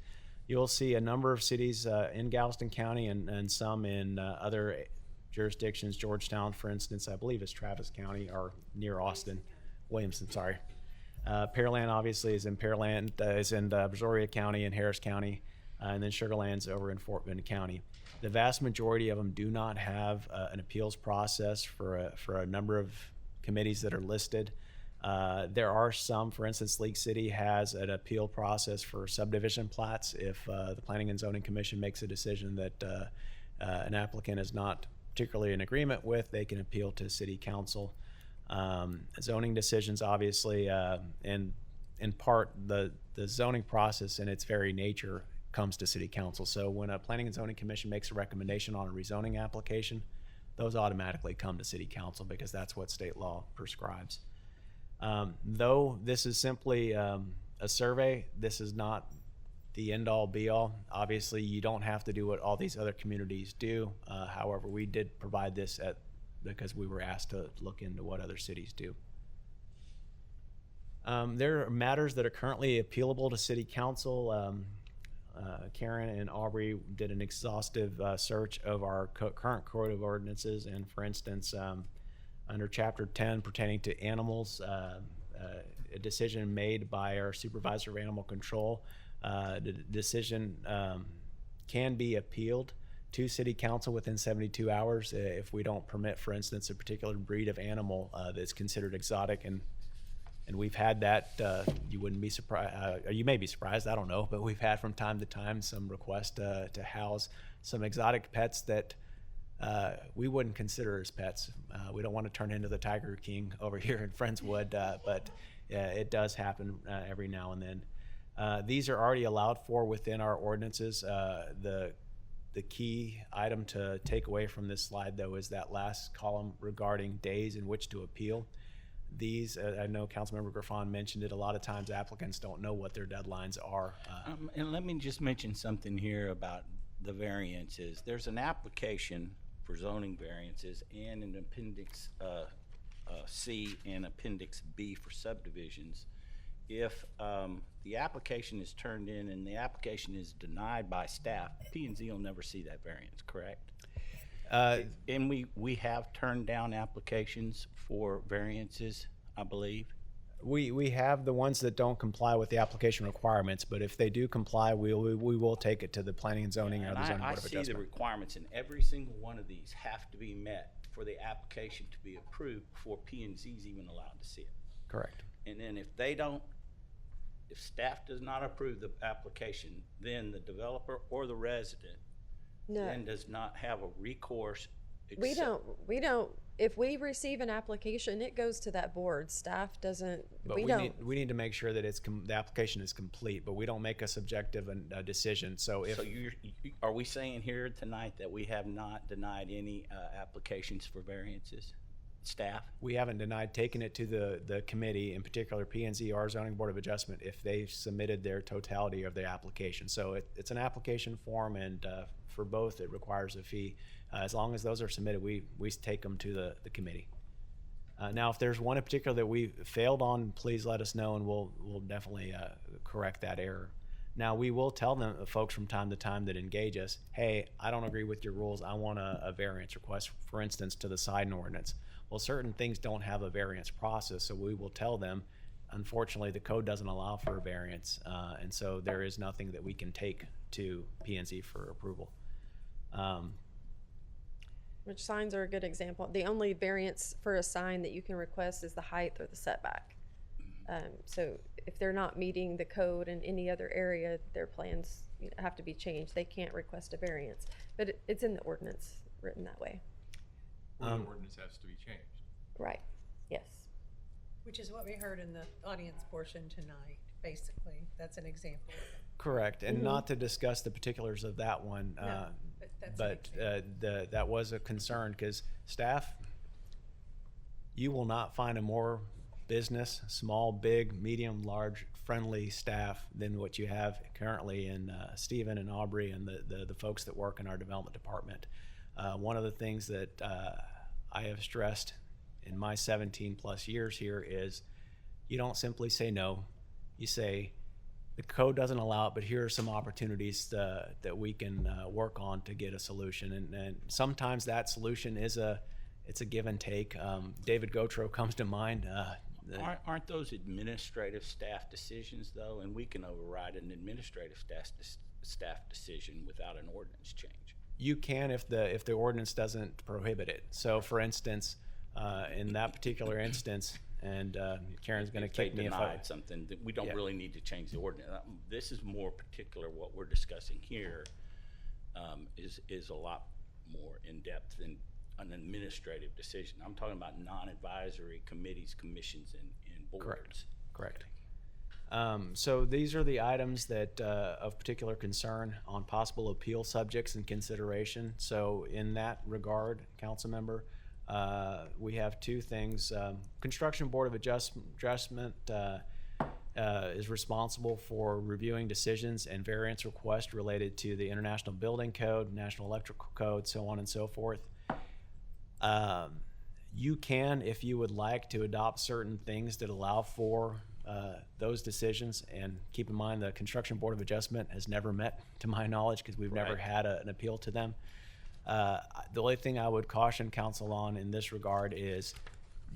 You'll see a number of cities in Galveston County and some in other jurisdictions. Georgetown, for instance, I believe is Travis County or near Austin. Williamson, sorry. Pearland obviously is in Pearland, is in Brazoria County and Harris County, and then Sugar Land's over in Fort Bend County. The vast majority of them do not have an appeals process for a number of committees that are listed. There are some, for instance, League City has an appeal process for subdivision plats. If the Planning and Zoning Commission makes a decision that an applicant is not particularly in agreement with, they can appeal to City Council. Zoning decisions, obviously, and in part, the zoning process in its very nature comes to City Council. So when a Planning and Zoning Commission makes a recommendation on a rezoning application, those automatically come to City Council because that's what state law prescribes. Though this is simply a survey, this is not the end-all be-all. Obviously, you don't have to do what all these other communities do. However, we did provide this because we were asked to look into what other cities do. There are matters that are currently appealable to City Council. Karen and Aubrey did an exhaustive search of our current code of ordinances, and for instance, under Chapter 10 pertaining to animals, a decision made by our supervisor of animal control, the decision can be appealed to City Council within 72 hours if we don't permit, for instance, a particular breed of animal that's considered exotic. And we've had that, you wouldn't be surprised, or you may be surprised, I don't know, but we've had from time to time some requests to house some exotic pets that we wouldn't consider as pets. We don't want to turn into the Tiger King over here in Friendswood, but it does happen every now and then. These are already allowed for within our ordinances. The key item to take away from this slide, though, is that last column regarding days in which to appeal. These, I know Councilmember Griffon mentioned it, a lot of times applicants don't know what their deadlines are. And let me just mention something here about the variances. There's an application for zoning variances and an Appendix C and Appendix B for subdivisions. If the application is turned in and the application is denied by staff, P&Z will never see that variance, correct? And we have turned down applications for variances, I believe. We have the ones that don't comply with the application requirements, but if they do comply, we will take it to the Planning and Zoning or the Zoning Board of Adjustment. I see the requirements, and every single one of these have to be met for the application to be approved before P&Z is even allowed to see it. Correct. And then if staff does not approve the application, then the developer or the resident then does not have a recourse. We don't, if we receive an application, it goes to that board. Staff doesn't, But we need to make sure that the application is complete, but we don't make a subjective decision. So are we saying here tonight that we have not denied any applications for variances? Staff? We haven't denied taking it to the committee, in particular P&Z or Zoning Board of Adjustment, if they've submitted their totality of the application. So it's an application form, and for both it requires a fee. As long as those are submitted, we take them to the committee. Now, if there's one in particular that we failed on, please let us know, and we'll definitely correct that error. Now, we will tell them, folks from time to time that engage us, hey, I don't agree with your rules. I want a variance request, for instance, to the sign ordinance. Well, certain things don't have a variance process, so we will tell them, unfortunately, the code doesn't allow for a variance, and so there is nothing that we can take to P&Z for approval. Which signs are a good example. The only variance for a sign that you can request is the height or the setback. So if they're not meeting the code in any other area, their plans have to be changed. They can't request a variance, but it's in the ordinance written that way. The ordinance has to be changed. Right, yes. Which is what we heard in the audience portion tonight, basically. That's an example. Correct, and not to discuss the particulars of that one, but that was a concern because staff, you will not find a more business, small, big, medium, large, friendly staff than what you have currently in Stephen and Aubrey and the folks that work in our development department. One of the things that I have stressed in my 17 plus years here is you don't simply say no. You say, the code doesn't allow it, but here are some opportunities that we can work on to get a solution. And sometimes that solution is it's a give and take. David Gotro comes to mind. Aren't those administrative staff decisions though? And we can override an administrative staff decision without an ordinance change. You can if the ordinance doesn't prohibit it. So for instance, in that particular instance, and Karen's going to kick me if I denied something that we don't really need to change the ordinance. This is more particular. What we're discussing here is a lot more in depth than an administrative decision. I'm talking about non-advisory committees, commissions, and boards. Correct. So these are the items that of particular concern on possible appeal subjects and consideration. So in that regard, council member, we have two things. Construction Board of Adjustment is responsible for reviewing decisions and variance requests related to the International Building Code, National Electrical Code, so on and so forth. You can, if you would like, to adopt certain things that allow for those decisions. And keep in mind, the Construction Board of Adjustment has never met, to my knowledge, because we've never had an appeal to them. The only thing I would caution council on in this regard is,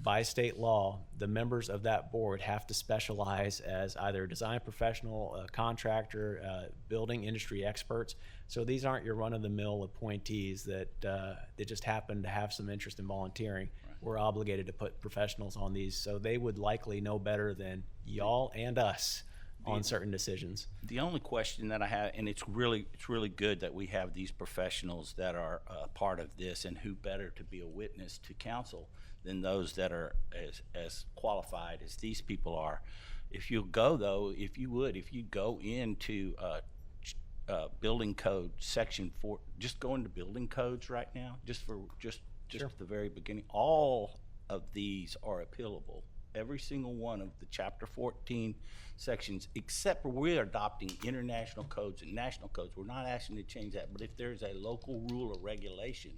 by state law, the members of that board have to specialize as either a design professional, a contractor, building industry experts. So these aren't your run-of-the-mill appointees that they just happen to have some interest in volunteering. Right. We're obligated to put professionals on these, so they would likely know better than y'all and us on certain decisions. The only question that I have, and it's really good that we have these professionals that are part of this, and who better to be a witness to council than those that are as qualified as these people are. If you go though, if you go into building code section 4, just go into building codes right now, just sure. At the very beginning, all of these are appealable. Every single one of the chapter 14 sections, except for we're adopting international codes and national codes. We're not asking to change that, but if there's a local rule or regulation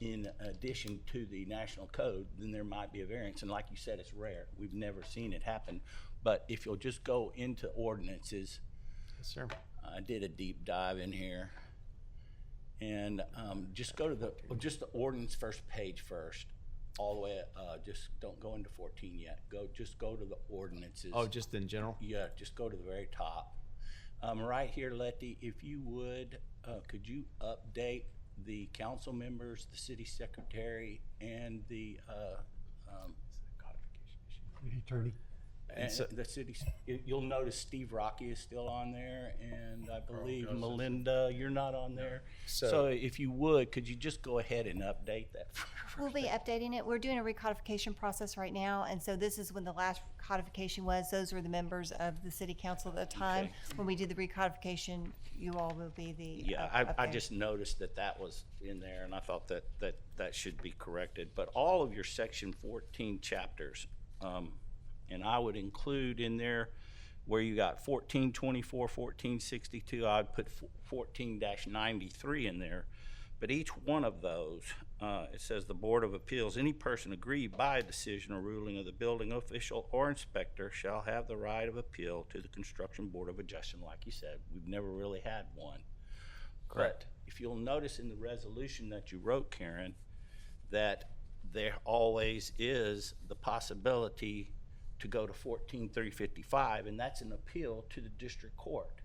in addition to the national code, then there might be a variance. And like you said, it's rare. We've never seen it happen. But if you'll just go into ordinances. Yes, sir. I did a deep dive in here. And just go to the ordinance first page first. All the way, just don't go into 14 yet. Just go to the ordinances. Oh, just in general? Yeah, just go to the very top. Right here, Letty, if you would, could you update the council members, the city secretary, and the attorney? And the city, you'll notice Steve Rocky is still on there, and I believe Melinda, you're not on there. So if you would, could you just go ahead and update that? We'll be updating it. We're doing a recodification process right now, and so this is when the last codification was. Those were the members of the city council at the time. Okay. When we did the recodification, you all will be the I just noticed that was in there, and I thought that should be corrected. But all of your section 14 chapters, and I would include in there where you got 1424, 1462, I'd put 14-93 in there. But each one of those, it says the Board of Appeals, any person aggrieved by a decision or ruling of the building official or inspector shall have the right of appeal to the Construction Board of Adjustment. Like you said, we've never really had one. Correct. But if you'll notice in the resolution that you wrote, Karen, that there always is the possibility to go to 14-355, and that's an appeal to the district court.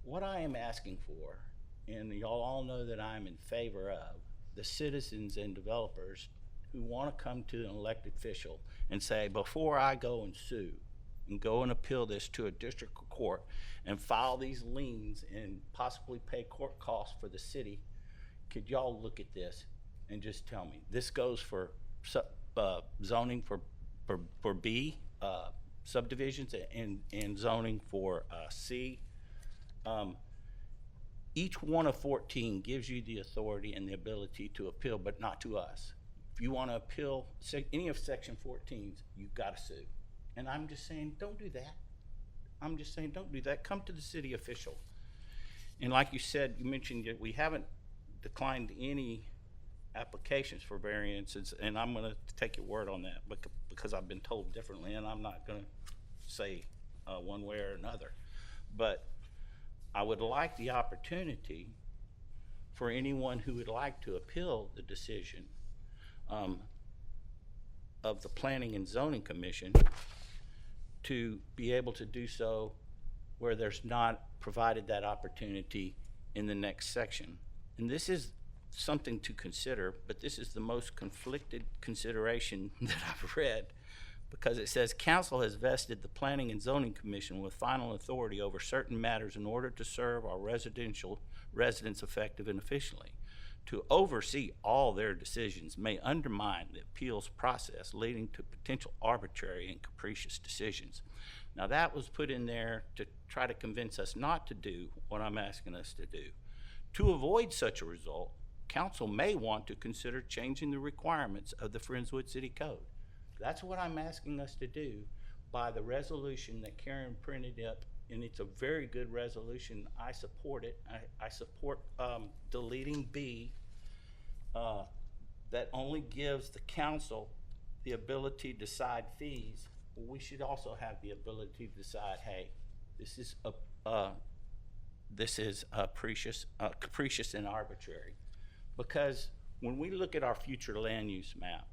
What I am asking for, and y'all all know that I'm in favor of, the citizens and developers who want to come to an elected official and say, before I go and sue and go and appeal this to a district court and file these liens and possibly pay court costs for the city, could y'all look at this and just tell me, this goes for zoning for B, subdivisions, and zoning for C. each one of 14 gives you the authority and the ability to appeal, but not to us. If you want to appeal any of Section 14s, you've got to sue. And I'm just saying, don't do that. I'm just saying, don't do that. Come to the city official. And like you said, you mentioned that we haven't declined any applications for variances, and I'm going to take your word on that because I've been told differently, and I'm not going to say one way or another. But I would like the opportunity for anyone who would like to appeal the decision of the Planning and Zoning Commission to be able to do so where there's not provided that opportunity in the next section. And this is something to consider, but this is the most conflicted consideration that I've read, because it says council has vested the Planning and Zoning Commission with final authority over certain matters in order to serve our residential residents effective and efficiently. To oversee all their decisions may undermine the appeals process, leading to potential arbitrary and capricious decisions. Now that was put in there to try to convince us not to do what I'm asking us to do. To avoid such a result, council may want to consider changing the requirements of the Friendswood City Code. That's what I'm asking us to do by the resolution that Karen printed up, and it's a very good resolution. I support it. I support deleting B, that only gives the council the ability to decide fees. We should also have the ability to decide, hey, this is capricious and arbitrary. Because when we look at our future land use map,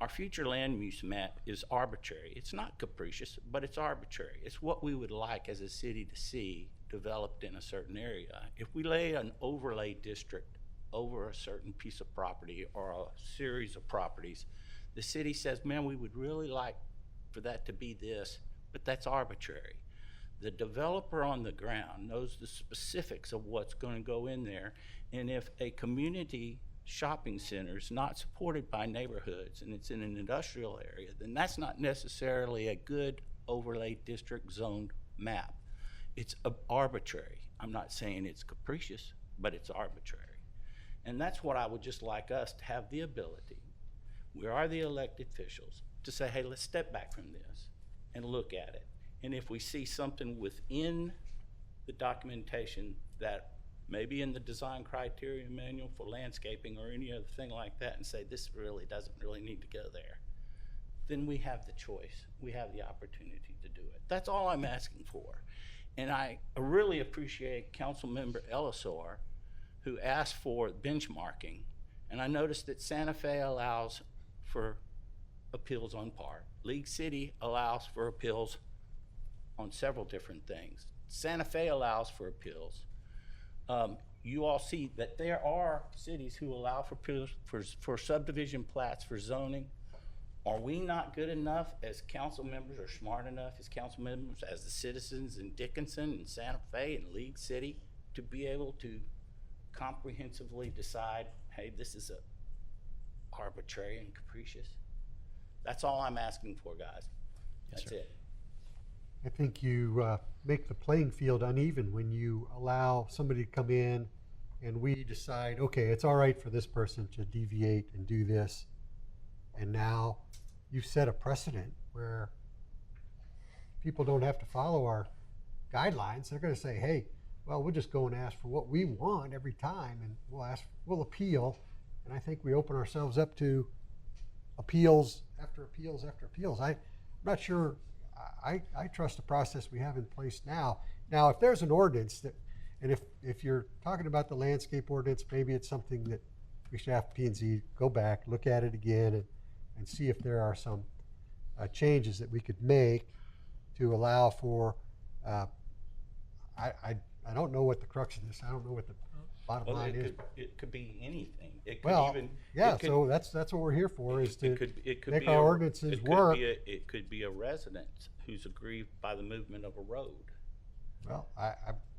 our future land use map is arbitrary. It's not capricious, but it's arbitrary. It's what we would like as a city to see developed in a certain area. If we lay an overlay district over a certain piece of property or a series of properties, the city says, man, we would really like for that to be this, but that's arbitrary. The developer on the ground knows the specifics of what's going to go in there, and if a community shopping center is not supported by neighborhoods and it's in an industrial area, then that's not necessarily a good overlay district zoned map. It's arbitrary. I'm not saying it's capricious, but it's arbitrary. And that's what I would just like us to have the ability. We are the elected officials to say, hey, let's step back from this and look at it. And if we see something within the documentation that maybe in the design criteria manual for landscaping or any other thing like that, and say this really doesn't really need to go there, then we have the choice. We have the opportunity to do it. That's all I'm asking for. And I really appreciate Councilmember Ellisor, who asked for benchmarking. And I noticed that Santa Fe allows for appeals on par. League City allows for appeals on several different things. Santa Fe allows for appeals. You all see that there are cities who allow for appeals for subdivision plats, for zoning. Are we not good enough as council members, or smart enough as council members, as the citizens in Dickinson and Santa Fe and League City, to be able to comprehensively decide, hey, this is arbitrary and capricious? That's all I'm asking for, guys. That's it. I think you make the playing field uneven when you allow somebody to come in and we decide, okay, it's all right for this person to deviate and do this. And now you've set a precedent where people don't have to follow our guidelines. They're going to say, hey, well, we'll just go and ask for what we want every time, and we'll appeal. And I think we open ourselves up to appeals after appeals after appeals. I'm not sure. I trust the process we have in place now. Now, if there's an ordinance that, and if you're talking about the landscape ordinance, maybe it's something that we should have P&Z go back, look at it again, and see if there are some changes that we could make to allow for. I don't know what the crux of this. I don't know what the bottom line is. It could be anything. It could Well, even, yeah. it could, So that's what we're here for, is to it could make be our a- ordinances work. It could be a resident who's aggrieved by the movement of a road Well,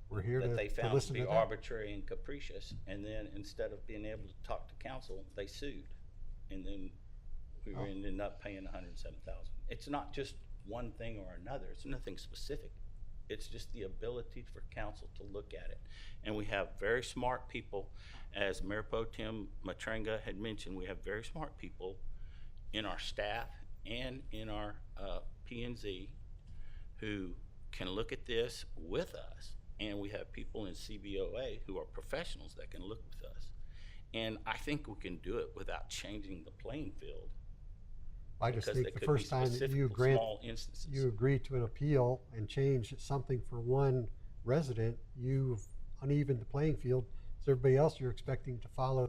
we're here that they to found to listen be to that. arbitrary and capricious, and then instead of being able to talk to council, they sued, and then we ended up paying $107,000. It's not just one thing or another. It's nothing specific. It's just the ability for council to look at it. And we have very smart people, as Mayor Pro Tem Matrenga had mentioned, we have very smart people in our staff and in our P&Z who can look at this with us. And we have people in CBOA who are professionals that can look with us. And I think we can do it without changing the playing field. I just because think they the could first be time that specific you for grant, small instances. you agree to an appeal and change something for one resident, you've unevened the playing field. So everybody else, you're expecting to follow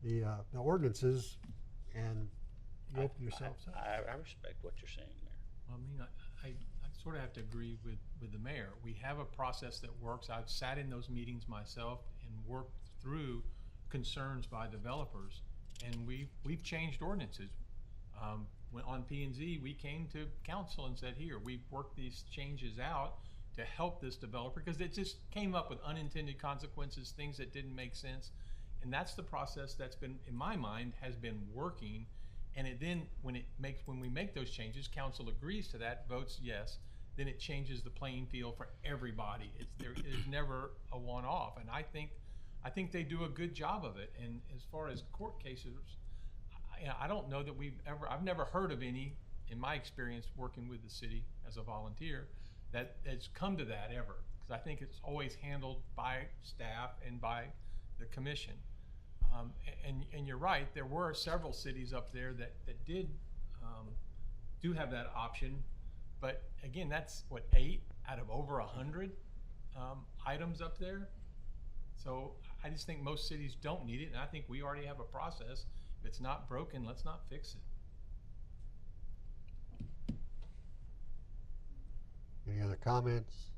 the ordinances, and you open yourselves up. I respect what you're saying, Mayor. Well, I mean, I sort of have to agree with the mayor. We have a process that works. I've sat in those meetings myself and worked through concerns by developers, and we've changed ordinances. When on P&Z, we came to council and said, here, we've worked these changes out to help this developer, because it just came up with unintended consequences, things that didn't make sense. And that's the process that's been, in my mind, has been working. And it then, when we make those changes, council agrees to that, votes yes, then it changes the playing field for everybody. There's never a one-off. And I think they do a good job of it. And as far as court cases, I don't know that I've never heard of any, in my experience working with the city as a volunteer, that has come to that ever. Because I think it's always handled by staff and by the commission. And you're right, there were several cities up there that do have that option. But again, that's what, 8 out of over 100 items up there. So I just think most cities don't need it, and I think we already have a process. If it's not broken, let's not fix it. Any other comments?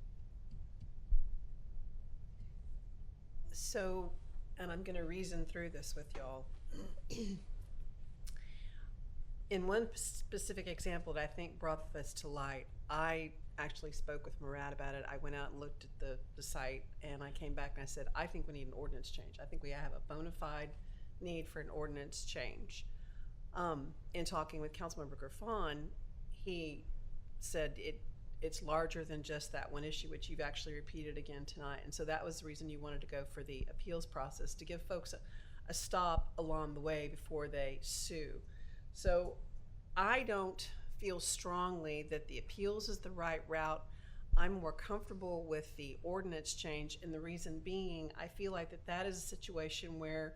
So, and I'm going to reason through this with y'all. In one specific example that I think brought this to light, I actually spoke with Murad about it. I went out and looked at the site, and I came back and I said, I think we need an ordinance change. I think we have a bona fide need for an ordinance change. In talking with Councilmember Griffon, he said it's larger than just that one issue, which you've actually repeated again tonight. And so that was the reason you wanted to go for the appeals process, to give folks a stop along the way before they sue. So I don't feel strongly that the appeals is the right route. I'm more comfortable with the ordinance change, and the reason being, I feel like that is a situation where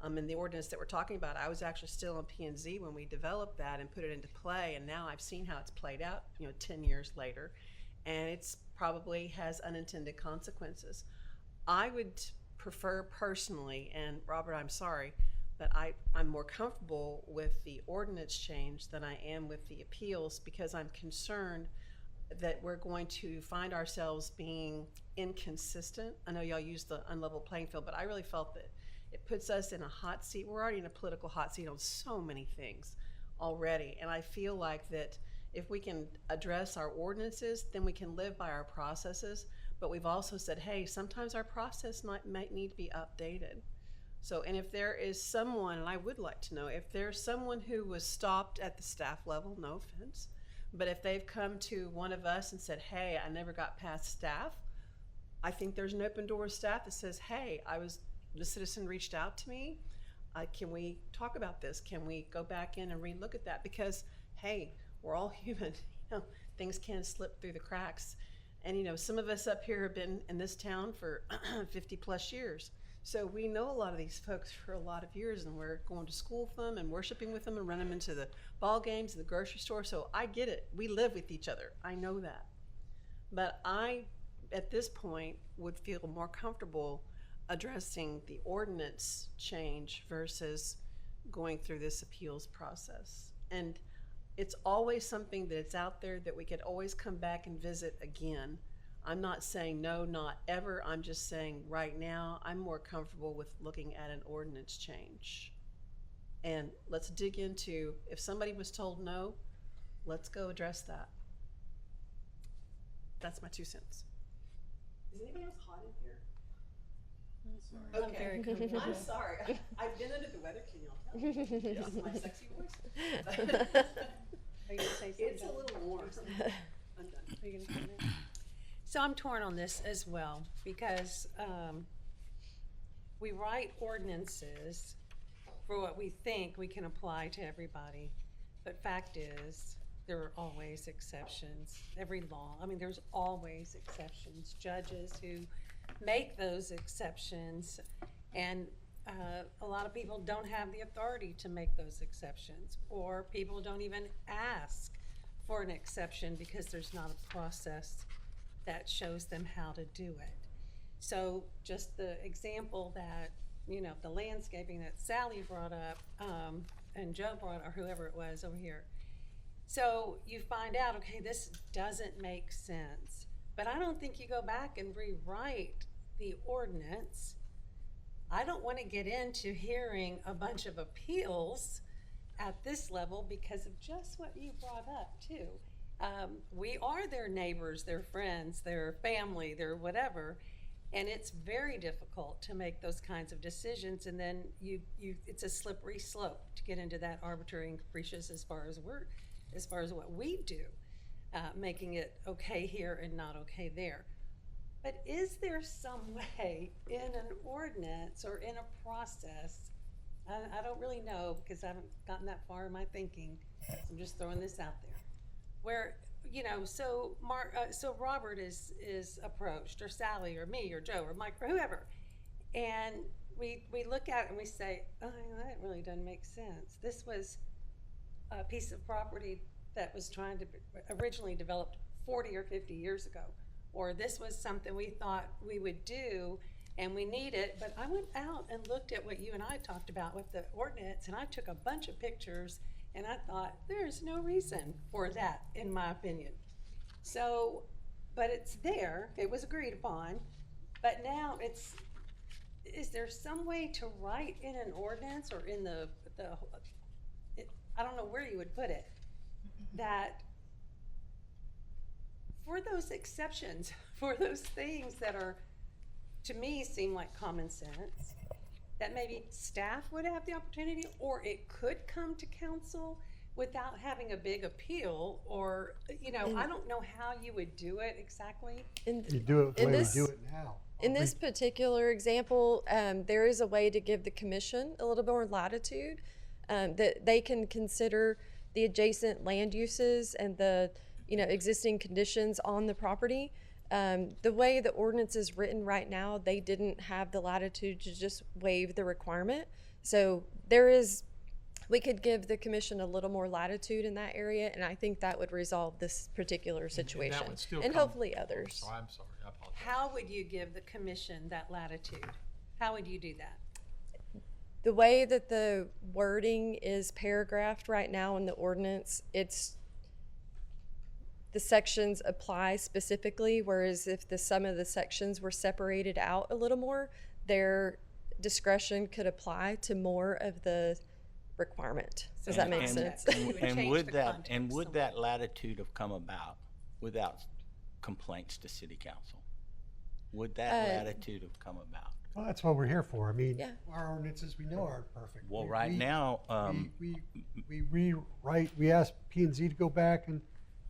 in the ordinance that we're talking about, I was actually still in P&Z when we developed that and put it into play, and now I've seen how it's played out, 10 years later, and it's probably has unintended consequences. I would prefer personally, and Robert, I'm sorry, but I'm more comfortable with the ordinance change than I am with the appeals, because I'm concerned that we're going to find ourselves being inconsistent. I know y'all use the unlevel playing field, but I really felt that it puts us in a hot seat. We're already in a political hot seat on so many things already. And I feel like that if we can address our ordinances, then we can live by our processes. But we've also said, hey, sometimes our process might need to be updated. So, and if there is someone, and I would like to know, if there's someone who was stopped at the staff level, no offense, but if they've come to one of us and said, hey, I never got past staff, I think there's an open door staff that says, hey, the citizen reached out to me. Can we talk about this? Can we go back in and relook at that? Because, hey, we're all human. Things can slip through the cracks. And, some of us up here have been in this town for 50 plus years. So we know a lot of these folks for a lot of years, and we're going to school with them and worshiping with them and running them into the ball games and the grocery store. So I get it. We live with each other. I know that. But I, at this point, would feel more comfortable addressing the ordinance change versus going through this appeals process. And it's always something that it's out there that we could always come back and visit again. I'm not saying no, not ever. I'm just saying right now I'm more comfortable with looking at an ordinance change. And let's dig into, if somebody was told no, let's go address that. That's my 2 cents. Is anybody else hot in here? I'm Okay, very comfortable. I'm sorry. I've been under the weather. Can y'all tell? This is my sexy voice. Are you gonna say something? It's a little warm. I'm done. Are you gonna say that? So I'm torn on this as well, because we write ordinances for what we think we can apply to everybody. But fact is, there are always exceptions. Every law, I mean, there's always exceptions. Judges who make those exceptions, and a lot of people don't have the authority to make those exceptions, or people don't even ask for an exception because there's not a process that shows them how to do it. So just the example that, you know, the landscaping that Sally brought up, and Joe brought, or whoever it was over here. So you find out, okay, this doesn't make sense, but I don't think you go back and rewrite the ordinance. I don't want to get into hearing a bunch of appeals at this level because of just what you brought up too. We are their neighbors, their friends, their family, their whatever, and it's very difficult to make those kinds of decisions. And then it's a slippery slope to get into that arbitrary and capricious as far as what we do, making it okay here and not okay there. But is there some way in an ordinance or in a process, I don't really know because I haven't gotten that far in my thinking, so I'm just throwing this out there, where, you know, so Robert is approached, or Sally, or me, or Joe, or Mike, or whoever, and we look at it and we say, oh, that really doesn't make sense. This was a piece of property that was trying to be originally developed 40 or 50 years ago, or this was something we thought we would do and we need it. But I went out and looked at what you and I talked about with the ordinance, and I took a bunch of pictures, and I thought there's no reason for that, in my opinion. So, but it's there, it was agreed upon, but now is there some way to write in an ordinance or in I don't know where you would put it, that for those exceptions, for those things that are, to me, seem like common sense, that maybe staff would have the opportunity, or it could come to council without having a big appeal, or, you know, I don't know how you would do it exactly. You do it the way we do it now. In this particular example, there is a way to give the commission a little more latitude, that they can consider the adjacent land uses and the, you know, existing conditions on the property. The way the ordinance is written right now, they didn't have the latitude to just waive the requirement. So we could give the commission a little more latitude in that area, and I think that would resolve this particular situation, And that would still and come- hopefully others. Oh, I'm sorry, I apologize. How would you give the commission that latitude? How would you do that? The way that the wording is paragraphed right now in the ordinance, the sections apply specifically, whereas if some of the sections were separated out a little more, their discretion could apply to more of the requirement. Does that make sense? And would that latitude have come about without complaints to city council? Would that latitude have come about? Well, that's what we're here for. I mean, Yeah. our ordinances we know aren't perfect. Well, right now, we rewrite, we ask P&Z to go back and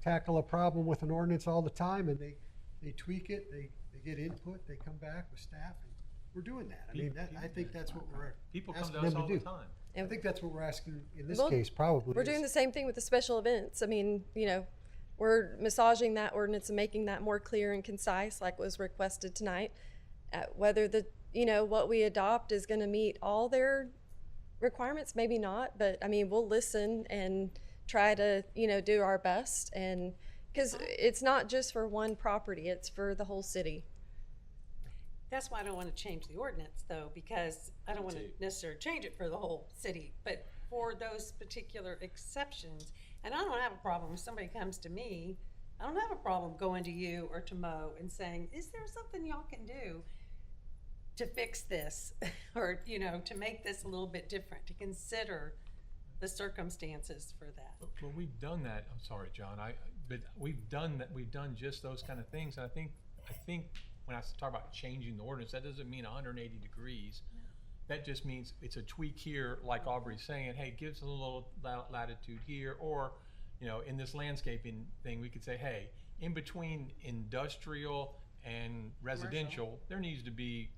tackle a problem with an ordinance all the time, and they tweak it, they get input, they come back with staff, and we're doing that. I mean, I think that's what we're People come asking to us them all to the do. time. I think that's what we're asking in this Well, case, probably. We're doing the is- same thing with the special events. I mean, you know, we're massaging that ordinance and making that more clear and concise, like was requested tonight. Whether what we adopt is going to meet all their requirements, maybe not, but I mean, we'll listen and try to, do our best, and because it's not just for one property, it's for the whole city. That's why I don't want to change the ordinance, though, because I don't want to necessarily change it for the whole city, but for those particular exceptions. And I don't have a problem if somebody comes to me, I don't have a problem going to you or to Mo and saying, is there something y'all can do to fix this? Or, to make this a little bit different, to consider the circumstances for that. Well, we've done that. I'm sorry, John. But we've done that. We've done just those kind of things. And I think when I talk about changing the ordinance, that doesn't mean 180 degrees. No. That just means it's a tweak here, like Aubrey's saying. Hey, give us a little latitude here, or in this landscaping thing, we could say, hey, in between industrial and residential, there needs to be,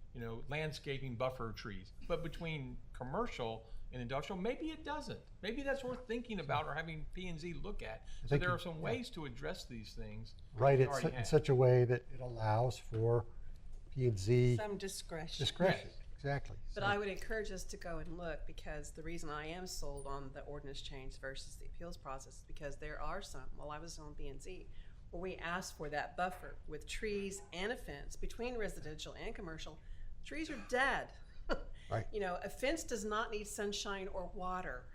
landscaping buffer trees. But between commercial and industrial, maybe it doesn't. Maybe that's worth thinking about or having P&Z look at. So there are some ways to address these things. Right, in such a way that it allows for P&Z Some discretion. discretion. Exactly. But So- I would encourage us to go and look, because the reason I am sold on the ordinance change versus the appeals process is because there are some, while I was on B&Z, where we asked for that buffer with trees and a fence between residential and commercial. Trees are dead. Right. A fence does not need sunshine or water.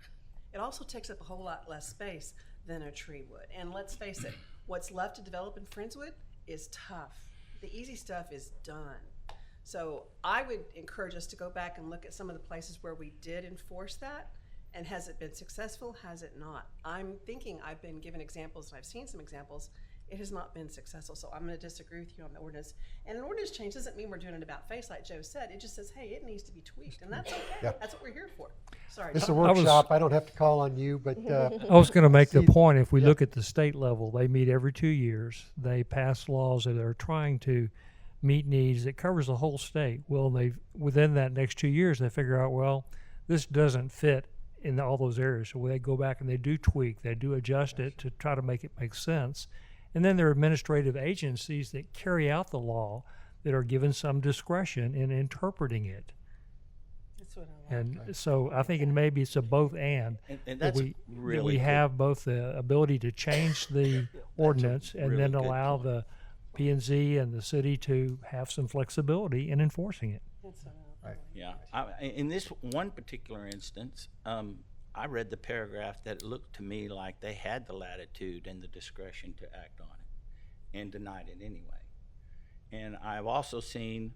It also takes up a whole lot less space than a tree would. And let's face it, what's left to develop in Friendswood is tough. The easy stuff is done. So I would encourage us to go back and look at some of the places where we did enforce that. And has it been successful? Has it not? I'm thinking I've been given examples and I've seen some examples. It has not been successful. So I'm going to disagree with you on the ordinance. And an ordinance change doesn't mean we're doing it about face like Joe said. It just says, hey, it needs to be tweaked. And that's okay. Yeah. That's what we're here for. Sorry. This is a Tom. workshop. I don't have to call on you, but I was going to make the see- point, if we yeah. look at the state level, they meet every 2 years. They pass laws that are trying to meet needs that covers the whole state. Well, within that next 2 years, they figure out, well, this doesn't fit in all those areas. So they go back and they do tweak, they do adjust it to try to make it make sense. And then there are administrative agencies that carry out the law that are given some discretion in interpreting it. That's what I like. And so I think maybe it's a both and And that that's we really good. have both the ability to change the ordinance and really then good allow point. the P&Z and the city to have some flexibility in enforcing it. That's what I like. Yeah. In this one particular instance, I read the paragraph that it looked to me like they had the latitude and the discretion to act on it and denied it anyway. And I've also seen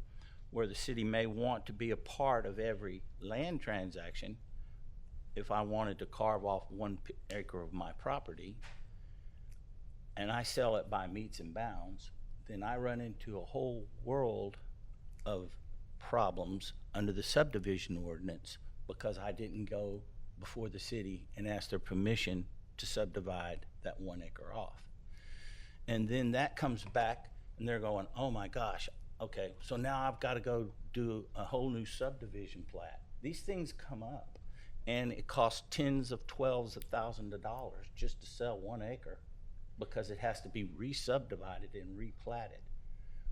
where the city may want to be a part of every land transaction. If I wanted to carve off 1 acre of my property and I sell it by meets and bounds, then I run into a whole world of problems under the subdivision ordinance because I didn't go before the city and ask their permission to subdivide that 1 acre off. And then that comes back and they're going, oh my gosh, okay, so now I've got to go do a whole new subdivision plat. These things come up and it costs tens of twelves of thousands of dollars just to sell 1 acre because it has to be re-subdivided and replatted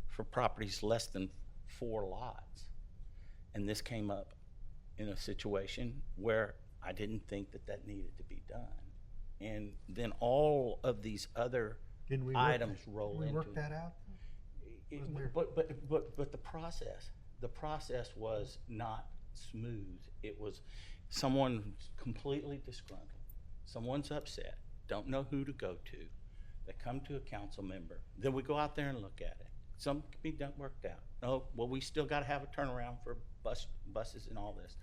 for properties less than 4 lots. And this came up in a situation where I didn't think that needed to be done. And then all of these other Didn't we items roll Did we into work that out? Wasn't there- But the process was not smooth. It was someone completely disgruntled. Someone's upset, don't know who to go to. They come to a council member. Then we go out there and look at it. Some can be done, worked out. No, well, we still got to have a turnaround for buses and all this.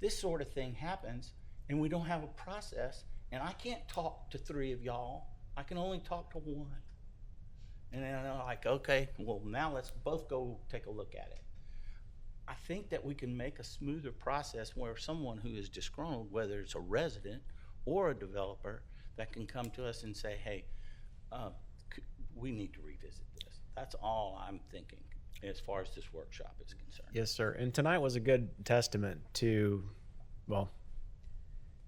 This sort of thing happens, and we don't have a process. And I can't talk to 3 of y'all. I can only talk to 1. And then I'm like, okay, well, now let's both go take a look at it. I think that we can make a smoother process where someone who is disgruntled, whether it's a resident or a developer, that can come to us and say, hey, we need to revisit this. That's all I'm thinking as far as this workshop is concerned. Yes, sir. And tonight was a good testament to, well,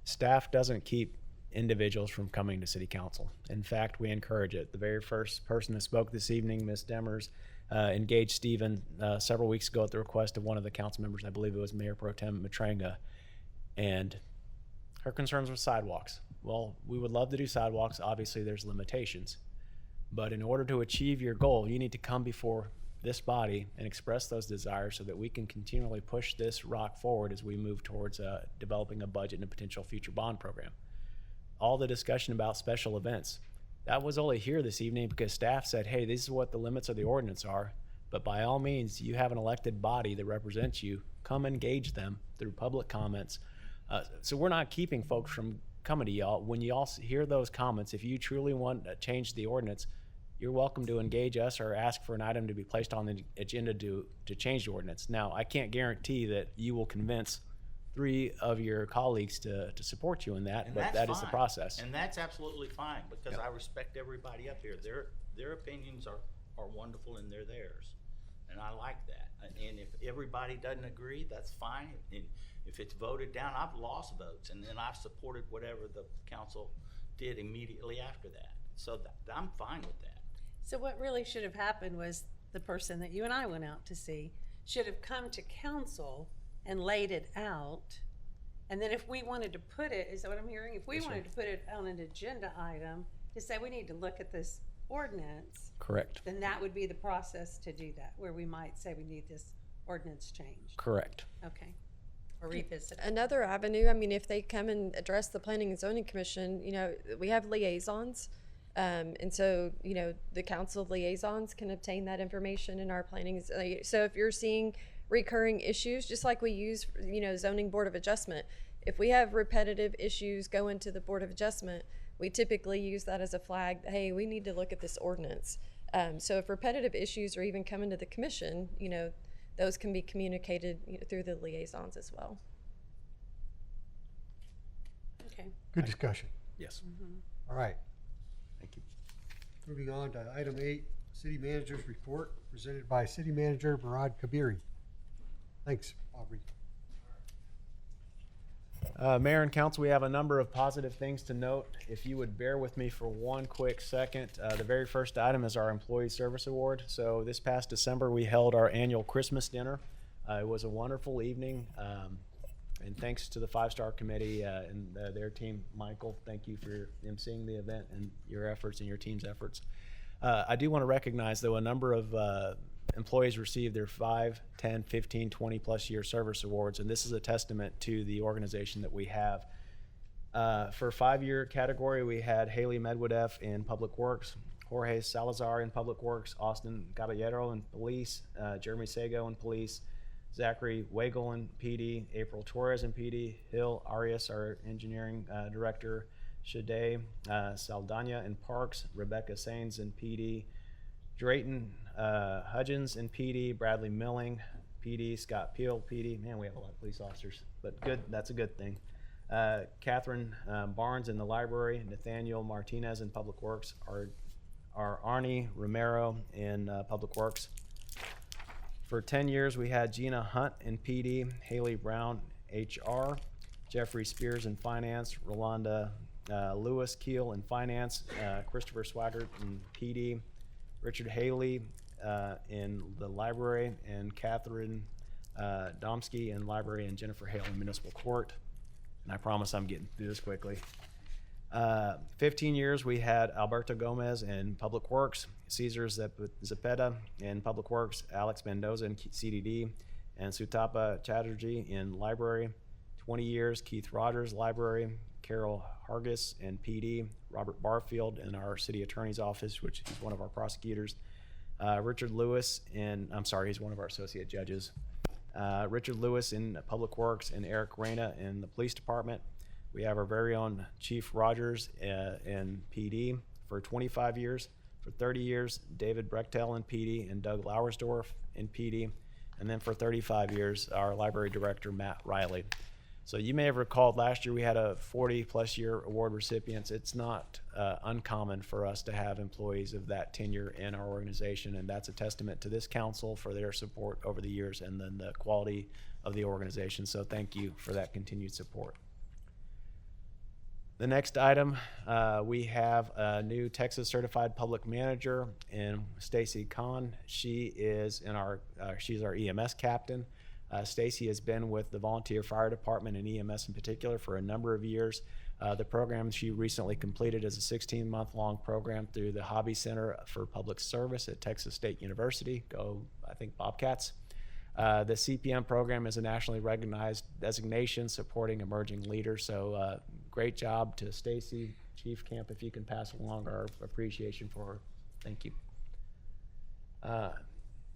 staff doesn't keep individuals from coming to city council. In fact, we encourage it. The very first person that spoke this evening, Ms. Demers, engaged Stephen several weeks ago at the request of one of the council members. I believe it was Mayor Pro Tem Matranga. And her concerns were sidewalks. Well, we would love to do sidewalks. Obviously, there's limitations. But in order to achieve your goal, you need to come before this body and express those desires so that we can continually push this rock forward as we move towards developing a budget and a potential future bond program. All the discussion about special events, that was only here this evening because staff said, hey, this is what the limits of the ordinance are, but by all means, you have an elected body that represents you. Come engage them through public comments. So we're not keeping folks from coming to y'all. When y'all hear those comments, if you truly want to change the ordinance, you're welcome to engage us or ask for an item to be placed on the agenda to change the ordinance. Now, I can't guarantee that you will convince 3 of your colleagues to support you in that, And but that's that is the fine. process. And that's absolutely fine because I respect everybody up here. their opinions are wonderful and they're theirs. And I like that. And if everybody doesn't agree, that's fine. And if it's voted down, I've lost votes, and then I've supported whatever the council did immediately after that. So I'm fine with that. So what really should have happened was the person that you and I went out to see should have come to council and laid it out. And then if we wanted to put it, is that what I'm hearing? If we wanted to put it on an agenda item to say we need to look at this ordinance, Correct. then that would be the process to do that, where we might say we need this ordinance changed. Correct. Okay. Or revisit it. Another avenue, I mean, if they come and address the Planning and Zoning Commission, you know, we have liaisons. And so, you know, the council liaisons can obtain that information in our planning. So if you're seeing recurring issues, just like we use, you know, zoning board of adjustment, if we have repetitive issues go into the board of adjustment, we typically use that as a flag, hey, we need to look at this ordinance. So if repetitive issues are even coming to the commission, you know, those can be communicated, you know, through the liaisons as well. Okay. Good discussion. Yes. All right. Thank you. Moving on to item 8, City Manager's Report, presented by City Manager Murad Kabiri. Thanks, Aubrey. Mayor and Council, we have a number of positive things to note. If you would bear with me for one quick second, the very first item is our Employee Service Award. So this past December, we held our annual Christmas dinner. It was a wonderful evening, and thanks to the 5-Star Committee and their team. Michael, thank you for emceeing the event and your efforts and your team's efforts. I do want to recognize, though, a number of employees received their 5, 10, 15, 20 plus year service awards, and this is a testament to the organization that we have. For 5-year category, we had Haley Medvedev in Public Works, Jorge Salazar in Public Works, Austin Caballero in Police, Jeremy Sago in Police, Zachary Wagle in PD, April Torres in PD, Hill Arias, our Engineering Director, Shade Saldana in Parks, Rebecca Sains in PD, Drayton Hudgens in PD, Bradley Milling, PD, Scott Peel, PD. Man, we have a lot of police officers, but good. That's a good thing. Catherine Barnes in the library, Nathaniel Martinez in Public Works, our Arnie Romero in Public Works. For 10 years, we had Gina Hunt in PD, Haley Brown, HR, Jeffrey Spears in Finance, Rolanda Lewis Keel in Finance, Christopher Swaggart in PD, Richard Haley in the library, and Catherine Domsky in library, and Jennifer Hale in municipal court. And I promise I'm getting through this quickly. 15 years, we had Alberto Gomez in Public Works, Cesar Zepeda in Public Works, Alex Mendoza in CDD, and Sutapa Chatterjee in library. 20 years, Keith Rogers, library, Carol Hargis in PD, Robert Barfield in our city attorney's office, which is one of our prosecutors, Richard Lewis he's one of our associate judges, Richard Lewis in Public Works, and Eric Reyna in the police department. We have our very own Chief Rogers in PD for 25 years. For 30 years, David Brechtel in PD and Doug Lauersdorf in PD. And then for 35 years, our library director, Matt Riley. So you may have recalled last year we had a 40-plus year award recipients. It's not uncommon for us to have employees of that tenure in our organization, and that's a testament to this council for their support over the years and then the quality of the organization. So thank you for that continued support. The next item, we have a new Texas Certified Public Manager in Stacy Kahn. She is she's our EMS captain. Stacy has been with the Volunteer Fire Department and EMS in particular for a number of years. The program she recently completed is a 16-month-long program through the Hobby Center for Public Service at Texas State University. Go, I think, Bobcats. The CPM program is a nationally recognized designation supporting emerging leaders. So great job to Stacy. Chief Camp, if you can pass along our appreciation for her. Thank you.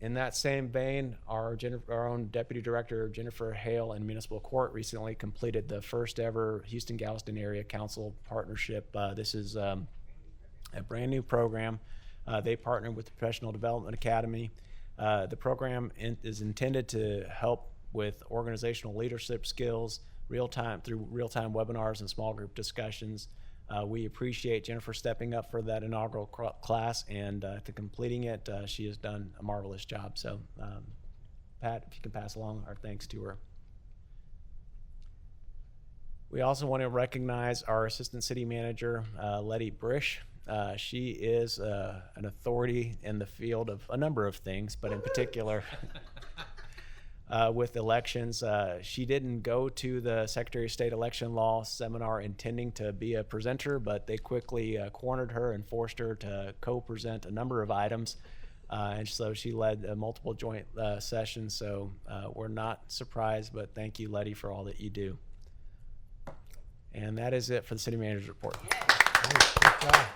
In that same vein, our own Deputy Director, Jennifer Hale in Municipal Court, recently completed the first ever Houston-Galveston Area Council partnership. This is a brand new program. They partnered with the Professional Development Academy. The program is intended to help with organizational leadership skills, through real-time webinars and small group discussions, We appreciate Jennifer stepping up for that inaugural class, and to completing it, she has done a marvelous job. So, Pat, if you can pass along our thanks to her. We also want to recognize our Assistant City Manager, Letty Brish. She is an authority in the field of a number of things, but in particular with elections. She didn't go to the Secretary of State election law seminar intending to be a presenter, but they quickly cornered her and forced her to co-present a number of items. And so she led multiple joint sessions. So we're not surprised, but thank you, Letty, for all that you do. And that is it for the City Manager's report. Good job.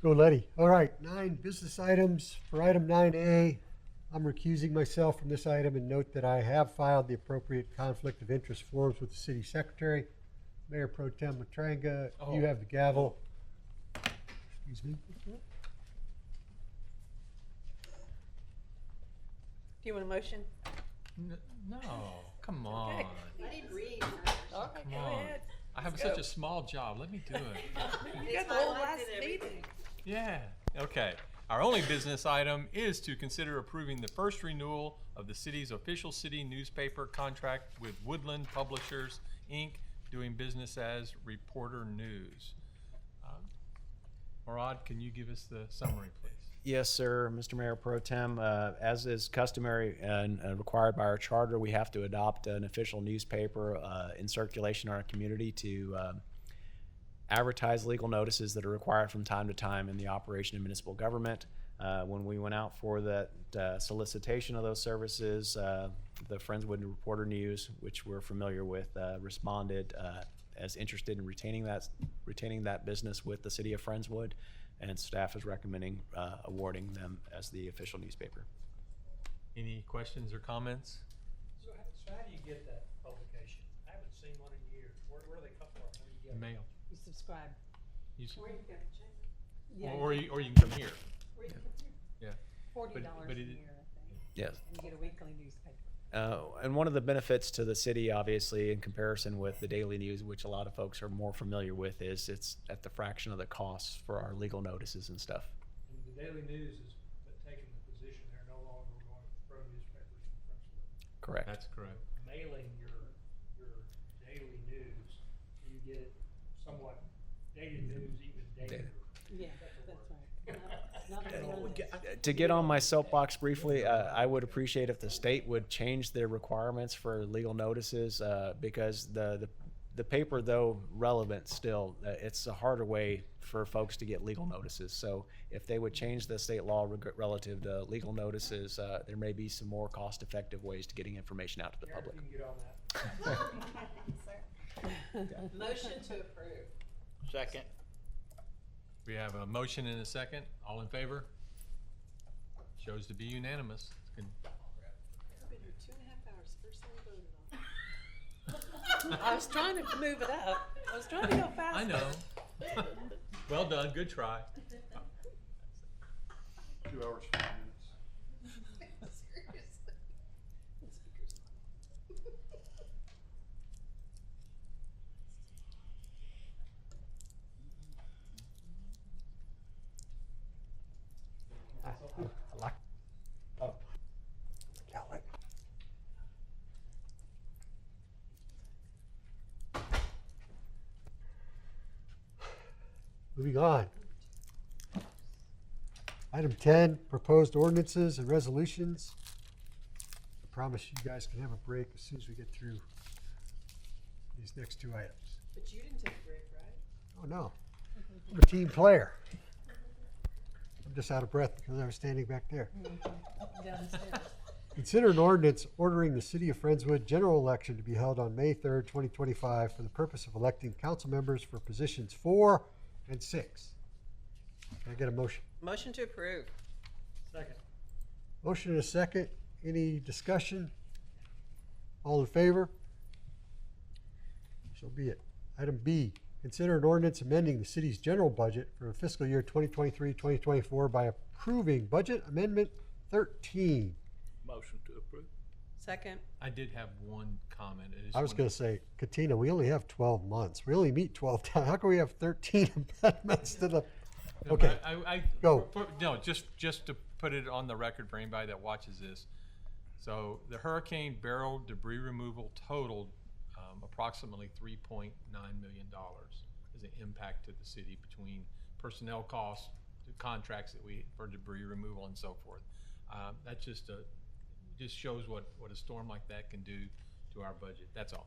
Go, Letty. All right, 9 business items. For item 9A, I'm recusing myself from this item and note that I have filed the appropriate conflict of interest forms with the city secretary. Mayor Pro Tem Matranga, you have the gavel. Excuse me. Do you want a motion? No, come on. Okay. I need to read. Okay, Come go on. ahead. I have such a small job. Let me do it. You got the whole last meeting. Yeah. Okay. Our only business item is to consider approving the first renewal of the city's official city newspaper contract with Woodland Publishers, Inc., doing business as Reporter News. Murad, can you give us the summary, please? Yes, sir, Mr. Mayor Pro Tem. As is customary and required by our charter, we have to adopt an official newspaper in circulation in our community to advertise legal notices that are required from time to time in the operation of municipal government. When we went out for that solicitation of those services, the Friendswood Reporter News, which we're familiar with, responded as interested in retaining that business with the city of Friendswood, and staff is recommending awarding them as the official newspaper. Any questions or comments? So how do you get that publication? I haven't seen one in years. Where do they come from? Where do you get Mail. You subscribe. You s- Or you can check. Yeah, or you can come here. Or you can come here. Yeah. $40 but a it- year, I think. Yes. And you get a weekly newspaper. And one of the benefits to the city, obviously, in comparison with the daily news, which a lot of folks are more familiar with, is it's at the fraction of the costs for our legal notices and stuff. And the Daily News has taken the position they're no longer going to throw newspapers in Friendswood. Correct. That's correct. Mailing your daily news, you get it somewhat dated news, even dated. Yeah, that's right. Not To get on my soapbox briefly, I would appreciate if the state would change their requirements for legal notices, because the paper, though relevant still, it's a harder way for folks to get legal notices. So if they would change the state law relative to legal notices, there may be some more cost-effective ways to getting information out to the public. You can get on that. Motion to approve. Second. We have a motion and a second. All in favor? Shows to be unanimous. Good. I've been here 2.5 hours, first thing voted on. I was trying to move it up. I was trying to go fast. I know. Well done. Good try. 2 hours, 5 minutes. Seriously. Moving on. Item 10, proposed ordinances and resolutions. I promise you guys can have a break as soon as we get through these next 2 items. But you didn't take a break, right? Oh, no. I'm a team player. I'm just out of breath because I was standing back there. Up and down the stairs. Consider an ordinance ordering the City of Friendswood general election to be held on May 3rd, 2025 for the purpose of electing council members for positions 4 and 6. Can I get a motion? Motion to approve. Second. Motion and a second. Any discussion? All in favor? So be it. Item B, consider an ordinance amending the city's general budget for fiscal year 2023-2024 by approving Budget Amendment 13. Motion to approve. Second. I did have one comment. I was going to say, Katina, we only have 12 months. We only meet 12 times. How can we have 13 amendments to the? No, Okay, I go. No, just to put it on the record for anybody that watches this. So the hurricane barrel debris removal totaled approximately $3.9 million as an impact to the city between personnel costs, the contracts that we for debris removal and so forth. That just shows what a storm like that can do to our budget. That's all.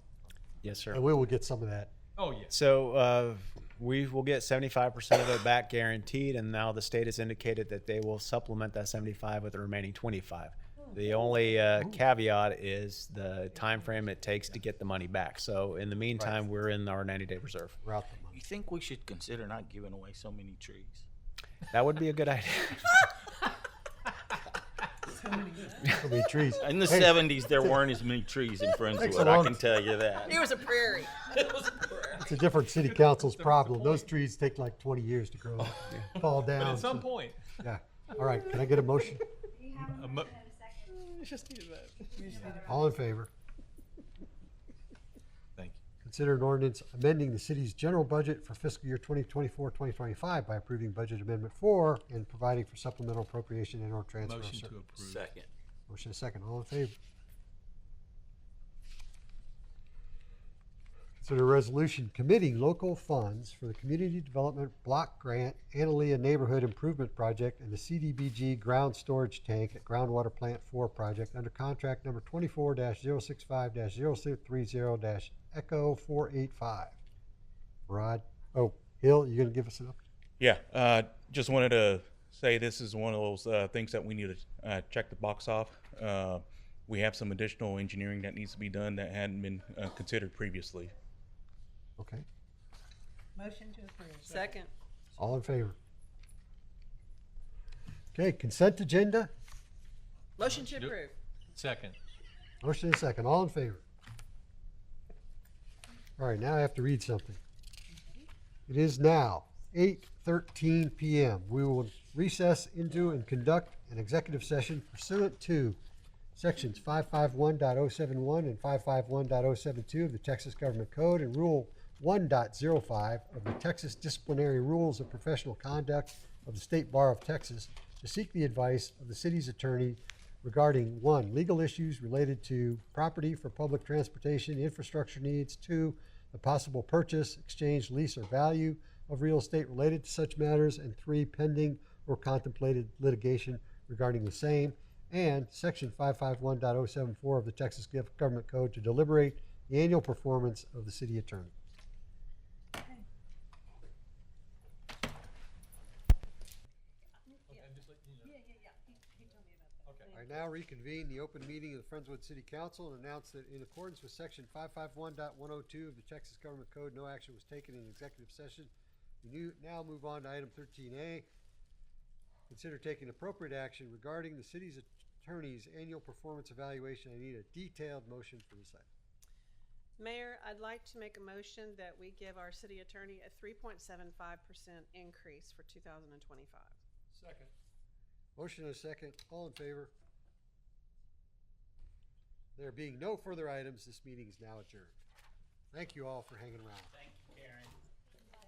Yes, sir. And we will get some of that. Oh, yeah. So we will get 75% of it back guaranteed, and now the state has indicated that they will supplement that 75 with the remaining 25. The only caveat is the time frame it takes to get the money back. So in the meantime, we're in our 90-day reserve. We're out the money. You think we should consider not giving away so many trees? That would be a good idea. So many trees. In the 70s, there weren't as many trees in Friendswood, I can tell you that. It was a prairie. It was a prairie. It's a different city council's problem. Those trees take like 20 years to grow, fall down. But at some point. Yeah. All right. Can I get a motion? All in favor? Thank you. Consider an ordinance amending the city's general budget for fiscal year 2024-2025 by approving budget amendment 4 and providing for supplemental appropriation and or transfer. Motion to approve. Second. Motion is second. All in favor? Consider a resolution committing local funds for the Community Development Block Grant Analia Neighborhood Improvement Project and the CDBG Ground Storage Tank at Groundwater Plant 4 project under contract number 24-065-030-ECHO 485. Rod? Oh, Hill, you going to give us an update? Yeah, just wanted to say this is one of those things that we need to check the box off. We have some additional engineering that needs to be done that hadn't been considered previously. Okay. Motion to approve. Second. All in favor? Okay, consent agenda. Motion to approve. Second. Motion is second. All in favor? All right, now I have to read something. It is now 8:13 p.m. We will recess into and conduct an executive session pursuant to sections 551.071 and 551.072 of the Texas Government Code and Rule 1.05 of the Texas Disciplinary Rules of Professional Conduct of the State Bar of Texas to seek the advice of the city's attorney regarding 1, legal issues related to property for public transportation, infrastructure needs, 2, the possible purchase, exchange, lease, or value of real estate related to such matters, and 3, pending or contemplated litigation regarding the same, and section 551.074 of the Texas Government Code to deliberate the annual performance of the city attorney. I now reconvene the open meeting of the Friendswood City Council and announce that in accordance with section 551.102 of the Texas Government Code, no action was taken in executive session. We now move on to item 13A. Consider taking appropriate action regarding the city's attorney's annual performance evaluation. I need a detailed motion for this item. Mayor, I'd like to make a motion that we give our city attorney a 3.75% increase for 2025. Second. Motion and a second. All in favor? There being no further items, this meeting is now adjourned. Thank you all for hanging around.